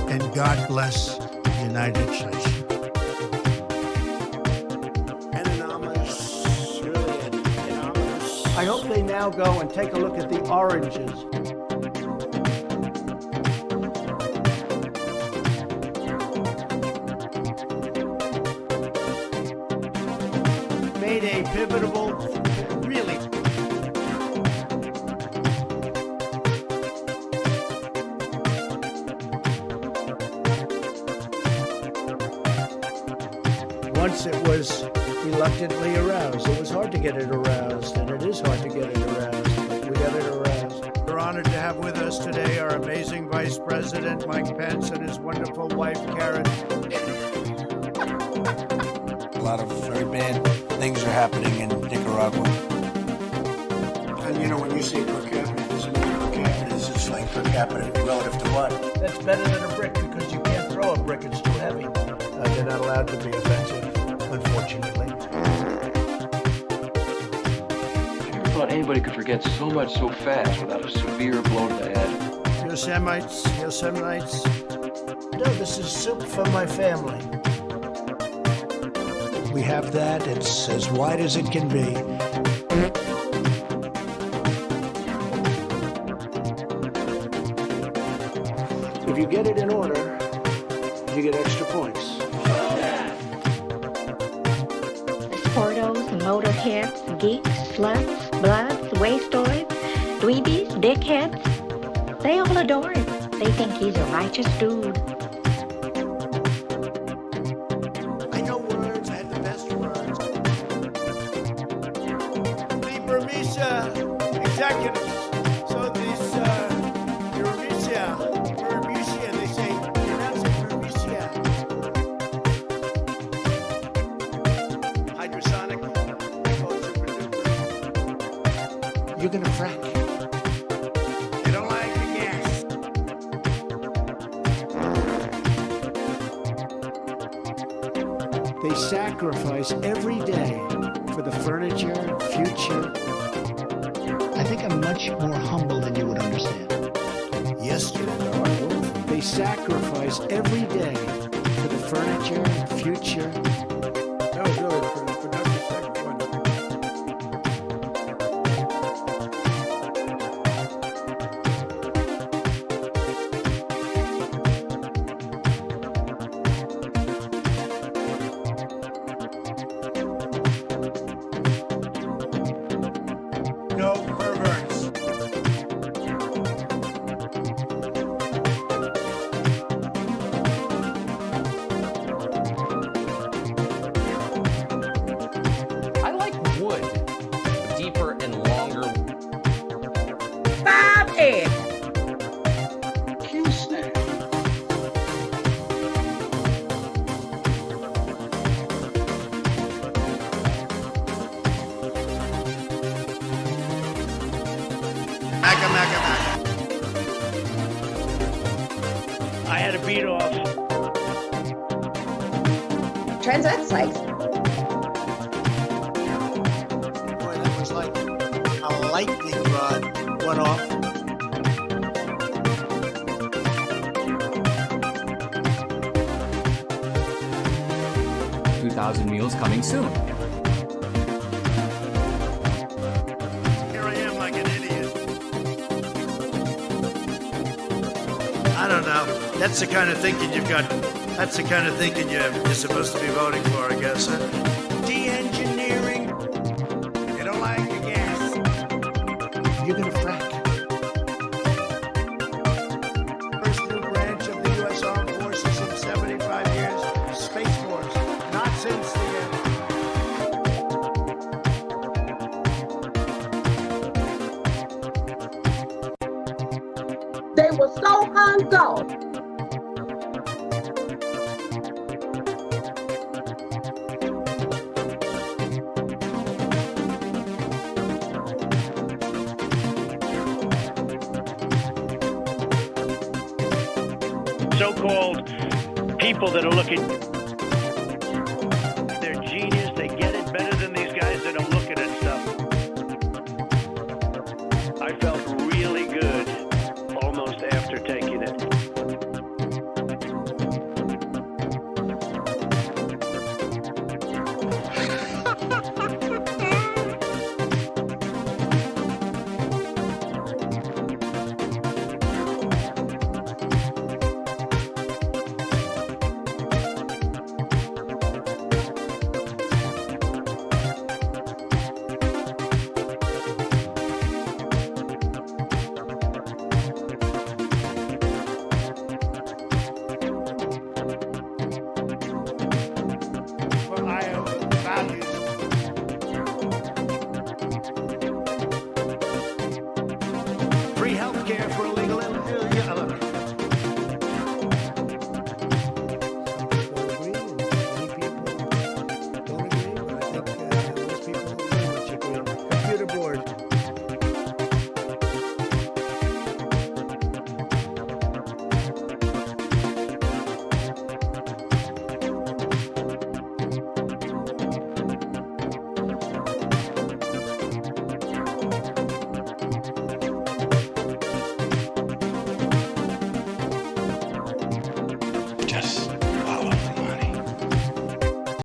And God bless the United States. An anonymous, really an anonymous. I hope they now go and take a look at the oranges. Made a pivotal once it was reluctantly aroused. It was hard to get it aroused, and it is hard to get it aroused, but we got it aroused. We're honored to have with us today our amazing Vice President, Mike Pence, and his wonderful wife, Karen. A lot of very bad things are happening in Nicaragua. And you know, when you say per capita, this is per capita. It's just like per capita relative to what? That's better than a brick because you can't throw a brick. It's too heavy. They're not allowed to be offensive, unfortunately. I never thought anybody could forget so much so fast without a severe blow to the head. Yosemites. No, this is soup for my family. We have that. It's as wide as it can be. If you get it in order, you get extra points. Portos, motorheads, geeks, sluts, bloods, wastoids, dweebies, dickheads. They all adore him. They think he's a righteous dude. I know words. I had the best words. The Burmese executives. So these Burmese, they say, pronounce it Burmese. Hydrosonic. You're gonna frack. They don't like the gas. They sacrifice every day for the furniture, future. I think I'm much more humble than you would understand. Yesterday, they sacrifice every day for the furniture, future. That was really productive second one. No perverts. I like wood. Deeper and longer. Stop it! I had a beat off. Transvestites. Boy, that was like a lightning rod went off. meals coming soon. Here I am like an idiot. I don't know. That's the kind of thinking you've got. That's the kind of thinking you're supposed to be voting for, I guess. Huh? De-engineering. They don't like the gas. You're gonna frack. First new branch of the U.S. Armed Forces in 75 years. Space Force. Not since the end. They were so hungoed. So-called people that are looking